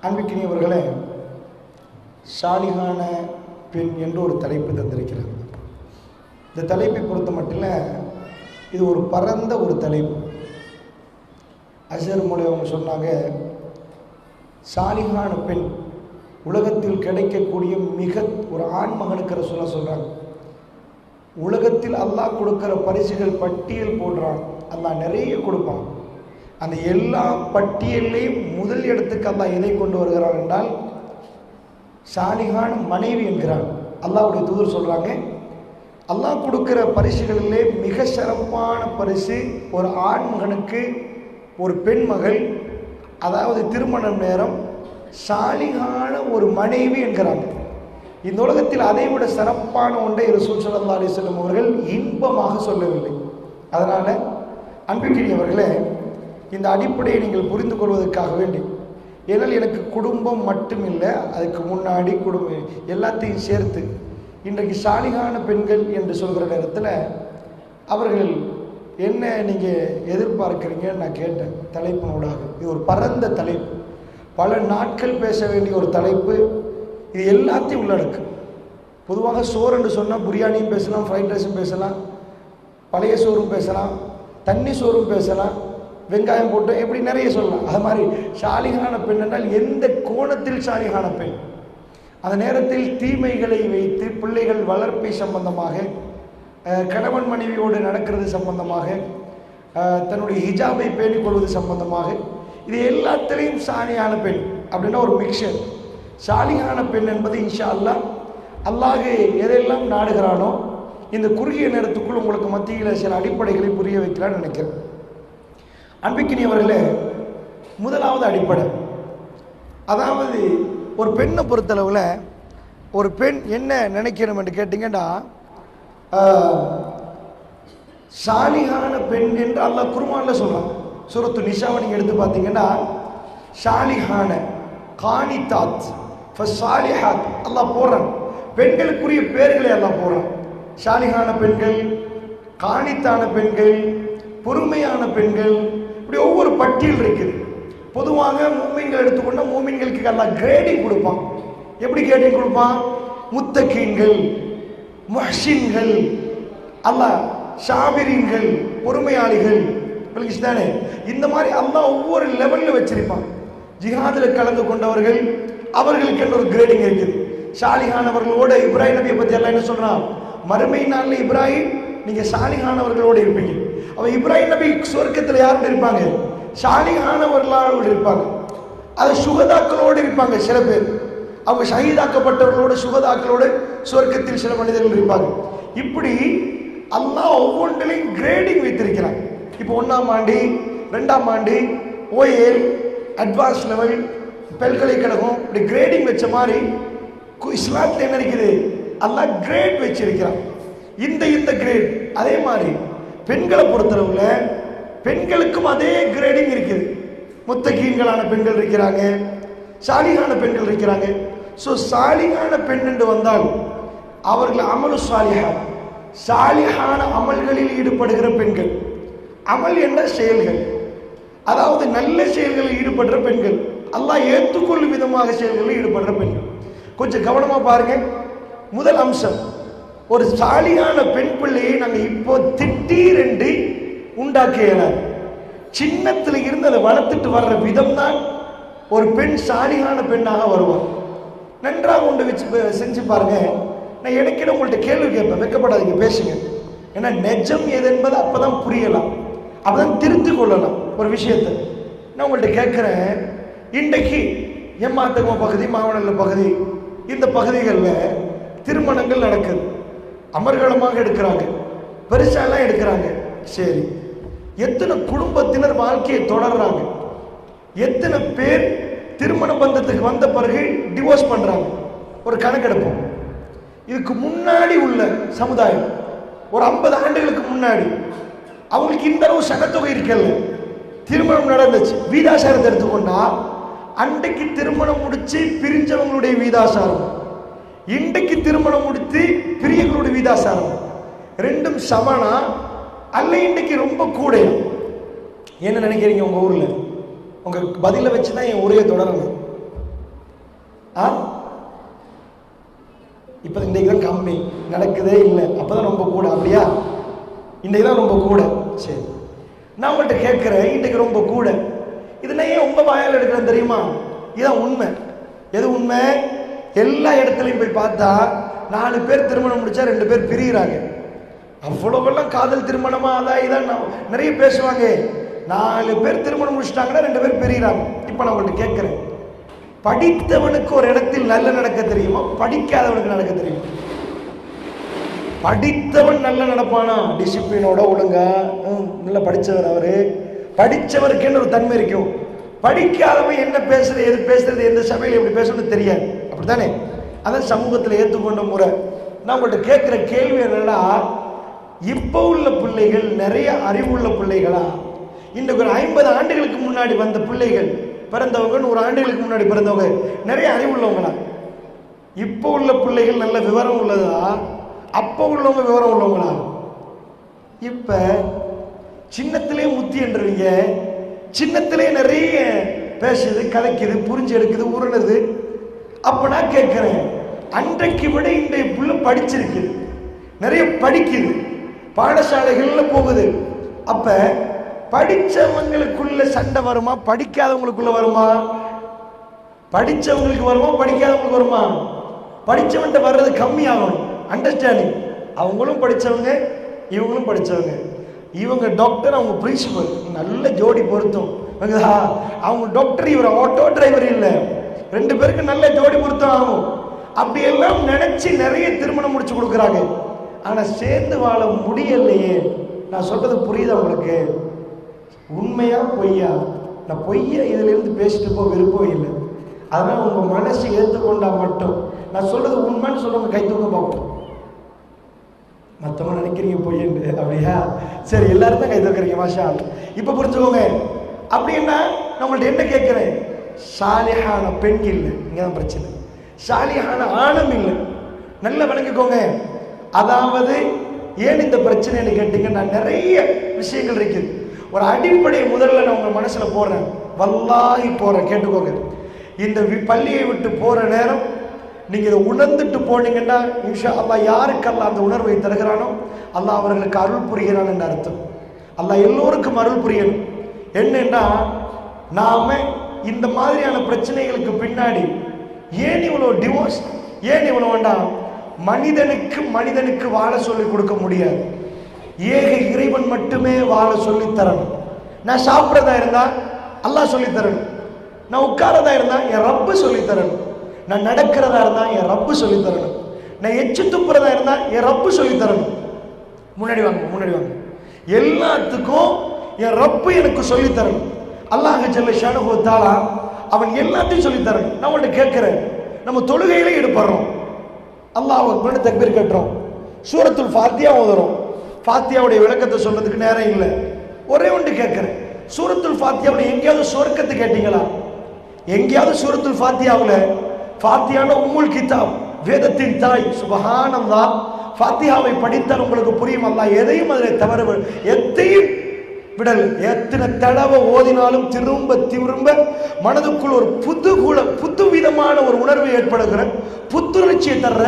அன்பிற்கினியவர்களே, சாலிகான பெண் என்று ஒரு தலைப்பு தந்திருக்கிறார். இந்த தலைப்பை பொறுத்த மட்டும் இது ஒரு பரந்த ஒரு தலைப்பு. அசர் மூலம் அவங்க சொன்னாங்க, சாலிகான பெண் உலகத்தில் கிடைக்கக்கூடிய மிக ஒரு ஆண்மகனுக்கிற சொல்கிறாங்க. உலகத்தில் அல்லாஹ் கொடுக்கிற பரிசுகள் பட்டியல் போடுறான். அல்லாஹ் நிறைய கொடுப்பான். அந்த எல்லா பட்டியலையும் முதல் இடத்துக்கு அல்லாஹ் எதை கொண்டு வருகிறான் என்றால் சாலிகான மனைவி என்கிறான். அல்லாஹ்வுடைய தூதர் சொல்கிறாங்க, அல்லாஹ் கொடுக்கிற பரிசுகளிலே மிக சிறப்பான பரிசு ஒரு ஆண்மகனுக்கு ஒரு பெண் மகள், அதாவது திருமணம் நேரம் சாலிகான ஒரு மனைவி என்கிறாங்க. இந்த உலகத்தில் அதை விட சிறப்பான ஒன்றை ரசூல் ஸல்லல்லாஹு அலைஹி வஸல்லம் அவர்கள் இன்பமாக சொல்லவில்லை. அதனால் அன்பிற்கினியவர்களே, இந்த அடிப்படையை நீங்கள் புரிந்து கொள்வதற்காக வேண்டி, ஏனால் எனக்கு குடும்பம் மட்டும் இல்லை, அதுக்கு முன்னாடி குடும்பம் எல்லாத்தையும் சேர்த்து இன்றைக்கு சாலிகான பெண்கள் என்று சொல்கிற நேரத்தில் அவர்கள் என்ன நீங்கள் எதிர்பார்க்குறீங்கன்னு நான் கேட்டேன் தலைப்பினூடாக. இது ஒரு பரந்த தலைப்பு, பல நாட்கள் பேச வேண்டிய ஒரு தலைப்பு. இது எல்லாத்தையும் உள்ளடக்கு. பொதுவாக சோறு என்று சொன்னால் பிரியாணியும் பேசலாம், ஃப்ரைட் ரைஸும் பேசலாம், பழைய சோறும் பேசலாம், தண்ணி சோறும் பேசலாம், வெங்காயம் போட்டு எப்படி நிறைய சொல்லலாம். அது மாதிரி சாலிகான பெண் என்றால் எந்த கோணத்தில் சாலிகான பெண், அந்த நேரத்தில் தீமைகளை வைத்து பிள்ளைகள் வளர்ப்பை சம்பந்தமாக, கணவன் மனைவியோடு நடக்கிறது சம்பந்தமாக, தன்னுடைய ஹிஜாபை பேணிக்கொள்வது சம்பந்தமாக, இது எல்லாத்திலையும் சாலிகான பெண் அப்படின்னா ஒரு மிக்சர். சாலிகான பெண் என்பது இன்ஷா அல்லாஹ் அல்லாஹ் எதெல்லாம் நாடுகிறானோ இந்த குறுகிய நேரத்துக்குள் உங்களுக்கு மத்தியில் சில அடிப்படைகளை புரிய வைக்கலான்னு நினைக்கிறேன். அன்பிற்கினியவர்களே, முதலாவது அடிப்படை, அதாவது ஒரு பெண்ணை பொறுத்தளவில் ஒரு பெண் என்ன நினைக்கணும் என்று கேட்டிங்கன்னா, சாலிகான பெண் என்று அல்லாஹ் குர்ஆனில் சொல்கிறான். சூரத்து நிசாவை நீங்கள் எடுத்து பார்த்தீங்கன்னா, சாலிகான கானிதாத் ஃபஸாலிஹாத் அல்லாஹ் போடுறான். பெண்களுக்குரிய பேர்களை எல்லாம் போடுறான். சாலிகான பெண்கள், காணித்தான பெண்கள், பொறுமையான பெண்கள், இப்படி ஒவ்வொரு பட்டியல் இருக்குது. பொதுவாக மூமின்கள் எடுத்துக்கொண்டால் மூமின்களுக்கு அல்லாஹ் கிரேடிங் கொடுப்பான். எப்படி கிரேடிங் கொடுப்பான்? முத்தகீன்கள், முஹ்சின்கள், அல்லாஹ் ஷாபிரீன்கள், பொறுமையாளிகள், தானே? இந்த மாதிரி அல்லாஹ் ஒவ்வொரு லெவலில் வச்சிருப்பான். ஜிஹாதில் கலந்து கொண்டவர்கள் அவர்களுக்கு ஒரு கிரேடிங் இருக்குது. சாலிகானவர்களோட இப்ராஹிம் நபியை பற்றி எல்லாம் என்ன சொல்றான்? மறுமை நாளில் இப்ராஹிம் நீங்க சாலிகானவர்களோடு இருப்பீங்க. அவன் இப்ராஹிம் நபி சொர்க்கத்தில் யாரோடு இருப்பாங்க? சாலிகானவர்களோடு இருப்பாங்க. அது சுகதாக்களோடு இருப்பாங்க. சில பேர் அவங்க ஷஹீதாக்கப்பட்டவர்களோட சுகதாக்களோடு சொர்க்கத்தில் சில மனிதர்கள் இருப்பாங்க. இப்படி அல்லாஹ் ஒவ்வொன்றிலையும் கிரேடிங் வைத்திருக்கிறான். இப்போ 1ஆம் ஆண்டு, 2ஆம் ஆண்டு, ஓஏஎல், அட்வான்ஸ் லெவல், பல்கலைக்கழகம், இப்படி கிரேடிங் வச்ச மாதிரி இஸ்லாத்தில் என்ன இருக்குது? அல்லாஹ் கிரேட் வச்சிருக்கிறான். இந்த கிரேட். அதே மாதிரி பெண்களை பொறுத்தளவுல பெண்களுக்கும் அதே கிரேடிங் இருக்குது. முத்தகீன்களான பெண்கள் இருக்கிறாங்க, சாலிகான பெண்கள் இருக்கிறாங்க. ஸோ சாலிகான பெண் என்று வந்தால் அவர்கள் அமலு சாலிஹா, சாலிஹான அமல்களில் ஈடுபடுகிற பெண்கள். அமல் என்ற செயல்கள், அதாவது நல்ல செயல்களில் ஈடுபடுற பெண்கள், அல்லாஹ் ஏற்றுக்கொள்ளும் விதமாக செயல்களில் ஈடுபடுற பெண்கள். கொஞ்சம் கவனமா பாருங்க. முதல் அம்சம், ஒரு சாலிகான பெண் பிள்ளையை நாங்கள் இப்போ திடீரென்று உண்டாக்க இயலாது. சின்னத்தில் இருந்து அதை வளர்த்துட்டு வர்ற விதம் தான் ஒரு பெண் சாலிகான பெண்ணாக வருவார். நன்றாக ஒன்று வச்சு செஞ்சு பாருங்க. நான் இடைக்கிட உங்கள்கிட்ட கேள்வி கேட்பேன், வெக்கப்படாதீங்க, பேசுங்க. ஏன்னா நெஜம் எது என்பது அப்பதான் புரியலாம், அப்பதான் திருத்தி கொள்ளலாம் ஒரு விஷயத்தை. நான் உங்கள்கிட்ட கேட்குறேன், இன்றைக்கு எம்மாத்தகம பகுதி, மாவனல்ல பகுதி, இந்த பகுதிகளில் திருமணங்கள் நடக்குது. அமர்கலமாக எடுக்கிறாங்க, பெருசாலாம் எடுக்கிறாங்க. சரி, எத்தனை குடும்பத்தினர் வாழ்க்கையை தொடர்றாங்க? எத்தனை பேர் திருமண பந்தத்துக்கு வந்த பிறகு டிவோர்ஸ் பண்றாங்க? ஒரு கணக்கெடுப்போம். இதுக்கு முன்னாடி உள்ள சமுதாயம், ஒரு 50 ஆண்டுகளுக்கு முன்னாடி அவங்களுக்கு இந்த அளவு சனத்தொகை இருக்கல. திருமணம் நடந்துச்சு, வீதாசாரத்தை எடுத்துக்கொண்டா அன்றைக்கு திருமணம் முடிச்சு பிரிஞ்சவங்களுடைய வீதாசாரம், இன்றைக்கு திருமணம் முடித்து பிரியங்களுடைய வீதாசாரம் ரெண்டும் சமனா அல்ல? இன்றைக்கு ரொம்ப கூட. என்ன நினைக்கிறீங்க? உங்க ஊர்ல உங்க பதில வச்சுதான் என் உரையை தொடரணும். இப்ப இன்றைக்கு தான் கம்மி நடக்குதே இல்லை, அப்பதான் ரொம்ப கூட. அப்படியா? இன்றைக்கு தான் ரொம்ப கூட. சரி, நான் உங்கள்கிட்ட கேட்கிறேன், இன்றைக்கு ரொம்ப கூட. இது நான் ஏன் உங்க வாயால் எடுக்கிறேன் தெரியுமா? இதுதான் உண்மை. எது உண்மை? எல்லா இடத்துலையும் போய் பார்த்தா 4 பேர் திருமணம் முடிச்சா 2 பேர் பிரிகிறாங்க. அவ்வளோவெல்லாம் காதல் திருமணமா அதான் இதான் நிறைய பேசுவாங்க. 4 பேர் திருமணம் முடிச்சிட்டாங்கன்னா 2 பேர் பிரிகிறாங்க. இப்போ நான் உங்கள்கிட்ட கேட்கிறேன், படித்தவனுக்கு ஒரு இடத்தில் நல்ல நடக்க தெரியுமா? படிக்காதவனுக்கு நடக்க தெரியுமா? படித்தவன் நல்ல நடப்பானா? டிசிப்ளினோட ஒழுங்கா நல்லா படித்தவர். அவரு படித்தவருக்குன்னு ஒரு தன்மை இருக்கும். படிக்காதவன் என்ன பேசுறது, எது பேசுறது, எந்த சபையில் எப்படி பேசணும்னு தெரியாது. அப்படித்தானே? அதான் சமூகத்தில் ஏற்றுக்கொண்ட முறை. நான் உங்கள்கிட்ட கேட்குற கேள்வி என்னன்னா, இப்போ உள்ள பிள்ளைகள் நிறைய அறிவுள்ள பிள்ளைகளா? இன்றைக்கு ஒரு 50 ஆண்டுகளுக்கு முன்னாடி வந்த பிள்ளைகள் பிறந்தவங்க, 100 ஆண்டுகளுக்கு முன்னாடி பிறந்தவங்க நிறைய அறிவுள்ளவங்களா? இப்போ உள்ள பிள்ளைகள் நல்ல விவரம் உள்ளதா? அப்போ உள்ளவங்க விவரம் உள்ளவங்களா? இப்ப சின்னத்திலே முத்தி என்றவங்க சின்னத்திலே நிறைய பேசுது, கலைக்குது, புரிஞ்சு எடுக்குது, உருணுது. அப்ப நான் கேட்கிறேன், அன்றைக்கு விட இன்றைய புள்ள படிச்சிருக்கு, நிறைய படிக்குது, பாடசாலைகள்ல போகுது. அப்ப படிச்சவங்களுக்குள்ள சண்டை வருமா, படிக்காதவங்களுக்குள்ள வருமா? படிச்சவங்களுக்கு வருமா, படிக்காதவங்களுக்கு வருமா? படிச்சவன்ட்ட வர்றது கம்மியாகணும். அண்டர்ஸ்டாண்டிங். அவங்களும் படிச்சவங்க, இவங்களும் படிச்சவங்க. இவங்க டாக்டர், அவங்க பிரின்சிபல், நல்ல ஜோடி பொருத்தம். அவங்க டாக்டர், இவர் ஆட்டோ டிரைவர் இல்லை. 2 பேருக்கு நல்ல ஜோடி பொருத்தம் ஆகும். அப்படி எல்லாம் நினைச்சு நிறைய திருமணம் முடிச்சு கொடுக்குறாங்க. ஆனா சேர்ந்து வாழ முடியலையே. நான் சொல்றது புரியுதா உங்களுக்கு? உண்மையா பொய்யா? நான் பொய்யா இதுல இருந்து பேசிட்டு போக விருப்பம் இல்லை. அதனால உங்க மனசு ஏற்றுக்கொண்டா மட்டும். நான் சொல்றது உண்மைன்னு சொல்றவங்க கை தூக்க பார்ப்போம். மற்றவங்க நினைக்கிறீங்க பொய்யன்னு. அப்படியா? சரி, எல்லாரும் தான் கை தூக்குறீங்க. மாஷா. இப்ப புரிஞ்சுக்கோங்க. அப்படின்னா நான் உங்கள்ட்ட என்ன கேட்கிறேன், சாலிஹான பெண் இல்லை, இங்கதான் பிரச்சனை. சாலிஹான ஆணும் இல்லை. நல்லா விளங்கிக்கோங்க. அதாவது ஏன் இந்த பிரச்சனைன்னு கேட்டீங்கன்னா, நிறைய விஷயங்கள் இருக்குது. ஒரு அடிப்படை முதல்ல நான் உங்க மனசுல போடுறேன், வல்லாஹி போறேன், கேட்டுக்கோங்க. இந்த பள்ளியை விட்டு போற நேரம் நீங்க இதை உணர்ந்துட்டு போனீங்கன்னா, இன்ஷா அல்லாஹ் யாருக்கெல்லாம் அந்த உணர்வை தருகிறானோ அல்லாஹ் அவர்களுக்கு அருள் புரிகிறான் என்று அர்த்தம். அல்லாஹ் எல்லோருக்கும் அருள் புரியணும். என்னன்னா, நாம இந்த மாதிரியான பிரச்சனைகளுக்கு பின்னாடி ஏன் இவ்வளோ டிவோர்ஸ், ஏன் இவ்வளோ வேண்டாம்? மனிதனுக்கு வாழ சொல்லி கொடுக்க முடியாது. ஏக இறைவன் மட்டுமே வாழ சொல்லி தரணும். நான் சாப்பிட்றதா இருந்தா அல்லாஹ் சொல்லி தரணும். நான் உட்காரதா இருந்தா என் ரப்பு சொல்லி தரணும். நான் நடக்கிறதா இருந்தா என் ரப்பு சொல்லி தரணும். நான் எச்சு துப்புறதா இருந்தா என் ரப்பு சொல்லி தரணும். முன்னாடி வாங்க. எல்லாத்துக்கும் என் ரப்பு எனக்கு சொல்லி தரணும். அல்லாஹ் ஜல்ல ஷானஹு வ தஆலா அவன் எல்லாத்தையும் சொல்லி தரணும். நான் உங்கள்கிட்ட கேட்கிறேன், நம்ம தொழுகையில ஈடுபடுறோம், அல்லாஹ் அக்பர்னு தக்பீர் கட்டுறோம், சூரத்துல் ஃபாத்தியா ஓதுறோம். ஃபாத்தியாவுடைய விளக்கத்தை சொல்றதுக்கு நேரம் இல்லை. ஒரே ஒன்று கேட்கிறேன், சூரத்துல் ஃபாத்தியாவில் எங்கேயாவது சொர்க்கத்தை கேட்டீங்களா? எங்கேயாவது சூரத்துல் ஃபாத்தியாவில், ஃபாத்தியான உம்முல் கிதாப், வேதத்தின் தாய், சுபஹானல்லாஹ், ஃபாத்தியாவை படித்தால் உங்களுக்கு புரியும். அல்லாஹ் எதையும் அதில் தவறு எத்தையும் விடல். எத்தனை தடவை ஓதினாலும் திரும்ப மனதுக்குள் ஒரு புது விதமான ஒரு உணர்வு ஏற்படுகிற, புத்துணர்ச்சியை தர்ற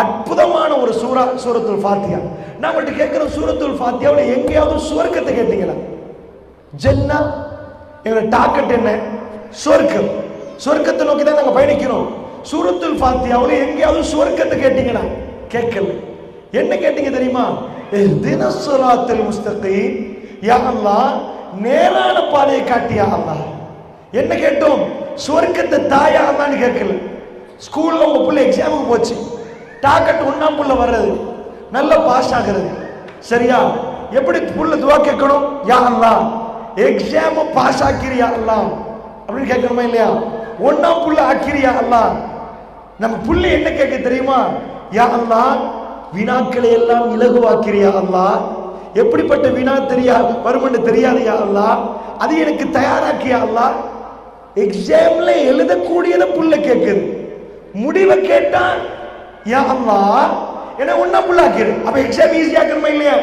அற்புதமான ஒரு சூரத்துல் ஃபாத்தியா. நான் மட்டும் கேட்கிறேன், சூரத்துல் ஃபாத்தியாவில் எங்கேயாவது சுவர்க்கத்தை கேட்டீங்களா? ஜன்னா எங்களோட டார்கெட் என்ன? சுவர்க்கம். சுவர்க்கத்தை நோக்கி தான் நாங்கள் பயணிக்கிறோம். சூரத்துல் ஃபாத்தியாவில் எங்கேயாவது சுவர்க்கத்தை கேட்டீங்களா? கேட்கல. என்ன கேட்டீங்க தெரியுமா? இஹ்தினஸ் ஸிராத்தல் முஸ்தகீம், யா அல்லாஹ் நேரான பாதையை காட்டியா அல்லாஹ். என்ன கேட்டோம்? சுவர்க்கத்தை தாயா அல்லான்னு கேட்கல. ஸ்கூல்ல உங்க பிள்ளை எக்ஸாமுக்கு போச்சு, டார்கெட் 1ஆம் புள்ள வர்றது, நல்ல பாஸ் ஆகிறது, சரியா? எப்படி புள்ள துவா கேட்கணும்? யா அல்லாஹ் எக்ஸாம் பாஸ் ஆக்கிறியா அல்லாஹ் அப்படின்னு கேட்கணுமா இல்லையா? 1ஆம் புள்ள ஆக்கிறியா அல்லாஹ். நம்ம புள்ள என்ன கேட்க தெரியுமா? யா அல்லாஹ் வினாக்களை எல்லாம் இலகுவாக்கிறியா அல்லாஹ். எப்படிப்பட்ட வினா வரும்னு தெரியாது யா அல்லாஹ், அது எனக்கு தயாராக்கியா அல்லாஹ். எக்ஸாம்ல எழுதக்கூடியத புள்ள கேட்குது, முடிவை கேட்டா யா அல்லாஹ் என்ன 1ஆம் புள்ள ஆக்கிரு. அப்ப எக்ஸாம் ஈஸி ஆக்கணுமா இல்லையா?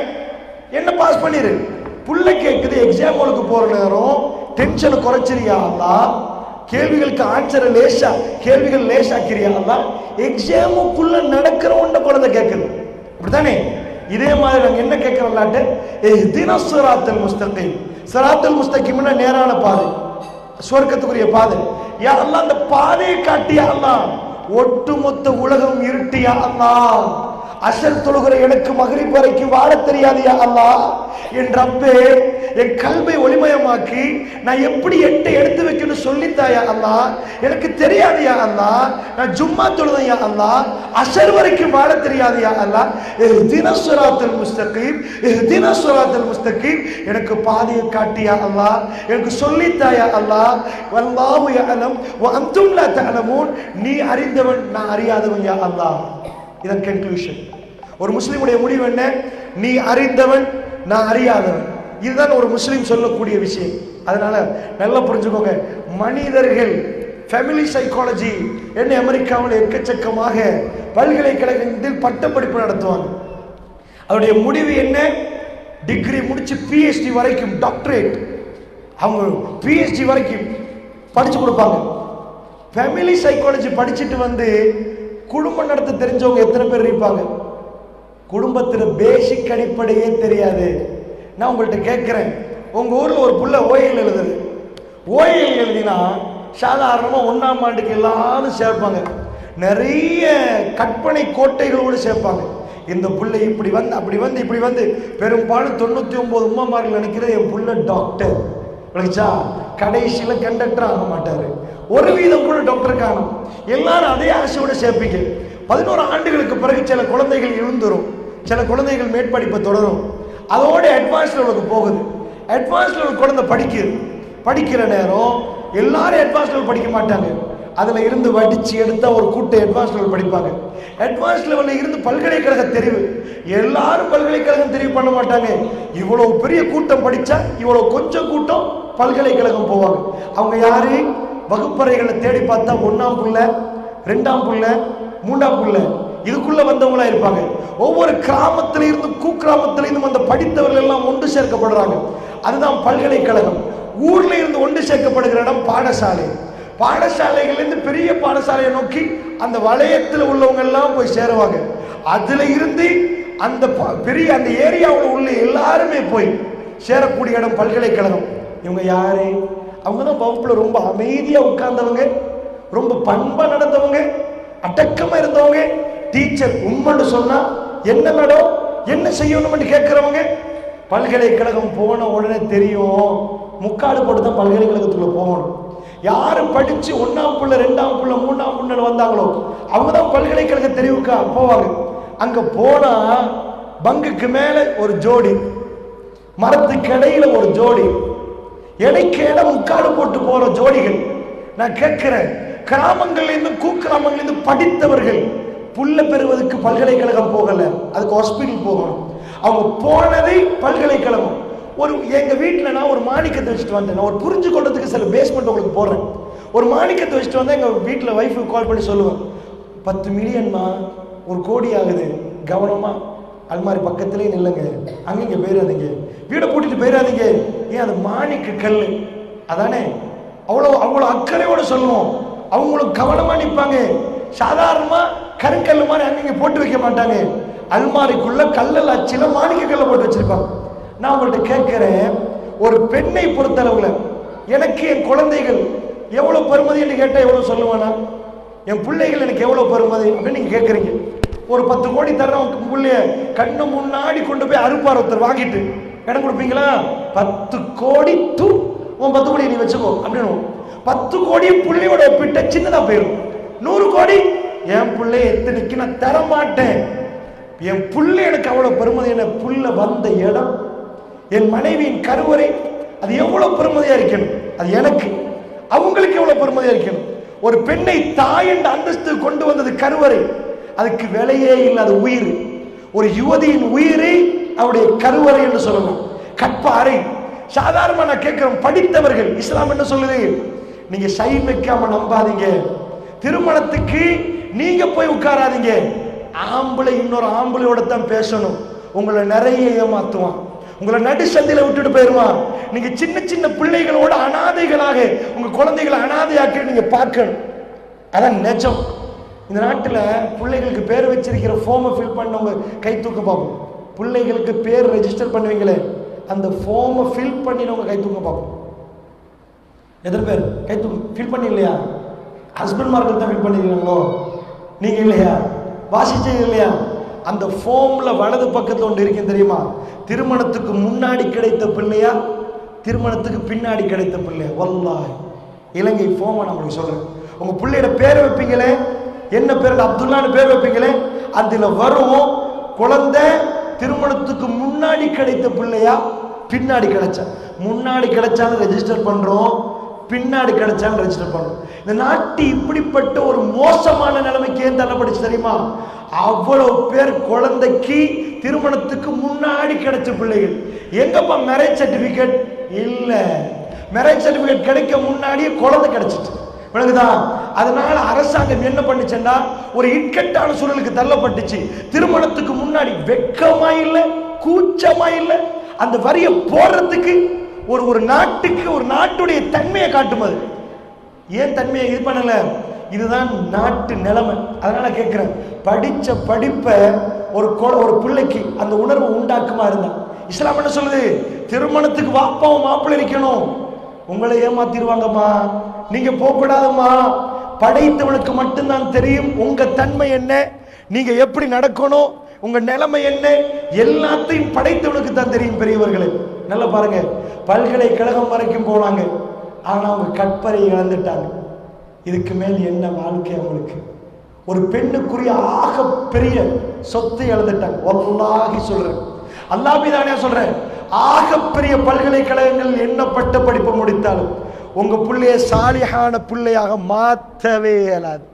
என்ன பாஸ் பண்ணிரு. புள்ள கேட்குது, எக்ஸாம் ஹாலுக்கு போற நேரம் டென்ஷனை குறைச்சிரியா அல்லாஹ், கேள்விகளுக்கு ஆன்சரை கேள்விகள் லேசாக்கிறியா அல்லாஹ். எக்ஸாமுக்குள்ள நடக்கிறவன்ட குழந்தை கேட்குது, அப்படித்தானே? இதே மாதிரி நாங்கள் என்ன கேட்கிறோம்லாட்டு, இஹ்தினஸ் ஸிராத்தல் முஸ்தகீம், ஸிராத்தல் முஸ்தகீம்னா நேரான பாதை, சொர்க்கத்துக்குரிய பாதை. யா அல்லாஹ் அந்த பாதையை காட்டியா அல்லாஹ். ஒட்டுமொத்த உலகம் இருட்டியா அல்லாஹ். அசர் தொழுகிற எனக்கு மக்ரிப் வரைக்கும் வாழ தெரியாதியா அல்லாஹ். என் ரப்பே, என் கல்வை ஒளிமயமாக்கி நான் எப்படி எட்டை எடுத்து வைக்கணும் சொல்லித்தாயா அல்லாஹ். எனக்கு தெரியாதியா அல்லாஹ். நான் ஜும்மா தொழுதையா அல்லாஹ், அசர் வரைக்கும் வாழ தெரியாதியா அல்லாஹ். இஹ்தினஸ் ஸிராத்தல் முஸ்தகீம், இஹ்தினஸ் ஸிராத்தல் முஸ்தகீம், எனக்கு பாதையை காட்டியா அல்லாஹ், எனக்கு சொல்லித்தாயா அல்லாஹ். வல்லாஹு யஅலம் வ அன்தும் லா தஅலமூன், நீ அறிந்தவன் நான் அறியாதவன் யா அல்லாஹ். இதன் கன்க்ளூஷன். ஒரு முஸ்லிமுடைய முடிவு என்ன? நீ அறிந்தவன் நான் அறியாதவன். இதுதான் ஒரு முஸ்லிம் சொல்லக்கூடிய விஷயம். அதனால நல்லா புரிஞ்சுக்கோங்க, மனிதர்கள் ஃபேமிலி சைக்காலஜி என்ன அமெரிக்காவில் எக்கச்சக்கமாக பல்கலைக்கழகத்தில் பட்டப்படிப்பு நடத்துவாங்க. அவருடைய முடிவு என்ன? டிகிரி முடிச்சு பிஹெச்டி வரைக்கும், டாக்டரேட், அவங்க பிஹெச்டி வரைக்கும் படிச்சு கொடுப்பாங்க. ஃபேமிலி சைக்காலஜி படிச்சுட்டு வந்து குடும்பம் நடத்த தெரிஞ்சவங்க எத்தனை பேர் இருப்பாங்க? குடும்பத்தில் பேசிக் அடிப்படையே தெரியாது. நான் உங்கள்கிட்ட கேட்குறேன், உங்கள் ஊரில் ஒரு புள்ள ஓஎல் எழுதுது. ஓஎல் எழுதினா சாதாரணமாக 1ஆம் ஆண்டுக்கு எல்லாரும் சேர்ப்பாங்க, நிறைய கற்பனை கோட்டைகளோடு சேர்ப்பாங்க. இந்த புள்ளை இப்படி வந்து அப்படி வந்து இப்படி வந்து, பெரும்பாலும் 99 உம்மாமார்கள் நினைக்கிறது என் புள்ள டாக்டர் விளக்கிச்சா, கடைசியில் கண்டக்டர் ஆக மாட்டார். ஒரு வீதம் கூட டாக்டர் காணும். எல்லாரும் அதே ஆசையோடு சேர்ப்பீங்க. 11 ஆண்டுகளுக்கு பிறகு சில குழந்தைகள் இருந்துரும், சில குழந்தைகள் மேற்படிப்பை தொடரும், அதோட அட்வான்ஸ் லெவலுக்கு போகுது. அட்வான்ஸ் லெவல் குழந்தை படிக்கிற நேரம் எல்லாரும் அட்வான்ஸ் லெவல் படிக்க மாட்டாங்க. அதில் இருந்து வடிச்சு எடுத்தால் ஒரு கூட்டம் அட்வான்ஸ் லெவல் படிப்பாங்க. அட்வான்ஸ் லெவலில் இருந்து பல்கலைக்கழக தெரிவு, எல்லாரும் பல்கலைக்கழகம் தெரிவு பண்ண மாட்டாங்க. இவ்வளோ பெரிய கூட்டம் படித்தா இவ்வளோ கொஞ்சம் கூட்டம் பல்கலைக்கழகம் போவாங்க. அவங்க யாரு? வகுப்பறைகளை தேடி பார்த்தா 1ஆம் புள்ள, 2ஆம் புள்ள, 3ஆம் புள்ள, இதுக்குள்ள வந்தவங்களா இருப்பாங்க. ஒவ்வொரு கிராமத்தில இருந்து குக்கிராமத்தில இருந்து அந்த படித்தவர்கள் எல்லாம் ஒன்று சேர்க்கப்படுறாங்க. அதுதான் பல்கலைக்கழகம். ஊர்ல இருந்து ஒன்று சேர்க்கப்படுகிற இடம் பாடசாலை. பாடசாலைகளிலிருந்து பெரிய பாடசாலையை நோக்கி அந்த வளையத்தில் உள்ளவங்க எல்லாம் போய் சேருவாங்க. அதுல இருந்து அந்த பெரிய அந்த ஏரியாவில் உள்ள எல்லாருமே போய் சேரக்கூடிய இடம் பல்கலைக்கழகம். இவங்க யாரு? அவங்க தான் வகுப்புல ரொம்ப அமைதியா உட்கார்ந்தவங்க, ரொம்ப பண்பா நடந்தவங்க, அடக்கமா இருந்தவங்க. டீச்சர் உண்மைன்னு சொன்னா என்ன மேடம் என்ன செய்யணும்னு கேட்கிறவங்க. பல்கலைக்கழகம் போன உடனே தெரியும், முக்காடு போட்டு தான் பல்கலைக்கழகத்துக்குள்ள போகணும். யாரு படிச்சு 1ஆம் புள்ள, 2ஆம் புள்ள, 3ஆம் புள்ள வந்தாங்களோ அவங்க தான் பல்கலைக்கழக தெரிவுக்கு போவாங்க. அங்க போனா பங்குக்கு மேல ஒரு ஜோடி, மரத்துக்கு இடையில ஒரு ஜோடி, இடைக்கு இடம் முக்காடு போட்டு போற ஜோடிகள். நான் கேட்கிறேன், கிராமங்கள்ல இருந்து குக்கிராமங்கள்ல இருந்து படித்தவர்கள் புல்ல பெறுவதற்கு பல்கலைக்கழகம் போகல, அதுக்கு ஹாஸ்பிட்டல் போகணும். அவங்க போனதை பல்கலைக்கழகம். ஒரு எங்க வீட்டில் நான் ஒரு மாணிக்கத்தை வச்சுட்டு வந்தேன். நான் ஒரு புரிஞ்சு கொள்றதுக்கு சில பேஸ்மெண்ட் உங்களுக்கு போடுறேன். ஒரு மாணிக்கத்தை வச்சுட்டு வந்தேன். எங்க வீட்டில் வைஃபுக்கு கால் பண்ணி சொல்லுவேன், 10 மில்லியன்மா, 1 கோடி ஆகுது, கவனமா அல்மாரி பக்கத்துலேயே நில்லுங்க, அங்கே போயிடாதீங்க, வீடை பூட்டிட்டு போயிடாதீங்க. ஏன்? அது மாணிக்க கல் அதானே. அவ்வளோ அக்கறையோட சொல்லுவோம். அவங்களுக்கு கவனமா நிற்பாங்க. சாதாரணமா கருங்கல் மாதிரி அங்கே போட்டு வைக்க மாட்டாங்க. அல்மாரிக்குள்ள கல்லல் அச்சில மாணிக்க கல்லை போட்டு வச்சிருப்பாங்க. நான் உங்கள்கிட்ட கேட்கிறேன், ஒரு பெண்ணை பொறுத்தளவுல எனக்கு என் குழந்தைகள் எவ்வளவு பெருமதி என்று கேட்டால் எவ்வளவு சொல்லுவானா? என் பிள்ளைகள் எனக்கு எவ்வளவு பெருமதி அப்படின்னு நீங்க கேட்குறீங்க. ஒரு 10 கோடி தர்றவன் பிள்ளைய கண்ணு முன்னாடி கொண்டு போய் அறுப்பார் ஒருத்தர், வாங்கிட்டு இடம் கொடுப்பீங்களா? 10 கோடி தூ, உன் 10 கோடி நீ வச்சுக்கோ அப்படின்னு. 10 கோடி பிள்ளையோட ஒப்பிட்ட சின்னதா போயிடும். 100 கோடி என் பிள்ளை எத்தனைக்கு நான் தர மாட்டேன். என் பிள்ளை எனக்கு அவ்வளவு பெருமதி. என்ன புள்ள வந்த இடம், என் மனைவியின் கருவறை, அது எவ்வளவு பெருமதியா இருக்கணும். அது எனக்கு, அவங்களுக்கு எவ்வளவு பெருமதியா இருக்கணும். ஒரு பெண்ணை தாய் என்ற அந்தஸ்து கொண்டு வந்தது கருவறை, அதுக்கு விலையே இல்லாத உயிர். ஒரு யுவதியின் உயிரை அவருடைய கருவறை என்று சொல்லலாம், கற்பாறை. சாதாரணமா நான் கேட்கிறோம், படித்தவர்கள் இஸ்லாம் என்ன சொல்லுது? நீங்க சைன் வைக்காம நம்பாதீங்க. திருமணத்துக்கு நீங்க போய் உட்காராதீங்க. ஆம்பளை இன்னொரு ஆம்பளையோட தான் பேசணும். உங்களை நிறைய ஏமாத்துவான். உங்களை நடு சந்தையில விட்டுட்டு போயிருவான். நீங்க சின்ன சின்ன பிள்ளைகளோட அனாதைகளாக உங்க குழந்தைகளை அனாதையாக்கி நீங்க பார்க்கணும். அதான் நிஜம். இந்த நாட்டில் பிள்ளைகளுக்கு பேர் வச்சிருக்கிற ஃபார்மை ஃபில் பண்ணவங்க கை தூக்க பார்ப்போம். பிள்ளைகளுக்கு பேர் ரெஜிஸ்டர் பண்ணுவீங்களே, அந்த ஃபார்மை ஃபில் பண்ணினவங்க கை தூக்க பார்ப்போம். எத்தனை பேர் கை தூக்க ஃபில் பண்ணி இல்லையா? ஹஸ்பண்ட்மார்கள் தான் ஃபில் பண்ணிருக்காங்களோ, நீங்க இல்லையா? வாசிச்சது இல்லையா? அந்த ஃபார்ம்ல வலது பக்கத்தில் ஒன்று இருக்கு தெரியுமா? திருமணத்துக்கு முன்னாடி கிடைத்த பிள்ளையா, திருமணத்துக்கு பின்னாடி கிடைத்த பிள்ளையா? வல்லாஹ் இலங்கை ஃபார்மை நான் உங்களுக்கு சொல்றேன். உங்க பிள்ளையோட பேர் வைப்பீங்களே, என்ன பேர்? அப்துல்லான்னு பேர் வைப்பீங்களே, அதுல வரும் குழந்தை திருமணத்துக்கு முன்னாடி கிடைத்த பிள்ளையா, பின்னாடி கிடைச்சா? முன்னாடி கிடைச்சாலும் ரெஜிஸ்டர் பண்றோம், பின்னாடி கிடைச்சாலும் ரெஜிஸ்டர் பண்றோம். இந்த நாட்டு இப்படிப்பட்ட ஒரு மோசமான நிலைமைக்கு ஏன் தள்ளப்படுச்சு தெரியுமா? அவ்வளவு பேர் குழந்தைக்கு திருமணத்துக்கு முன்னாடி கிடைச்ச பிள்ளைகள். எங்கப்பா மேரேஜ் சர்டிபிகேட்? இல்ல, மேரேஜ் சர்டிபிகேட் கிடைக்க முன்னாடியே குழந்தை கிடைச்சிட்டு விளங்குதா? அதனால அரசாங்கம் என்ன பண்ணுச்சுன்னா ஒரு இக்கட்டான சூழலுக்கு தள்ளப்பட்டுச்சு. திருமணத்துக்கு முன்னாடி வெக்கமா இல்ல, கூச்சமா இல்ல, அந்த வரியை போடுறதுக்கு ஒரு நாட்டுக்கு ஒரு நாட்டுடைய தன்மையை காட்டும். அது ஏன் தன்மையை இது பண்ணல? இதுதான் நாட்டு நிலைமை. அதனால கேட்கிறேன், படிச்ச படிப்பை ஒரு பிள்ளைக்கு அந்த உணர்வு உண்டாக்குமா இருந்தா இஸ்லாம் என்ன சொல்லுது? திருமணத்துக்கு வாப்பாவும் மாப்பிள்ளை இருக்கணும். உங்களை ஏமாத்திடுவாங்கம்மா, நீங்க போகக்கூடாதுமா. படைத்தவனுக்கு மட்டும்தான் தெரியும் உங்க தன்மை என்ன, நீங்க எப்படி நடக்கணும், உங்க நிலைமை என்ன, எல்லாத்தையும் படைத்தவனுக்கு தான் தெரியும். பெரியவர்களே நல்லா பாருங்க, பல்கலைக்கழகம் வரைக்கும் போனாங்க, ஆனா அவங்க கற்பரை இழந்துட்டாங்க. இதுக்கு மேல் என்ன வாழ்க்கை அவங்களுக்கு? ஒரு பெண்ணுக்குரிய ஆக பெரிய சொத்து இழந்துட்டாங்க. வல்லாஹி சொல்றேன், அல்லாஹ் தானே சொல்றேன், ஆக பெரிய பல்கலைக்கழகங்கள் எண்ணப்பட்ட படிப்பு முடித்தாலும் உங்க பிள்ளைய சாலிஹான பிள்ளையாக மாற்றவே இயலாது.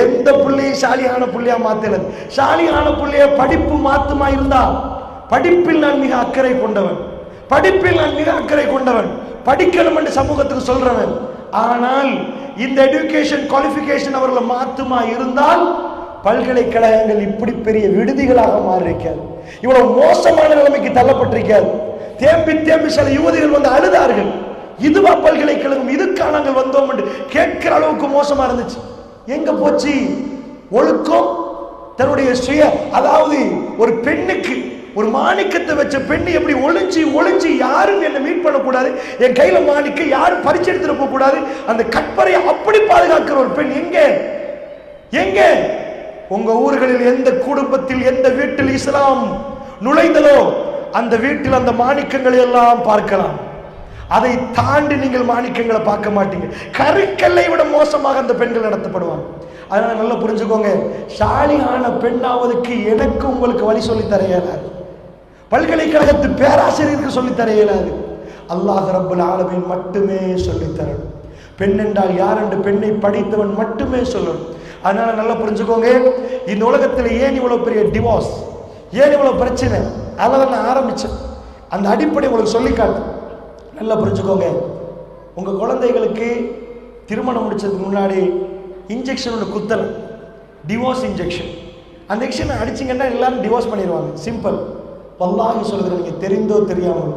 எந்த பிள்ளையும் சாலிஹான பிள்ளையா மாத்தலாது. சாலிஹான பிள்ளைய படிப்பு மாத்துமா இருந்தா, படிப்பில் நான் மிக அக்கறை கொண்டவன், படிப்பில் நான் மிக அக்கறை கொண்டவன், படிக்கணும் என்று சமூகத்துக்கு சொல்றவன். ஆனால் இந்த எஜுகேஷன் குவாலிஃபிகேஷன் அவர்களை மாத்துமா இருந்தால் பல்கலைக்கழகங்கள் இப்படி பெரிய விடுதிகளாக மாறியிருக்காது, இவ்வளவு மோசமான நிலைமைக்கு தள்ளப்பட்டிருக்காது. தேம்பி தேம்பி சில யுவதிகள் வந்து அழுதார்கள், இதுவா பல்கலைக்கழகம், இதுக்காக நாங்கள் வந்தோம் என்று கேட்கிற அளவுக்கு மோசமா இருந்துச்சு. எங்க போச்சு ஒழுக்கம்? தன்னுடைய சுய, அதாவது ஒரு பெண்ணுக்கு ஒரு மாணிக்கத்தை வச்ச பெண்ணு எப்படி ஒளிஞ்சு ஒளிஞ்சு யாரும் என்ன மீட் பண்ணக்கூடாது, என் கையில மாணிக்க யாரும் பறிச்சு எடுத்துட்டு போக கூடாது, அந்த கற்பரையை அப்படி பாதுகாக்கிற ஒரு பெண் எங்க எங்க? உங்க ஊர்களில் எந்த குடும்பத்தில் எந்த வீட்டில் இஸ்லாம் நுழைந்ததோ அந்த வீட்டில் அந்த மாணிக்கங்களை எல்லாம் பார்க்கலாம். அதை தாண்டி நீங்கள் மாணிக்கங்களை பார்க்க மாட்டீங்க. கருக்கல்லை விட மோசமாக அந்த பெண்கள் நடத்தப்படுவாங்க. அதனால நல்லா புரிஞ்சுக்கோங்க, சாலிஹான பெண்ணாவதுக்கு எனக்கு உங்களுக்கு வழி சொல்லி தர இயலாது, பல்கலைக்கழகத்து பேராசிரியருக்கு சொல்லி தர இயலாது, அல்லாஹ் ரப்பல் ஆலமீன் மட்டுமே சொல்லித்தரணும். பெண் என்றால் யார் என்று பெண்ணை படித்தவன் மட்டுமே சொல்லணும். அதனால நல்லா புரிஞ்சுக்கோங்க, இந்த உலகத்தில் ஏன் இவ்வளவு பெரிய டிவோர்ஸ், ஏன் இவ்வளவு பிரச்சனை, அதெல்லாம் நான் ஆரம்பிச்சேன். அந்த அடிப்படை உங்களுக்கு சொல்லி காட்டு. நல்லா புரிஞ்சுக்கோங்க, உங்க குழந்தைகளுக்கு திருமணம் முடிச்சதுக்கு முன்னாடி இன்ஜெக்ஷன் ஒன்று குத்தலாம், டிவோர்ஸ் இன்ஜெக்ஷன். அந்த இன்ஜெக்ஷனை அடிச்சிங்கன்னா எல்லாரும் டிவோர்ஸ் பண்ணிடுவாங்க, சிம்பிள். வல்லாஹி சொல்லுறது, நீங்க தெரிந்தோ தெரியாமல்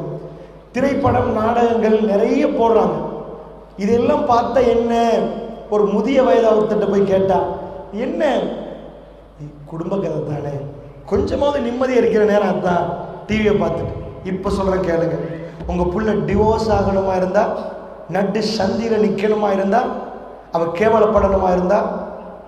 திரைப்படம் நாடகங்கள் நிறைய போடுறாங்க. இதெல்லாம் பார்த்தா என்ன, ஒரு முதிய வயதாவத்திட்ட போய் கேட்டா என்ன, குடும்ப கதை தானே, கொஞ்சமாவது நிம்மதியாக இருக்கிற நேரம் அதுதான், டிவியை பார்த்துட்டு. இப்போ சொல்கிறேன் கேளுங்க, உங்கள் புள்ள டிவோர்ஸ் ஆகணுமா இருந்தால், நட்டு சந்தியில் நிற்கணுமா இருந்தால், அவள் கேவலப்படணுமா இருந்தால்,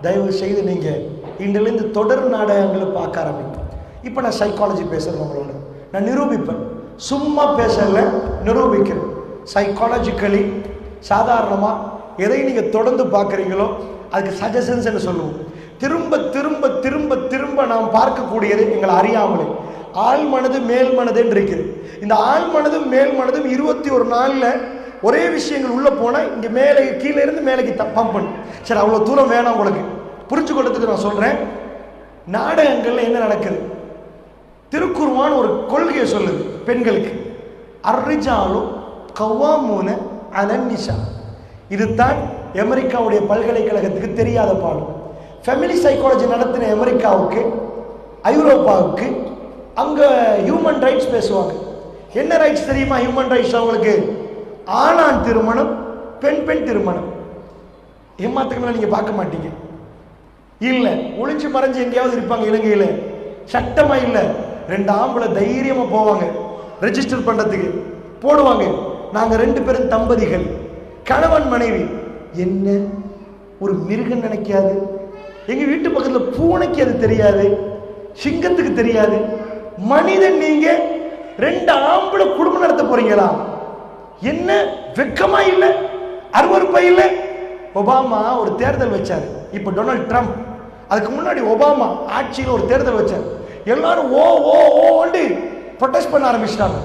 தயவு செய்து நீங்கள் இன்றிலிருந்து தொடர் நாடகங்களை பார்க்க ஆரம்பிப்பேன். இப்போ நான் சைக்காலஜி பேசுகிறேன் உங்களோட, நான் நிரூபிப்பேன், சும்மா பேசல, நிரூபிக்கிறேன். சைக்காலஜிக்கலி சாதாரணமாக எதை நீங்கள் தொடர்ந்து பார்க்குறீங்களோ அதுக்கு சஜஷன்ஸ் என்ன சொல்லுவோம். திரும்ப திரும்ப திரும்ப திரும்ப நாம் பார்க்கக்கூடியது எங்களை அறியாமலே ஆள் மனது மேல் மனதுன்னு இருக்குது. இந்த ஆள் மனதும் மேல் மனதும் 21 நாளில் ஒரே விஷயங்கள் உள்ள போனால் இங்கே மேலே கீழே இருந்து மேலேக்கு பம்ப் பண்ணும். சரி, அவ்வளோ தூரம் வேணாம், உங்களுக்கு புரிஞ்சு கொண்டதுக்கு நான் சொல்கிறேன். நாடகங்கள்ல என்ன நடக்குது, திருக்குர்ஆன் ஒரு கொள்கையை சொல்லுது பெண்களுக்கு, அர்ரிஜாலும் கவ்வாமூன அலன் நிசா. இதுதான் அமெரிக்காவுடைய பல்கலைக்கழகத்துக்கு தெரியாத பாடம். ஃபேமிலி சைக்காலஜி நடத்தின அமெரிக்காவுக்கு, ஐரோப்பாவுக்கு, அங்கே ஹியூமன் ரைட்ஸ் பேசுவாங்க. என்ன ரைட்ஸ் தெரியுமா? ஹியூமன் ரைட்ஸ் அவங்களுக்கு ஆணான் திருமணம், பெண் பெண் திருமணம். ஏமாத்துக்கணும் நீங்க பார்க்க மாட்டீங்க. இல்ல ஒளிஞ்சு மறைஞ்சு எங்கேயாவது இருப்பாங்க இலங்கையில, சட்டமா இல்ல. 2 ஆம்பளை தைரியமா போவாங்க ரெஜிஸ்டர் பண்றதுக்கு, போடுவாங்க நாங்க 2 பேரும் தம்பதிகள், கணவன் மனைவி. என்ன ஒரு மிருகம் நினைக்காது. எங்க வீட்டு பக்கத்துல பூனைக்கு அது தெரியாது, சிங்கத்துக்கு தெரியாது. மனிதன் நீங்க 2 ஆம்பளை குடும்பம் நடத்த போறீங்களா? என்ன வெக்கமா இல்ல, அருவருப்பா இல்ல? ஒபாமா ஒரு தேர்தல் வச்சாரு. இப்ப டொனால்ட் ட்ரம்ப், அதுக்கு முன்னாடி ஒபாமா ஆட்சியில் ஒரு தேர்தல் வச்சார். எல்லாரும் ஓ ஓ ஓண்டு ப்ரொடெஸ்ட் பண்ண ஆரம்பிச்சிட்டாங்க.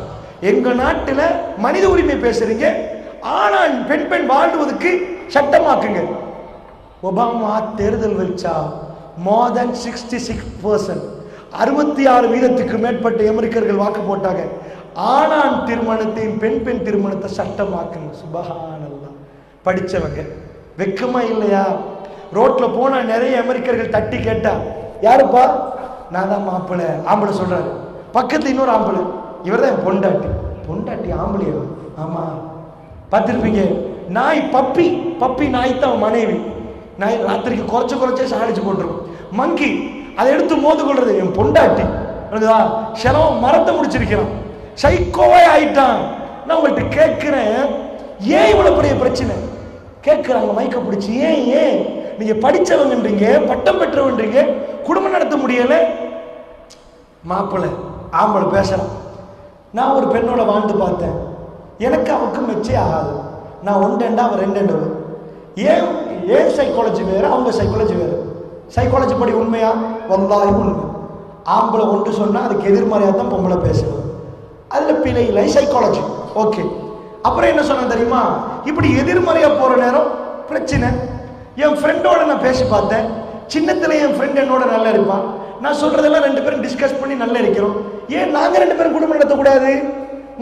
எங்க நாட்டில் மனித உரிமை பேசுறீங்க, ஆணான் பெண் பெண் வாழ்வதற்கு சட்டமாக்குங்க. ஒபாமா தேர்தல் வச்சா மோர் தென் 66%, 66% மேற்பட்ட அமெரிக்கர்கள் வாக்கு போட்டாங்க. ஆணான் திருமணத்தையும் பெண் பெண் திருமணத்தை சட்டமாக்குங்க. சுபஹானல்லாஹ். படிச்சவங்க வெக்கமா இல்லையா? ரோட்ல போனா நிறைய அமெரிக்கர்கள் தட்டி கேட்டா, யாருப்பா? நான் தான் மாப்பிள்ளை. ஆம்பளை சொல்றாரு. பக்கத்துல இன்னொரு ஆம்பளை, இவர் தான் என் பொண்டாட்டி. பொண்டாட்டி ஆம்பளையா? ஆமா. பார்த்திருப்பீங்க நாய், பப்பி, பப்பி நாய் தான் மனைவி. நாய் ராத்திரிக்கு குறைச்சே சாடிச்சு போட்டுரும். மங்கி அதை எடுத்து மோது கொள்றது என் பொண்டாட்டி. சிலம் மரத்தை முடிச்சிருக்கிறான், சைக்கோவே ஆயிட்டான். நான் உங்கள்கிட்ட கேட்கிறேன், ஏன் இவ்வளவு பெரிய பிரச்சனை? கேட்கிறாங்க மைக்க பிடிச்சி, ஏன் நீங்க படிச்சவங்கன்றீங்க, பட்டம் பெற்றவன்றீங்க, குடும்பம் நடத்த முடியல. மாப்பிள்ளை ஆம்பளை பேசுறான், நான் ஒரு பெண்ணோட வாழ்ந்து பார்த்தேன், எனக்கு அவருக்கு மெச்சே ஆகாது. நான் 1 அவன் 2. ஏன் சைக்காலஜி வேறு, அவங்க சைக்காலஜி வேறு. சைக்காலஜி படி உண்மையா? வல்லாஹி உண்மை. ஆம்பளை ஒன்று சொன்னா அதுக்கு எதிர்மறையாக தான் பொம்பளை பேசணும், அதுல பிழை இல்லை. Psychology okay. அப்புறம் என்ன சொன்ன தெரியுமா? இப்படி எதிர்மறையா போற நேரம் பிரச்சனை. என் ஃப்ரெண்டோட நான் பேசி பார்த்தேன், சின்னத்துல என் ஃப்ரெண்ட் என்னோட நல்லா இருப்பான். நான் சொல்றதெல்லாம் 2 பேரும் டிஸ்கஸ் பண்ணி நல்லா இருக்கிறோம். ஏன் நாங்க 2 பேரும் குடும்பம் நடத்தக்கூடாது?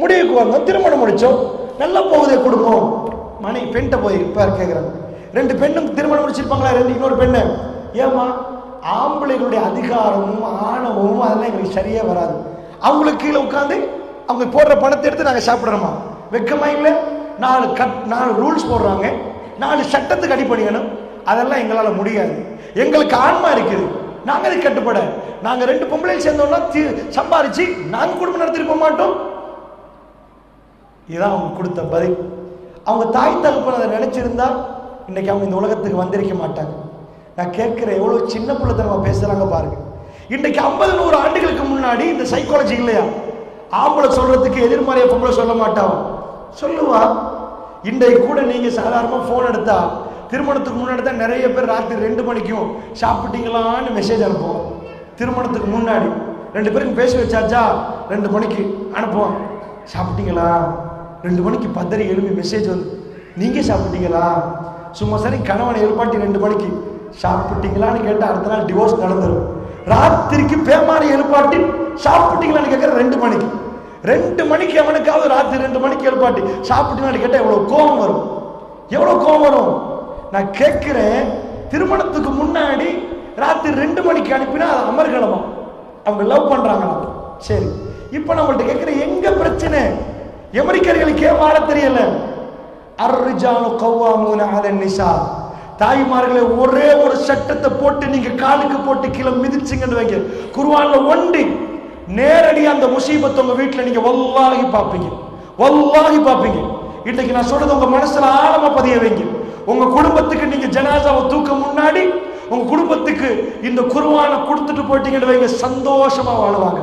முடிவுக்கு வாங்க, திருமணம் முடிச்சோம், நல்லா போகுதே குடும்பம். மனை பெண்கிட்ட போய் பேர் கேட்குறாங்க, 2 பெண்ணும் திருமணம் முடிச்சிருப்பாங்களா? இன்னொரு பெண்ணு. ஏமா? ஆம்பளைகளுடைய அதிகாரமும் ஆணவமும் அதெல்லாம் எங்களுக்கு சரியா வராது. அவங்களுக்கு கீழே உட்காந்து அவங்க போடுற பணத்தை எடுத்து நாங்கள் சாப்பிட்றோமா? வெக்கமா இல்லை? 4 ரூல்ஸ் போடுறாங்க, 4 சட்டத்துக்கு அடிப்படையணும். அதெல்லாம் எங்களால் முடியாது. எங்களுக்கு ஆன்மா இருக்குது, நாங்கள் அதுக்கு கட்டுப்பட. நாங்கள் 2 பொம்பளை சேர்ந்தோம்னா சம்பாரிச்சு நாங்கள் குடும்பம் நடத்திருக்க மாட்டோம். இதுதான் அவங்க கொடுத்த பதில். அவங்க தாய் தகப்பன் அதை நினைச்சிருந்தா இன்னைக்கு அவங்க இந்த உலகத்துக்கு வந்திருக்க மாட்டாங்க. நான் கேட்கிறேன், எவ்வளவு சின்ன பிள்ளைத்தனமா பேசுறாங்க பாருங்க. இன்றைக்கு 50-100 ஆண்டுகளுக்கு முன்னாடி இந்த சைக்காலஜி இல்லையா? ஆம்பளை சொல்றதுக்கு எதிர்மறையா பொம்பளை சொல்ல மாட்டான், சொல்லுவா. இன்றைக்கு கூட நீங்க சாதாரணமா போன் எடுத்தா, திருமணத்துக்கு முன்னாடி தான் நிறைய பேர் ராத்திரி 2 மணிக்கும் சாப்பிட்டீங்களான்னு மெசேஜ் அனுப்புவோம். திருமணத்துக்கு முன்னாடி 2 பேருக்கு பேசி வச்சாச்சா 2 மணிக்கு அனுப்புவோம், சாப்பிட்டீங்களா? 2 மணிக்கு பதறி எழுப்பி மெசேஜ் வந்து, நீங்க சாப்பிட்டீங்களா? சும்மா சரி கணவனை எழுப்பாட்டி 2 மணிக்கு சாப்பிட்டீங்களான்னு கேட்டா அடுத்த நாள் டிவோர்ஸ் நடந்துடும். ராத்திரிக்கு பேமாரி எழுப்பாட்டி சாப்பிட்டீங்களான்னு கேட்கற 2 மணிக்கு. 2 மணிக்கு அவனுக்காவது ராத்திரி 2 மணிக்கு எழுப்பாட்டி சாப்பிட்டீங்களான்னு கேட்டா எவ்வளவு கோபம் வரும், எவ்வளவு கோபம் வரும். நான் கேட்கிறேன், திருமணத்துக்கு முன்னாடி ராத்திரி 2 மணிக்கு அனுப்பினா அது அமர்கலமா? அவங்க லவ் பண்றாங்களா? சரி, இப்ப நம்மள்ட்ட கேட்கிற எங்க பிரச்சனை? அமெரிக்கர்களுக்கு ஏன் வாழ தெரியல? அர்ரிஜாலு கவ்வாமூன அலன் நிசா. தாய்மார்களை ஒரே ஒரு சட்டத்தை போட்டு நீங்க காலுக்கு போட்டு கீழே மிதிச்சிங்கன்னு வைங்க, குர்ஆன்ல ஒண்டி நேரடியா அந்த முசீபத் உங்க வீட்டுல நீங்க வல்லாஹி பாப்பீங்க, வல்லாஹி பாப்பீங்க. இன்னைக்கு நான் சொல்றது உங்க மனசுல ஆழமா பதிய வைங்க. உங்க குடும்பத்துக்கு நீங்க ஜனாசாவை தூக்க முன்னாடி உங்க குடும்பத்துக்கு இந்த குர்ஆனை கொடுத்துட்டு போயிட்டீங்கன்னு வைங்க, சந்தோஷமா வாழ்வாங்க.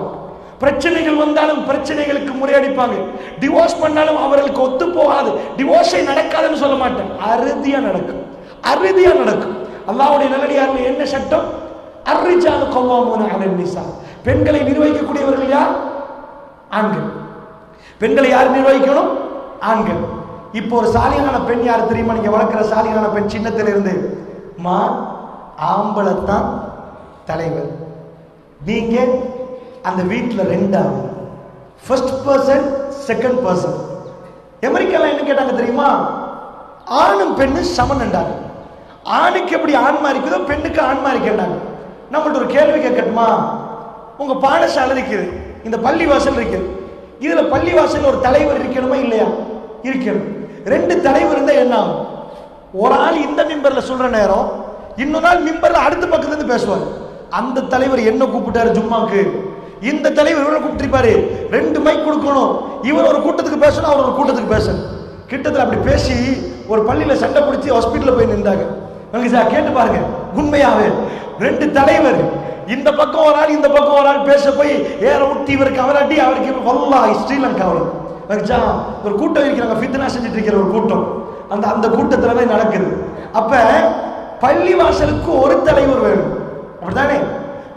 பிரச்சனைகள் வந்தாலும் பிரச்சனைகளுக்கு முறையடிப்பாங்க. டிவோர்ஸ் பண்ணாலும் அவர்களுக்கு ஒத்து போகாது. டிவோர்ஸே நடக்காதுன்னு சொல்ல மாட்டேன், அறுதியா நடக்கும், அறுதியா நடக்கும். அல்லாஹ்வுடைய நல்லடியார்கள் என்ன சட்டம்? அர்ரிஜாலு கவ்வாமூன அலன் நிசா. பெண்களை நிர்வகிக்கக்கூடியவர்கள் யார்? ஆண்கள். பெண்களை யார் நிர்வகிக்கணும்? ஆண்கள். இப்போ ஒரு சாலியான பெண் யார் தெரியுமா? நீங்க வளர்க்கிற சாலியான பெண் சின்னத்தில இருந்து மா ஆம்பளத்தான் தலைவர், நீங்க அந்த வீட்டுல 2ஆவது, ஃபர்ஸ்ட் பர்சன் செகண்ட் பர்சன். அமெரிக்கால என்ன கேட்டாங்க தெரியுமா? ஆணும் பெண்ணு சமன் என்றாங்க. ஆணுக்கு எப்படி ஆண்மா இருக்குதோ பெண்ணுக்கு ஆண்மா இருக்கேன்டாங்க. நம்மள்ட்ட ஒரு கேள்வி கேட்கட்டுமா? உங்க பாடசாலை இருக்குது, இந்த பள்ளி வாசல் இருக்குது, இதுல பள்ளிவாசல் ஒரு தலைவர் இருக்கணுமா இல்லையா? இருக்கணும். ரெண்டு தலைவர் இருந்தா என்ன ஆகும்? ஒரு ஆள் இந்த மிம்பர்ல சொல்ற நேரம் இன்னொரு நாள் மிம்பர்ல அடுத்த பக்கத்துல இருந்து பேசுவார். அந்த தலைவர் என்ன கூப்பிட்டாரு ஜும்மாக்கு, இந்த தலைவர் இவரை கூப்பிட்டுருப்பாரு. ரெண்டு மைக் கொடுக்கணும். இவர் ஒரு கூட்டத்துக்கு பேசணும், அவர் ஒரு கூட்டத்துக்கு பேசணும். கிட்டத்தில் அப்படி பேசி ஒரு பள்ளியில சண்டை பிடிச்சி ஹாஸ்பிட்டல்ல போய் நின்றாங்க. சார் கேட்டு பாருங்க, உண்மையாவே ரெண்டு தலைவர், இந்த பக்கம் ஒரு ஆள் இந்த பக்கம் ஒரு ஆள் பேச போய் ஏற விட்டு இவருக்கு அவராட்டி அவருக்கு வல்லாஹி ஸ்ரீலங்காவில் ஒரு கூட்டம் இருக்கிறாங்க, ஃபித்னா செஞ்சுட்டு இருக்கிற ஒரு கூட்டம். அந்த கூட்டத்துல தான் நடக்குது. அப்ப பள்ளிவாசலுக்கு ஒரு தலைவர் வேணும், அப்படித்தானே?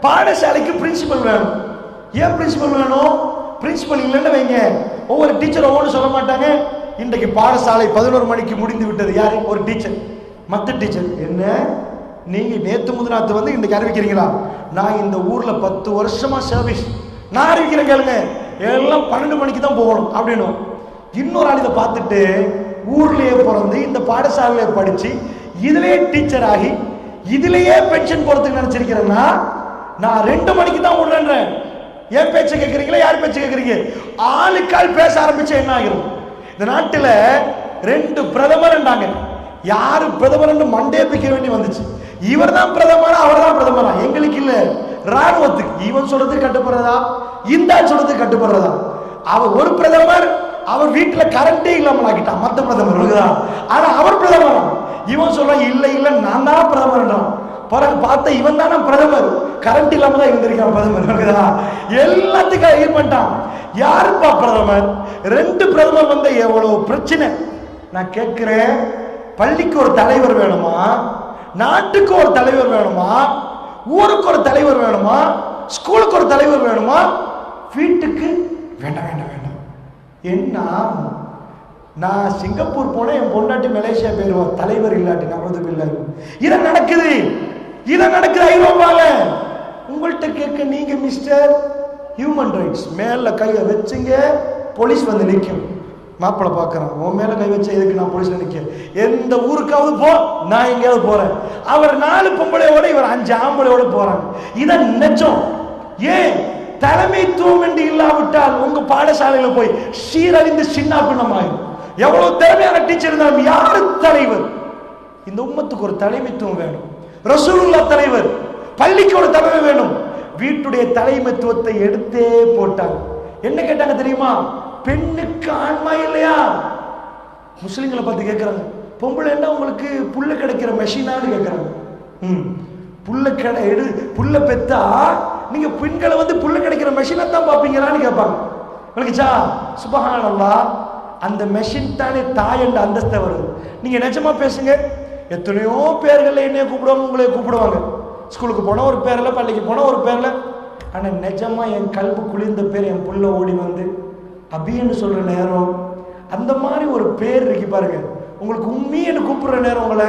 பாடசாலைக்கு பிரின்சிபல் வேணும். ஏன் பிரின்சிபல் வேணும்? பிரின்சிபல் இல்லைன்னு வைங்க, ஒவ்வொரு டீச்சர் ஒவ்வொன்று சொல்ல மாட்டாங்க. இன்றைக்கு பாடசாலை 11 மணிக்கு முடிந்து விட்டது. யாரு? ஒரு டீச்சர். மற்ற டீச்சர் என்ன, நீங்க நேத்து முதலாத்து வந்து இன்றைக்கு அறிவிக்கிறீங்களா? நான் இந்த ஊர்ல 10 வருஷமா சர்வீஸ், நான் அறிவிக்கிறேன் கேளுங்க, எல்லாம் 12 மணிக்கு தான் போகணும் அப்படின்னு. இன்னொரு ஆள் இதை பார்த்துட்டு ஊர்லயே பிறந்து இந்த பாடசாலையில படிச்சு இதுலயே டீச்சர் ஆகி இதுலயே பென்ஷன் போறதுக்கு நினைச்சிருக்கிறேன்னா நான் 2 மணிக்கு தான் விடுறேன். ஏன் பேச்ச கேட்கறீங்களா? யார் பேச்ச கேட்கறீங்க? ஆளுக்கால் பேச ஆரம்பிச்சா என்ன ஆகிரும்? இந்த நாட்டுல 2 பிரதமர் இருந்தாங்க. யாரு பிரதமர் மண்டே பிக்க வேண்டி வந்துச்சு. இவர் தான் பிரதமரா அவர் தான் பிரதமரா? எங்களுக்கு இல்ல, ராணுவத்துக்கு. இவன் சொல்றதுக்கு கட்டுப்படுறதா, இந்த சொல்றதுக்கு கட்டுப்படுறதா? அவர் ஒரு பிரதமர், அவர் வீட்டுல கரண்டே இல்லாமல் ஆக்கிட்டான் மத்த பிரதமர். ஆனா அவர் பிரதமர். இவன் சொல்றான் இல்ல இல்ல நான் தான் பிரதமர். பிறகு பார்த்த இவன் தானே பிரதமர், கரண்ட் இல்லாம தான் இருந்திருக்கான் பிரதமர். எல்லாத்துக்கும் இது பண்ணிட்டான். யாருப்பா பிரதமர்? 2 பிரதமர் வந்த எவ்வளவு பிரச்சனை. நான் கேட்கிறேன், பள்ளிக்கு ஒரு தலைவர் வேணுமா? நாட்டுக்கு ஒரு தலைவர் வேணுமா? ஊருக்கு ஒரு தலைவர் வேணுமா? ஸ்கூலுக்கு ஒரு தலைவர் வேணுமா? வீட்டுக்கு வேண்டாம் வேண்டாம் வேண்டாம். என்ன, நான் சிங்கப்பூர் போனேன், என் பொண்டாட்டி மலேசியா போயிருவான், தலைவர் இல்லாட்டி. இதை நடக்குது, இதை நடக்குது ஐரோப்பால. உங்கள்கிட்ட கேட்க நீங்க மிஸ்டர் ஹியூமன் ரைட்ஸ் மேல கையை வச்சுங்க, போலீஸ் வந்து நிற்கும். மாப்பிள்ளை பார்க்கறான், உன் மேல கை வச்ச எதுக்கு நான் போலீஸ்ல நிக்க? எந்த ஊருக்காவது போ, நான் எங்கேயாவது போறேன். அவர் 4 பொம்பளையோட இவர் 5 ஆம்பளையோட போறாங்க. இதான் நிஜம். ஏன் தலைமைத்துவம் என்று இல்லாவிட்டால் உங்க பாடசாலையில போய் சீரழிந்து சின்ன பின்னமாயும். எவ்வளவு திறமையான டீச்சர் இருந்தாலும் யாரு தலைவர்? இந்த உம்மத்துக்கு ஒரு தலைமைத்துவம் வேணும். ரசூலுல்லாஹ் தலைவர், பள்ளிக்கு ஒரு தலைமை வேணும். வீட்டுடைய தலைமைத்துவத்தை எடுத்தே போட்டாங்க. என்ன கேட்டாங்க தெரியுமா? பெண்ணுக்கு ஆண்மா இல்லையா? முஸ்லிம்களை பார்த்து கேட்கிறாங்க, பொம்பளை என்ன உங்களுக்கு புல்ல கிடைக்கிற மெஷினான்னு கேட்கிறாங்க. புல்ல பெத்தா நீங்க பெண்களை வந்து புல்ல கிடைக்கிற மெஷினை தான் பார்ப்பீங்களான்னு கேட்பாங்க. விளக்குச்சா? சுப்ஹானல்லாஹ், அந்த மெஷின் தானே தாய் என்ற அந்தஸ்தை வருது. நீங்க நிஜமா பேசுங்க. எத்தனையோ பேர்கள் என்னைய கூப்பிடுவாங்க, உங்களை கூப்பிடுவாங்க. ஸ்கூலுக்கு போன ஒரு பேர்ல, பள்ளிக்கு போன ஒரு பேர்ல. ஆனா நிஜமா என் கல்பு குளிர்ந்த பேர் என் புள்ள ஓடி வந்து அபின்னு சொல்ற நேரம், அந்த மாதிரி ஒரு பேர் இருக்கு பாருங்க. உங்களுக்கு உம்மி என்று கூப்பிடுற நேரம், உங்களை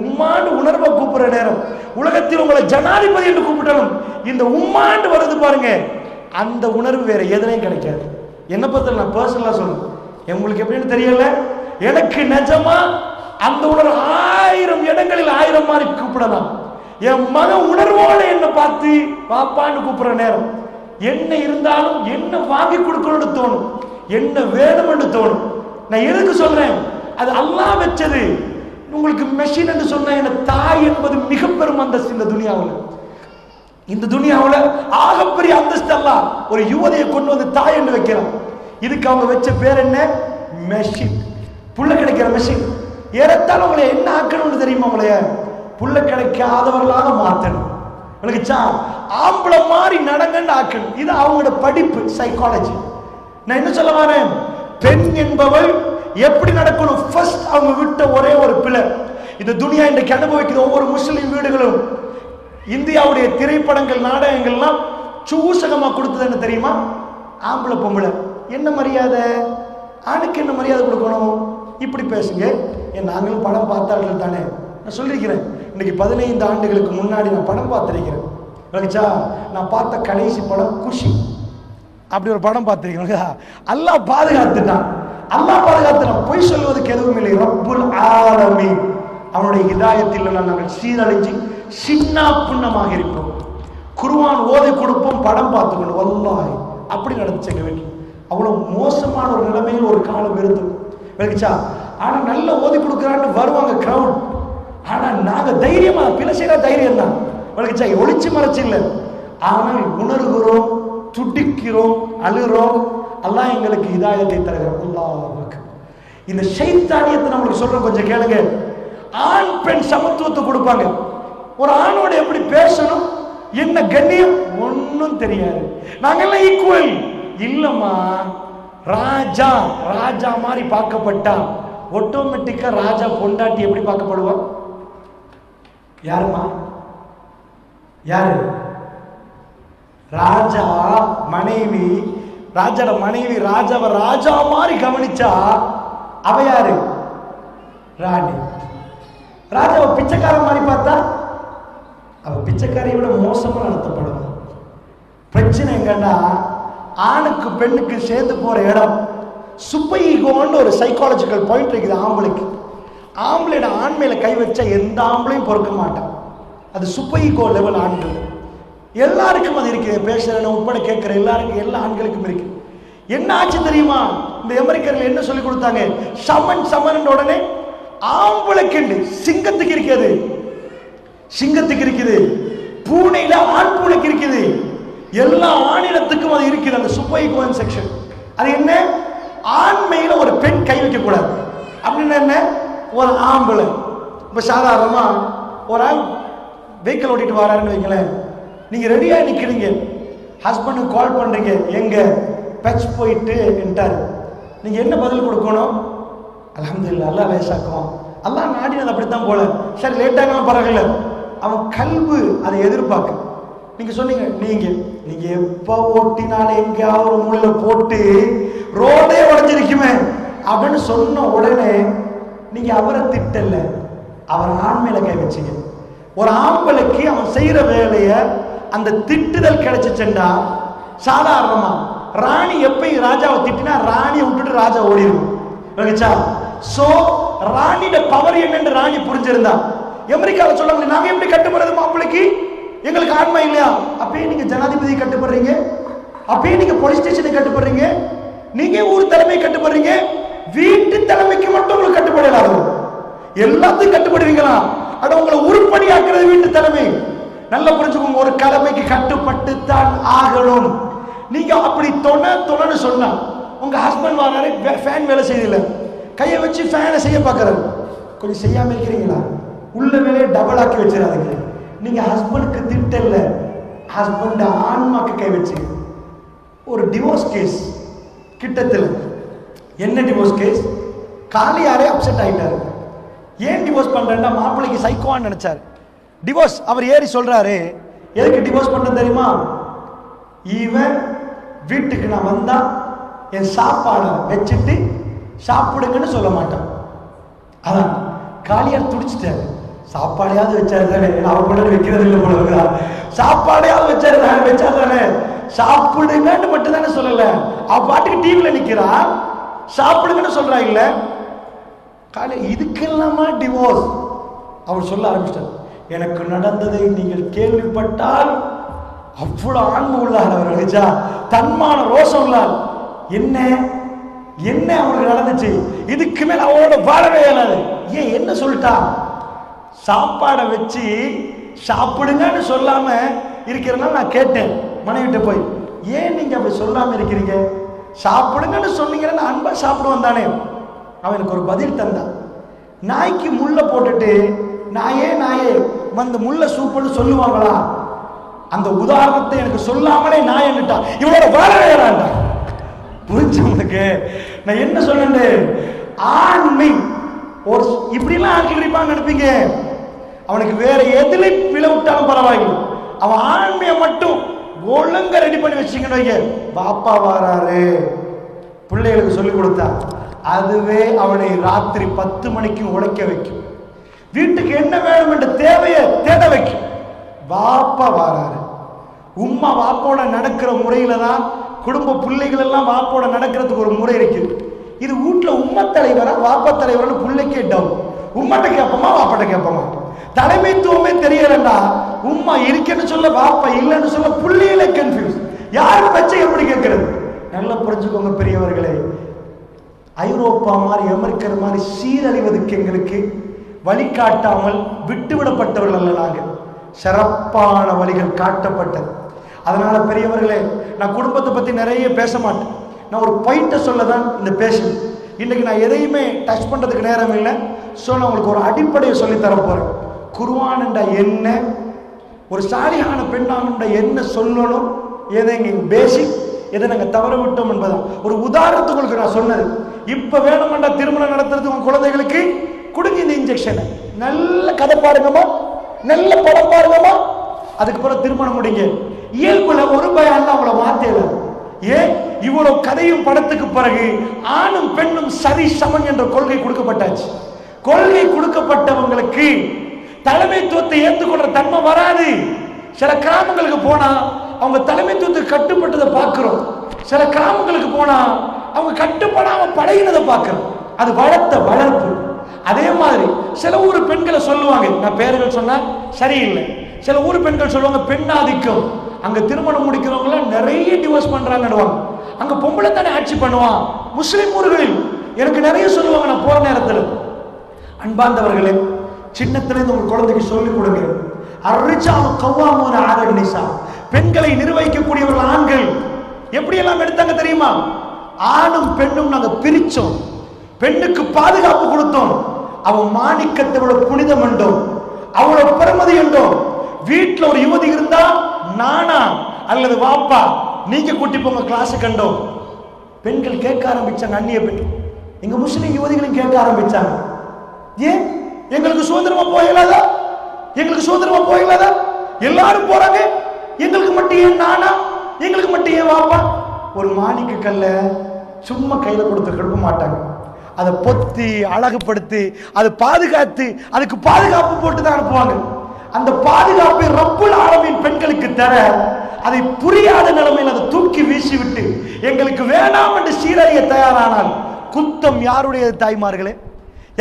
உம்மாண்டு உணர்வை கூப்பிடுற நேரம், உலகத்தில் உங்களை ஜனாதிபதி என்று கூப்பிட்டாலும் இந்த உம்மாண்டு வருது பாருங்க, அந்த உணர்வு வேற எதுலையும் கிடைக்காது. என்ன பத்தி நான் பர்சனலா சொல்றேன், உங்களுக்கு எப்படின்னு தெரியல, எனக்கு நிஜமா அந்த உணர்வு 1000 இடங்களில் 1000 மாதிரி கூப்பிடலாம். என் மன உணர்வோட என்ன பார்த்து பாப்பான்னு கூப்பிடுற நேரம், என்ன இருந்தாலும் என்ன வாங்கி கொடுக்கணும்னு தோணும், என்ன வேணும்னு தோணும். நான் எதுக்கு சொல்றேன்? அது அல்லாஹ் வச்சது. உங்களுக்கு மெஷின் என்று சொன்ன என்ன, தாய் என்பது மிக பெரும் அந்தஸ்து இந்த துனியாவில். இந்த துனியாவில் ஆகப்பெரிய அந்தஸ்து அல்லாஹ் ஒரு யுவதியை கொண்டு வந்து தாய் என்று வைக்கிறான். இதுக்கு அவங்க வச்ச பேர் என்ன? மெஷின். புள்ள கிடைக்கிற மெஷின். ஏறத்தாலும் உங்களை என்ன ஆக்கணும்னு தெரியுமா? உங்களைய புள்ள கிடைக்காதவர்களாக மாத்தணும். ஆம்பளை மாதிரி நடங்கன்னு ஆக்கணும். இது அவங்களோட படிப்பு, சைக்காலஜி. நான் என்ன சொல்ல வரேன், பெண் என்பவள் எப்படி நடக்கணும்? ஃபர்ஸ்ட் அவங்க விட்ட ஒரே ஒரு பிள்ளை. இந்த துனியா இன்றைக்கு அனுபவிக்கிற ஒவ்வொரு முஸ்லிம் வீடுகளும் இந்தியாவுடைய திரைப்படங்கள், நாடகங்கள்லாம் சூசகமா கொடுத்தது என்ன தெரியுமா? ஆம்பளை பொம்பளை என்ன மரியாதை, ஆணுக்கு என்ன மரியாதை கொடுக்கணும், இப்படி பேசுங்க. ஏன் நாங்களும் படம் பார்த்தார்கள் தானே. நான் சொல்லியிருக்கிறேன், இன்னைக்கு 15 ஆண்டுகளுக்கு முன்னாடி நான் படம் பார்த்திருக்கிறேன். நான் பார்த்த கடைசி படம் குஷி. அப்படி ஒரு படம் பார்த்திருக்கிறேன். அல்லாஹ் பாதுகாத்துட்டான், அல்லாஹ் பாதுகாத்துட்டான். பொய் சொல்வதற்கு எதுவும் இல்லை. ரப்புல் ஆலமீன் அவனுடைய ஹிதாயத்தில் நாங்கள் சீரழிஞ்சு சின்ன புண்ணமாக இருப்போம். குர்ஆன் ஓதி கொடுப்போம், படம் பார்த்துக்கணும். வல்லாஹி அப்படி நடந்துச்சு எங்க வீட்டில். அவ்வளவு மோசமான ஒரு நிலைமையில் ஒரு காலம் இருந்தது விளக்குச்சா. ஆனா நல்ல ஓதி கொடுக்குறான்னு வருவாங்க கிரவுட். ஆனா நாங்க தைரியமா பிழை செய்யற தைரியம் தான் விளக்குச்சா, ஒளிச்சு மறைச்சு இல்லை. ஆனால் உணர்கிறோம், துடிக்கிறோம், அழுகிறோம். அல்லாஹ் எங்களுக்கு ஹிதாயத்தை தருகிறோம். அல்லாஹ் இந்த ஷைத்தானியத்தை நம்மளுக்கு சொல்றோம், கொஞ்சம் கேளுங்க. ஆண் பெண் சமத்துவத்தை கொடுப்பாங்க. ஒரு ஆணோட எப்படி பேசணும், என்ன கண்ணியம் ஒன்னும் தெரியாது. நாங்கெல்லாம் ஈக்குவல் இல்லம்மா. ராஜா ராஜா மாதிரி பார்க்கப்பட்டா ஆட்டோமேட்டிக்கா ராஜா பொண்டாட்டி எப்படி பார்க்கப்படுவா? யாருமா? யாரு? ராஜா மனைவி, ராஜாட மனைவி ராஜாவை ராஜா மாதிரி கவனிச்சா அவ யாரு? ராணி. ராஜாவை பிச்சைக்கார மாதிரி பார்த்தா அவ பிச்சைக்காரையை விட மோசமா நடத்தப்படும். பிரச்சனை எங்கன்னா ஆணுக்கு பெண்ணுக்கு சேர்ந்து போற இடம் சூப்பர் ஈகோன்னு ஒரு சைக்காலஜிக்கல் பாயிண்ட் இருக்குது ஆம்பளைக்கு. ஆம்பளையோட ஆண்மையில கை வச்சா எந்த ஆம்பளையும் பொறுக்க மாட்டான். அது சூப்பர் ஈகோ லெவல் ஆண்கள். எல்லாருக்கும் அது இருக்கு. பேசுறேன் உட்பட கேட்கிற எல்லாருக்கும், எல்லா ஆண்களுக்கும் இருக்கு. என்ன ஆச்சு தெரியுமா? இந்த அமெரிக்கர்கள் என்ன சொல்லி கொடுத்தாங்க? சமன் சமன் உடனே ஆம்பளைக்கு சிங்கத்துக்கு இருக்குது, சிங்கத்துக்கு இருக்குது, பூனையில ஆண் பூனைக்கு இருக்குது, எல்லா ஆணினத்துக்கும் அது இருக்குது. அந்த சூப்பர் ஈகோ செக்ஷன். அது என்ன? ஆண்மையில ஒரு பெண் கை வைக்க கூடாது அப்படின்னு என்ன? ஒரு ஆம்பளை இப்ப சாதாரணமா ஒரு ஆள் வெஹிக்கிள் ஓட்டிட்டு வராருன்னு வைங்களேன், நீங்க ரெடியா நிக்கிறீங்க, ஹஸ்பண்டுக்கு கால் பண்றீங்க, எங்க பச் போயிட்டு என்றாரு. நீங்க என்ன பதில் கொடுக்கணும்? அல்ஹம்துலில்லாஹ், அல்லாஹ் லேசாக்கும், அல்லாஹ் நாடினது அப்படித்தான் போல, சரி லேட்டாக பரவாயில்ல. அவன் கல்வி அதை எதிர்பார்க்க. நீங்க சொன்னீங்க, நீங்க எப்ப ஓட்டினாலும் எங்கேயாவது ஒரு மூலையில போட்டு ரோடே உடைஞ்சிருக்குமே அப்படின்னு சொன்ன உடனே நீங்க அவரை திட்டல, அவர் ஆண்மையில கை வச்சீங்க. ஒரு ஆம்பளைக்கு அவன் செய்யற வேலைய அந்த திட்டுதல் கிடைச்சிச்சுண்டா சாதாரணமா ராணி எப்பயும் ராஜாவை திட்டினா ராணியை விட்டுட்டு ராஜா ஓடிடும். சோ ராணியோட பவர் என்னன்னு ராணி புரிஞ்சிருந்தா அமெரிக்காவில் சொல்ல, நாங்க எப்படி கட்டுப்படுறது மாப்பிளைக்கு? எங்களுக்கு ஆண்மை இல்லையா? அப்பயே நீங்க ஜனாதிபதி கட்டுப்படுறீங்க, அப்பயே நீங்க போலீஸ் ஸ்டேஷனுக்கு கட்டுப்படுறீங்க, நீங்க ஊர் தலைமை கட்டுப்படுறீங்க, வீட்டு தலைமைக்கு மட்டும் உங்களுக்கு கட்டுப்படலாது, எல்லாத்தையும் கட்டுப்படுவீங்களா? அட உங்களை உருப்படி ஆக்குறது வீட்டு தலைமை. நல்லா புரிஞ்சுக்கோங்க, ஒரு கடமைக்கு கட்டுப்பட்டு தான் ஆகணும். நீங்க அப்படி தொணன்னு சொன்னா உங்க ஹஸ்பண்ட் வராரு, ஃபேன் வேலை செய்யல, கையை வச்சு ஃபேனை செய்ய பார்க்கறாரு, கொஞ்சம் செய்யாம இருக்கிறீங்களா? உள்ள வேலையை டபுள் ஆக்கி வச்சிடாதீங்க. நீங்க ஹஸ்பண்டுக்கு திட்டல, ஹஸ்பண்ட் ஆன்மாக்கு கை வச்சு. ஒரு டிவோர்ஸ் கேஸ் கிட்டத்தில். என்ன டிவோர்ஸ் கேஸ்? காலியாரே அப்செட் ஆயிட்டாரு. ஏன் டிவோர்ஸ் பண்றேன்னா மாப்பிள்ளைக்கு சைக்கோவான்னு நினைச்சாரு. டிவோர்ஸ் அவர் ஏறி சொல்றாரு, எதுக்கு டிவோர்ஸ் பண்ற தெரியுமா? இவன் வீட்டுக்கு நான் வந்தா என் சாப்பாடை வச்சுட்டு சாப்பிடுங்கன்னு சொல்ல மாட்டான். அதான் காலியார் துடிச்சிட்டாரு. சாப்பாடையாவது வச்சாரு தானே, அவன் கூட வைக்கிறது இல்லை போல, சாப்பாடையாவது வச்சாரு தானே, வச்சா தானே, சாப்பிடுங்கன்னு மட்டும் தானே சொல்லல. அவ பாட்டுக்கு டிவில நிக்கிறா, சாப்பிடுங்கன்னு சொல்றா இல்ல. காலை இதுக்கெல்லாமா டிவோர்ஸ்? அவர் சொல்ல ஆரம்பிச்சிட்டார், எனக்கு நடந்ததை நீங்கள் கேள்விப்பட்டால் அவ்வளவு ஆன்மை உள்ளார் அவர், தன்மான ரோஷம் உள்ளார். என்ன என்ன அவங்களுக்கு நடந்துச்சு? இதுக்கு மேல அவரோட வாழவே இயலாது. ஏன் என்ன சொல்லிட்டா? சாப்பாடை வச்சு சாப்பிடுங்கன்னு சொல்லாம இருக்கிறதுனால நான் கேட்டேன் மனைவிட்ட போய், ஏன் நீங்க அப்படி சொல்லாம இருக்கிறீங்க? சாப்பிடுங்கன்னு சொன்னீங்கன்னா அன்பா சாப்பிடுவான் தானே. அவன் எனக்கு ஒரு பதில் தந்தான். நாய்க்கு முள்ள போட்டுட்டு நாயே வந்து முள்ள சூப்புன்னு சொல்லுவாங்களா? அந்த உதாரணத்தை எனக்கு சொல்லாமலே நாய் என்னட்டா, இவனோட வாழவே வேண்டாண்டா. புரிஞ்சவங்களுக்கு நான் என்ன சொன்னேன்? ஆண்மை ஒரு இப்படிலாம் ஆட்கள் இருப்பாங்க நினைப்பீங்க. அவனுக்கு வேற எதுல விழ விட்டாலும் பரவாயில்லை, அவன் ஆண்மையை மட்டும் ஒழுங்க ரெடி பண்ணி வச்சுக்கணும். வைங்க, பாப்பா வாராரு பிள்ளைகளுக்கு சொல்லி கொடுத்தா அதுவே அவனை ராத்திரி 10 மணிக்கு உழைக்க வைக்கும். வீட்டுக்கு என்ன வேணும் என்ற தேவையை தேட வைக்கும். பாப்பா வாராரு. உம்மா வாப்போட நடக்கிற முறையில தான் குடும்ப பிள்ளைகள் எல்லாம் வாப்போட நடக்கிறதுக்கு ஒரு முறை இருக்கு. இது வீட்டுல உம்மா தலைவரா வாப்பா தலைவர்னு பிள்ளைக்கே டவுன். உம்மாட்ட கேட்போமா வாப்பாட்ட கேட்போமா? தலைமைத்துவமே தெரியலன்னா உம்மா இருக்குன்னு சொல்ல வாப்பா இல்லைன்னு சொல்ல பிள்ளைகளே கன்ஃபியூஸ். யாரும் வச்சு எப்படி கேட்கறது? நல்லா புரிஞ்சுக்கோங்க பெரியவர்களே. ஐரோப்பா மாதிரி அமெரிக்கர் மாதிரி சீரழிவதற்கு எங்களுக்கு வழிகாட்டாமல் விட்டுவிடப்பட்டவர்கள் அல்ல நாங்கள். சிறப்பான வழிகள் காட்டப்பட்டது. அதனால பெரியவர்களே, நான் குடும்பத்தை பத்தி நிறைய பேச மாட்டேன். நான் ஒரு பாயிண்ட்டை சொல்ல தான் இந்த பேசுறேன். இன்னைக்கு நான் எதையுமே டச் பண்றதுக்கு நேரம் இல்லை. ஸோ நான் உங்களுக்கு ஒரு அடிப்படையை சொல்லி தர போறேன். குர்ஆன் என்ற என்ன, ஒரு சாலிஹான பெண்ணான என்ன சொல்லணும், எதை பேசிக், எதை நாங்கள் தவற விட்டோம் என்பதான் ஒரு உதாரணத்துக்கு உங்களுக்கு நான் சொன்னது. இப்ப வேணுமெண்டா திருமணம் நடத்துறது உங்க குழந்தைகளுக்கு கொடுங்க இந்த இன்ஜெக்ஷனை. நல்ல கதை பாருங்கம்மா, நல்ல படம் பாருங்கம்மா, அதுக்கு பிறகு திருமணம் முடிங்க. இயல்புல ஒரு பயம் அவங்கள மாத்தல. ஏன் இவ்வளவு கதையும் படத்துக்கு பிறகு ஆணும் பெண்ணும் சரி சமன் என்ற கொள்கை கொடுக்கப்பட்டாச்சு. கொள்கை கொடுக்கப்பட்டவங்களுக்கு தலைமைத்துவத்தை ஏற்றுக்கொள்ற தன்மை வராது. சில கிராமங்களுக்கு போனா அவங்க தலைமைத்துவத்துக்கு கட்டுப்பட்டதை பார்க்கிறோம். சில கிராமங்களுக்கு போனா அவங்க கட்டுப்படாம பழகினதை பார்க்கிறோம். அது வளர்த்த வளர்ப்பு. அதே மாதிரி சில ஊர் பெண்களை சொல்லுவாங்க, நான் பேர்கள் சொன்னா சரியில்லை, சில ஊர் பெண்கள் சொல்லுவாங்க பெண்ணாதிக்கம். அங்க திருமணம் முடிக்கிறவங்க நிறைய டிவோர்ஸ் பண்றாங்க. அங்க பொம்பளை தானே ஆட்சி பண்ணுவான். முஸ்லிம் ஊர்களில் எனக்கு நிறைய சொல்லுவாங்க நான் போற நேரத்தில். அன்பார்ந்தவர்களே, சின்னத்திலிருந்து உங்க குழந்தைக்கு சொல்லிக் கொடுங்க. அர்ரிஜாலு கவ்வாமூன அலன் நிசா, பெண்களை நிர்வகிக்கக்கூடியவர்கள் ஆண்கள். எப்படி எல்லாம் எடுத்தாங்க தெரியுமா? ஆணும் பெண்ணும் நாங்க பிரிச்சோம். பெண்ணுக்கு பாதுகாப்பு கொடுத்தோம். அவன் மாணிக்கத்தை விட புனிதம் என்றோம், அவளோட பெருமதி என்றோம். வீட்டுல ஒரு யுவதி இருந்தா நானா அல்லது வாப்பா நீங்க கூட்டி போங்க கிளாஸ் கண்டோம். பெண்கள் கேட்க ஆரம்பிச்சாங்க. அந்நிய பெண் எங்க முஸ்லிம் யுவதிகளும் கேட்க ஆரம்பிச்சாங்க, ஏன் எங்களுக்கு சுதந்திரமா போகலாதா, எங்களுக்கு சுதந்திரமா போகலாதா, எல்லாரும் போறாங்க, எங்களுக்கு மட்டும் ஏன் நானா, எங்களுக்கு மட்டும் ஏன் வாப்பா? ஒரு மாணிக்க கல்ல சும்மா கையில கொடுத்து கழுப்ப மாட்டாங்க. அதை பொத்தி அழகுபடுத்தி அதை பாதுகாத்து அதுக்கு பாதுகாப்பு போட்டு தான் அனுப்புவாங்க. அந்த பாதுகாப்பை ரப்புல் ஆலமீன் பெண்களுக்கு தர அதை புரியாத நிலைமையில் அதை தூக்கி வீசி விட்டு எங்களுக்கு வேணாம் என்று சீரழிய தயாரானால் குத்தம் யாருடைய? தாய்மார்களே,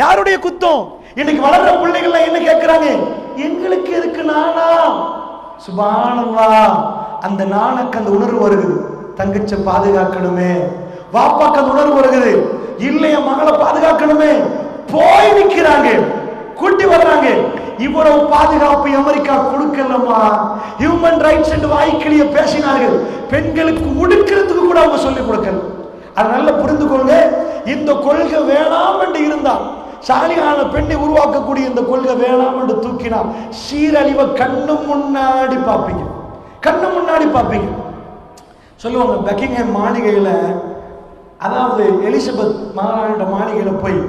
யாருடைய குத்தம்? இன்னைக்கு வளர்ற பிள்ளைகள் என்ன கேட்கிறாங்க? எங்களுக்கு எதுக்கு நானா? சுப்ஹானல்லாஹ். அந்த நானுக்கு அந்த உணர்வு வருகிறது, தங்கச்ச பாதுகாக்கணுமே. வாப்பாக்கு அந்த உணர்வு வருகிறது, இல்லைய மகளை பாதுகாக்கணுமே. போய் நிற்கிறாங்க, கூட்டி வர்றாங்க. இவ்வளவு பாதுகாப்பு அமெரிக்கா கொடுக்கலமா? ஹியூமன் ரைட்ஸ் என்று வாய்க்கிலேயே பேசினார்கள். பெண்களுக்கு உடுக்கிறதுக்கு கூட அவங்க சொல்லிக் கொடுக்கல. அது நல்லா புரிந்து கொள்ளுங்க. இந்த கொள்கை வேணாம் என்று இருந்தால், சாலிகான பெண்ணை உருவாக்கக்கூடிய இந்த கொள்கை வேணாம் என்று தூக்கினா சீரழிவை கண்ணு முன்னாடி பார்ப்பீங்க, கண்ணு முன்னாடி பார்ப்பீங்க. சொல்லுவாங்க பக்கிங்ஹாம் மாளிகையில, அதாவது எலிசபெத் மகாராணியோட மாளிகையில போய்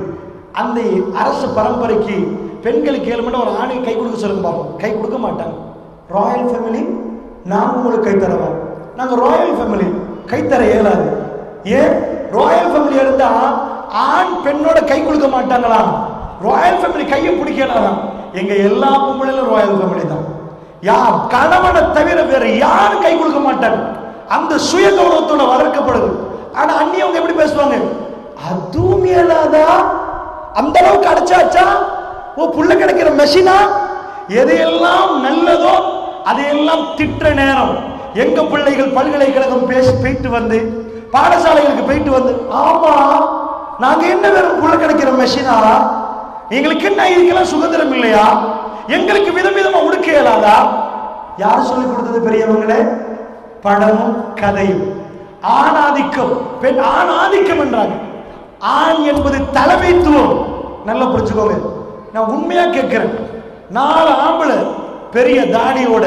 அந்த அரசு பரம்பரைக்கு பெண்களுக்கு 7 மணி ஒரு ஆணையை கை கொடுக்க சொல்லுங்க பார்ப்போம். கை கொடுக்க மாட்டாங்க. ராயல் ஃபேமிலி நாங்கள் உங்களுக்கு கை தரவோம். நாங்கள் ராயல் ஃபேமிலி கை தர இயலாது. ஏன்? ராயல் ஃபேமிலி இருந்தா ஆண் பெண்ணோட கை கொடுக்க மாட்டாங்களா? ராயல் ஃபேமிலி கையை பிடிக்கலாம். எங்க எல்லா பொம்பளையிலும் ராயல் ஃபேமிலி தான். யார் கணவனை தவிர வேற யாரும் கை கொடுக்க மாட்டாங்க. அந்த சுய கௌரவத்தோட வளர்க்கப்படுது. ஆனா அந்நியவங்க எப்படி பேசுவாங்க? அதுவும் இயலாதா? அந்த அளவுக்கு அடைச்சாச்சா? ஓ, புள்ள கிடைக்கிற மெஷினா? எதையெல்லாம் நல்லதோ அதையெல்லாம் திட்ட நேரம். எங்க பிள்ளைகள் பல்கலைக்கழகம் போயிட்டு வந்து, பாடசாலைகளுக்கு போயிட்டு வந்து, ஆமா நாங்க என்ன வேணும், புள்ள கிடைக்கிற மெஷினா? எங்களுக்கு என்ன இதுக்கெல்லாம் சுதந்திரம் இல்லையா? எங்களுக்கு விதவிதமா உடுக்க இயலாதா? யார் சொல்லிக் கொடுத்தது பெரியவங்களே? படமும் கதையும். ஆணாதிக்கம், பெண் ஆணாதிக்கம் என்றாங்க. ஆண் என்பது தலைமைத்துவம். நல்லா புரிஞ்சுக்கோங்க. நான் உண்மையா கேட்கிறேன், 4 ஆம்பளை பெரிய தாடியோட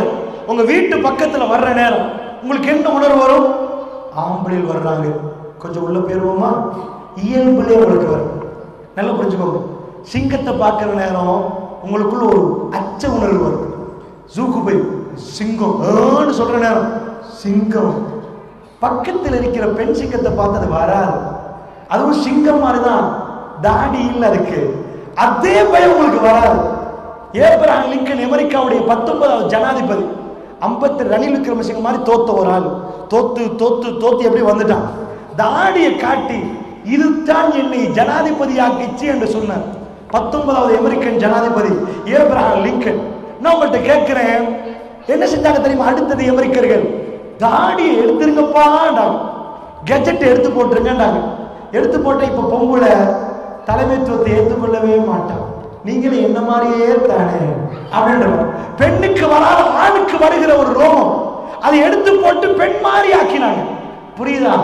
உங்க வீட்டு பக்கத்துல வர்ற நேரம் உங்களுக்கு என்ன உணர்வு வரும்? ஆம்பளையில் வர்றாங்க, கொஞ்சம் உள்ள போயிருவோமா? இயல்புலே உங்களுக்கு வரும். நல்லா புரிஞ்சுக்கோங்க. சிங்கத்தை பார்க்கிற நேரம் உங்களுக்குள்ள ஒரு அச்ச உணர்வு வரும். ஜூக்கு போய் சிங்கம் சொல்ற நேரம் சிங்கம். பக்கத்தில் இருக்கிற பெண் சிங்கத்தை பார்த்தது வராது. அதுவும் சிங்கம் மாதிரிதான், தாடி இல்ல இருக்கு. அதே பயம் உங்களுக்கு வராது. ஏப்ரஹாம் லிங்கன் அமெரிக்காவுடைய 19வது ஜனாதிபதி. 50 ரணில் விக்ரமசிங்க மாதிரி தோத்த ஒரு ஆள். தோத்து தோத்து தோத்து எப்படி வந்துட்டான்? தாடியை காட்டி இதுதான் என்னை ஜனாதிபதி ஆக்கிச்சு என்று சொன்னார். 19வது அமெரிக்கன் ஜனாதிபதி ஏப்ரஹாம் லிங்கன். நான் உங்கள்கிட்ட கேட்கிறேன், என்ன செஞ்சாங்க தெரியுமா? அடுத்தது அமெரிக்கர்கள் தாடியை எடுத்துருங்கப்பா. கெஜெட் எடுத்து போட்டுருங்கன்றாங்க. எடுத்து போட்ட இப்ப பொம்பளை தலைமைத்துவத்தை ஏற்றுக்கொள்ளவே மாட்டான். நீங்களும் என்ன மாதிரியே தானே அப்படின்ற பெண்ணுக்கு வராத ஆணுக்கு வருகிற ஒரு ரோமம் அதை எடுத்து போட்டு பெண் மாதிரி ஆக்கினாங்க. புரியுதா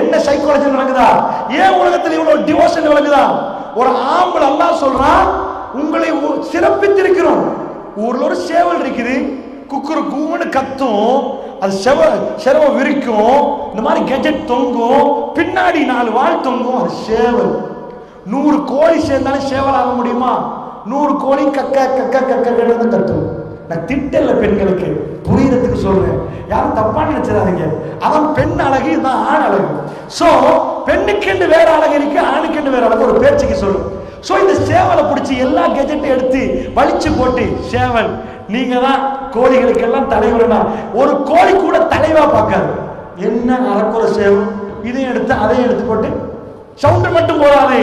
என்ன சைக்காலஜி நடக்குதா? ஏன் உலகத்தில் இவ்வளவு டிவோஷன் நடக்குதா? ஒரு ஆம்பளை அல்லாஹ் சொல்றான், உங்களை சிறப்பித்திருக்கிறோம். ஊர்ல ஒரு சேவல் இருக்குது, குக்குரு கூன்னு கத்தும், அது செரவ விரிக்கும், இந்த மாதிரி கெஜெட் தொங்கும், பின்னாடி 4 வால் தொங்கும், அது சேவல். 100 கோழி சேர்ந்தாலும் சேவல் ஆக முடியுமா? 100 கோழி கக்க கக்க கக்க கத்தும். நான் திட்டல பெண்களுக்கு, புரியறதுக்கு சொல்றேன், யாரும் தப்பா நினைச்சிடாதீங்க. அதான் பெண் அழகு, இதுதான் ஆண் அழகு. சோ பெண்ணுக்கு வேற அழகு இருக்கு, ஆணுக்கு வேற அழகு. ஒரு பேச்சுக்கு சொல்லும். சோ இந்த சேவலை பிடிச்சி எல்லா கெஜெட்டையும் எடுத்து வலிச்சு போட்டு, சேவல் நீங்க தான் கோழிகளுக்கெல்லாம் தலைவர்னா, ஒரு கோழி கூட தலைவா பார்க்காது. என்ன அறக்குற சேவல், இதையும் எடுத்து அதையும் எடுத்து போட்டு சவுண்ட் மட்டும் போதாது,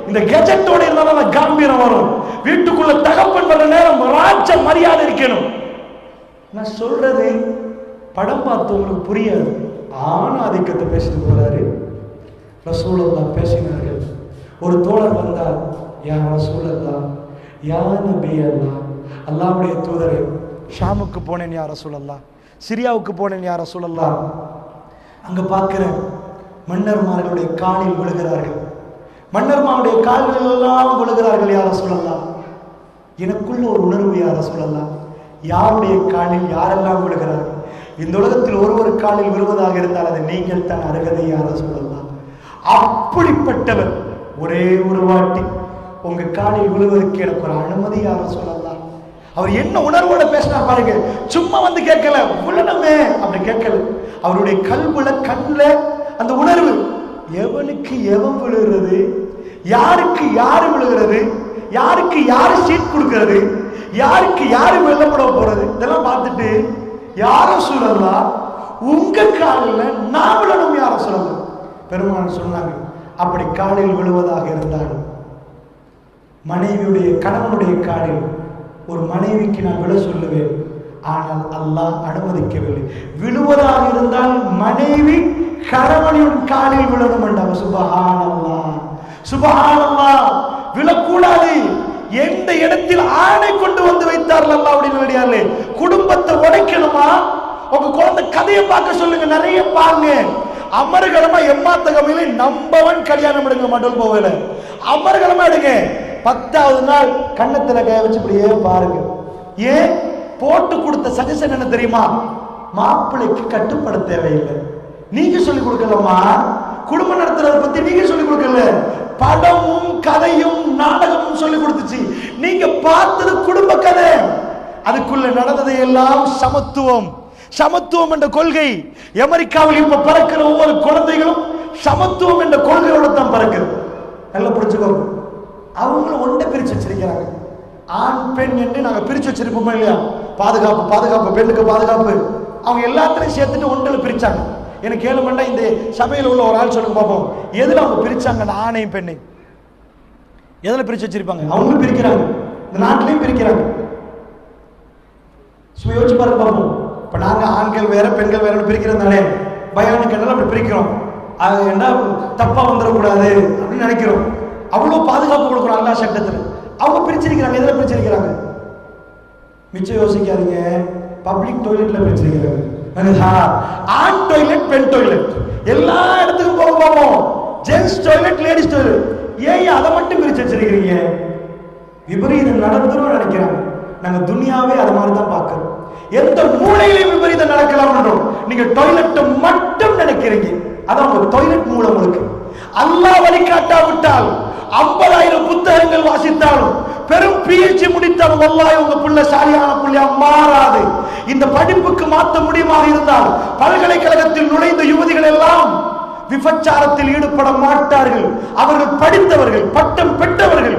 இந்த கெஜெட்டோட இருந்தாலும் காம்பீரம் வரும். வீட்டுக்குள்ள தகப்பன் வர நேரம் ராஜ மரியாதை இருக்கணும். நான் சொல்றது படம் பார்த்து உங்களுக்கு புரியாது. ஆண் ஆதிக்கத்தை பேசிட்டு போறாரு. ரசூலுல்லாஹ் பேசினார்கள். ஒரு தோழர் வந்தார், யா ரசூலுல்லாஹ், யா நபி அல்லாஹ், அல்லாஹ்வுடைய தூதரே, ஷாமுக்கு போனேன் யா ரசூலுல்லாஹ், சிரியாவுக்கு போனேன் யா ரசூலுல்லாஹ், அங்க பார்க்கிறேன் மன்னர்மார்களுடைய காலில் விழுகிறார்கள், மன்னர்மாருடைய கால்கள் எல்லாம் விழுகிறார்கள் யா ரசூலுல்லாஹ். எனக்குள்ள ஒரு உணர்வு யா ரசூலுல்லாஹ், யாருடைய காலில் யாரெல்லாம் விழுகிறார்கள்? இந்த உலகத்தில் ஒரு காலில் விழுவதாக இருந்தால் அது நீங்கள் தான் அருகதை யா ரசூலுல்லாஹ். அப்படிப்பட்டவர் ஒரே ஒரு வாட்டி உங்க காலில் விழுவதற்கு எனக்கு ஒரு அனுமதி யா ரசூலுல்லாஹ். அவர் என்ன உணர்வோட பேசினா பாருங்க. சும்மா வந்து கேட்கல, விழணுமே அப்படி கேட்கல. அவருடைய கல்வில கண்ணுல அந்த உணர்வு, எவனுக்கு எவன் விழுகிறது, யாருக்கு யாரு விழுகிறது, யாருக்கு யாரு சீட் கொடுக்கிறது, யாருக்கு யாரு வெள்ளப்பட போறது, இதெல்லாம் பார்த்துட்டு யாரும் சொல்லலாம் உங்க காலில் நான் விழணும் யாரும் சொல்லலாம். பெருமாள் சொன்னாங்க, அப்படி காலில் விழுவதாக இருந்தாலும் மனைவியுடைய கணவனுடைய காலில் ஒரு மனைவிக்கு நான் விழ சொல்லுவேன். ஆனால் அல்லாஹ் அனுமதிக்கவில்லை. விழுவதாக இருந்தால் மனைவி கணவனின் காலில் விழணும் என்றாங்க. சுபஹானல்லாஹ், சுபஹானல்லாஹ். விழக்கூடாது. எந்த இடத்தில் ஆணை கொண்டு வந்து வைத்தார்கள் அல்லாஹ்வுடைய குடும்பத்தை உடைக்கணுமா? உங்க குழந்தை கதையை பார்க்க சொல்லுங்க, நிறைய பாருங்க. அமர்கலமா எம்மாத்தகமையில நம்பவன் கல்யாணம் எடுங்க, மடல் போகல அமர்கலமா எடுங்க. 10வது நாள் கண்ணத்துல கை வச்சு இப்படியே பாருங்க. ஏன் போட்டு கொடுத்த சஜஷன் என்ன தெரியுமா? மாப்பிள்ளைக்கு கட்டுப்பட தேவையில்லை. நீங்க சொல்லிக் கொடுக்கலமா, குடும்பம் நடத்துறதை பத்தி நீங்க சொல்லிக் கொடுக்கல, படமும் கதையும் நாடகமும் சொல்லிக் கொடுத்துச்சு. நீங்க பார்த்தது குடும்ப கதை, அதுக்குள்ள நடந்ததை எல்லாம் சமத்துவம். சமத்துவம் என்ற கொள்கை அமெரிக்காவில் இப்ப பறக்கிற ஒவ்வொரு குழந்தைகளும் சமத்துவம் என்ற கொள்கையோட தான் பறக்குது. நல்லா புரிஞ்சுக்கோ. அவங்களும் ஒன்றை பிரிச்சு வச்சிருக்கிறாங்க. ஆண் பெண் என்று நாங்க பிரிச்சு வச்சிருப்போமா இல்லையா? பாதுகாப்பு, பாதுகாப்பு, பெண்ணுக்கு பாதுகாப்பு, அவங்க எல்லாத்தையும் சேர்த்துட்டு ஒன்றில் பிரிச்சாங்க. எனக்கு கேளுமண்டா, இந்த சபையில் உள்ள ஒரு ஆள் சொல்லுங்க பார்ப்போம், எதுல அவங்க பிரிச்சாங்க? ஆணையும் பெண்ணையும் எதுல பிரிச்சு வச்சிருப்பாங்க? அவங்களும் பிரிக்கிறாங்க, இந்த நாட்டிலையும் பிரிக்கிறாங்க. யோசிச்சு பாருங்க பார்ப்போம். இப்ப நாங்க ஆண்கள் வேற பெண்கள் வேற பிரிக்கிறதுனாலே பயானுக்கு அப்படி பிரிக்கிறோம். அது என்ன தப்பா வந்துடக்கூடாது அப்படின்னு நினைக்கிறோம். அவ்வளவு பாதுகாப்பு கொடுக்குறோம் அல்லாஹ் சட்டத்தில். அவங்க பிரிச்சிருக்கிறாங்க. எதுல பிரிச்சிருக்கிறாங்க? மிச்சம் யோசிக்காதீங்க. பப்ளிக் டாய்லெட்ல பிரிச்சிருக்கிறாங்க. ஆண் டாய்லெட், பெண் டாய்லெட், எல்லா இடத்துக்கும் போக பார்ப்போம். Gents toilet, ladies toilet. ஏன் அதை மட்டும் பிரிச்சு வச்சிருக்கிறீங்க? விபரீதம் நடந்துரும் நினைக்கிறாங்க. நாங்க துனியாவே அது மாதிரி தான் பார்க்கிறோம். எந்த மூலையிலையும் விபரீதம் நடக்கலாம். நீங்க டாய்லெட் மட்டும் நினைக்கிறீங்க. அதான் உங்க டாய்லெட் மூலம் இருக்கு. அல்லாஹ் வழிகாட்டாவிட்டால் 50,000 புத்தகங்கள் வாசித்தாலும், பெரும் PhD முடித்தாலும் வல்லாஹி உங்க புள்ள சாலியான புள்ளையா மாறாது. இந்த படிப்புக்கு மாற்ற முடியுமாக இருந்தால் பல்கலைக்கழகத்தில் நுழைந்த யுவதிகள் எல்லாம் விபச்சாரத்தில் ஈடுபட மாட்டார்கள். அவர்கள் படித்தவர்கள், பட்டம் பெற்றவர்கள்,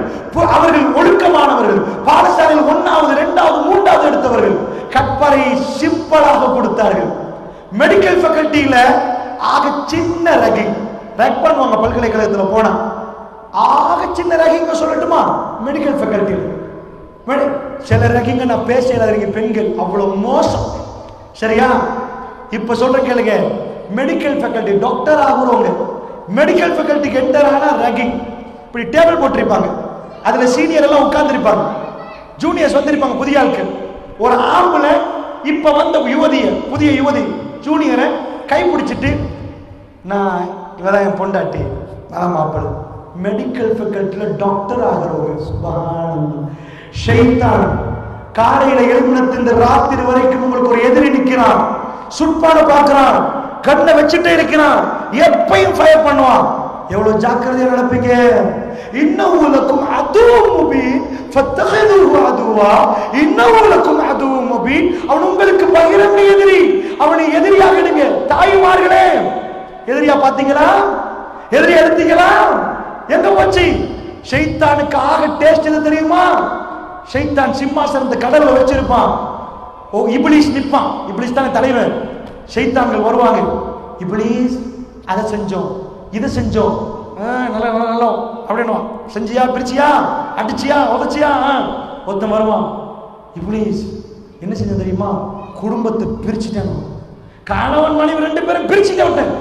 அவர்கள் ஒழுக்கமானவர்கள், பாடசாலையில் 1வது 2வது 3வது எடுத்தவர்கள். கற்பரை சிம்பிளாக கொடுத்தார்கள். மெடிக்கல் ஃபேக்கல்டியில ஆக சின்ன ரகிங் பண்ணுவாங்க. பல்கலைக்கழகத்தில் போனா ஆக சின்ன ரகிங்க சொல்லட்டுமா? மெடிக்கல் ஃபேக்கல்டியில் சில ரகிங்க நான் பேச பெண்கள் அவ்வளவு மோசம். சரியா? இப்ப சொல்ற கேளுங்க, மெடிக்கல் ஃபேக்கல்டி டாக்டர் ஆகுறவங்க மெடிக்கல் ஃபேக்கல்டிக்கு என்டர் ஆனா ரேகிங். இப்படி டேபிள் போட்டிருப்பாங்க, அதுல சீனியர் எல்லாம் உட்கார்ந்துருப்பாங்க, ஜூனியர்ஸ் வந்திருப்பாங்க, புதிய ஆட்கள். ஒரு ஆம்பளை இப்ப வந்த புதிய யுவதி ஜூனியரை கை பிடிச்சிட்டு, நான் இவதான் என் பொண்டாட்டி, நான் மாப்பிள்ளை, மெடிக்கல் ஃபேக்கல்டில டாக்டர் ஆகிறவங்க. சுப்ஹானல்லாஹ். ஷைத்தான் காலையில எழுந்திருந்து ராத்திரி வரைக்கும் உங்களுக்கு ஒரு எதிரி நிக்கிறான், சுட்பான பார்க்கிறான், கண்ணை வச்சுட்டே இருக்கிறான், எப்பையும் ஃபயர் பண்ணுவான். எவ்வளவு ஜாக்கிரதையா நடப்பீங்க. இன்னஹு லக்கும் அதுவும் முபீன் ஃபத்தஹிதுஹு அதுவா, இன்னஹு லக்கும் அதுவும் முபீன். அவன் உங்களுக்கு பகிரங்க எதிரி, அவனை எதிரியாக எடுங்க. தாய்மார்களே, எதிரியா பாத்தீங்களா? எதிரி எடுத்தீங்களா? எங்க போச்சு? ஷைத்தானுக்கு ஆக டேஸ்ட் எது தெரியுமா? ஷைத்தான் சிம்மாசனத்தை கடல்ல வச்சிருப்பான், இப்லீஸ் நிப்பான். இப்லீஸ் தானே தலைவர். ஷைத்தான்கள் வருவாங்க, இப்லீஸ் அதை செஞ்சோம், இதை செஞ்சோம், நல்லா நல்லா அப்படின்னு செஞ்சியா, பிரிச்சியா, அடிச்சியா, உதச்சியா. ஒருத்தன் வருவான், இப்லீஸ் என்ன செஞ்ச தெரியுமா? குடும்பத்தை பிரிச்சுட்டாங்க, கணவன் மனைவி 2 பேரும் பிரிச்சுக்க விட்டேன்.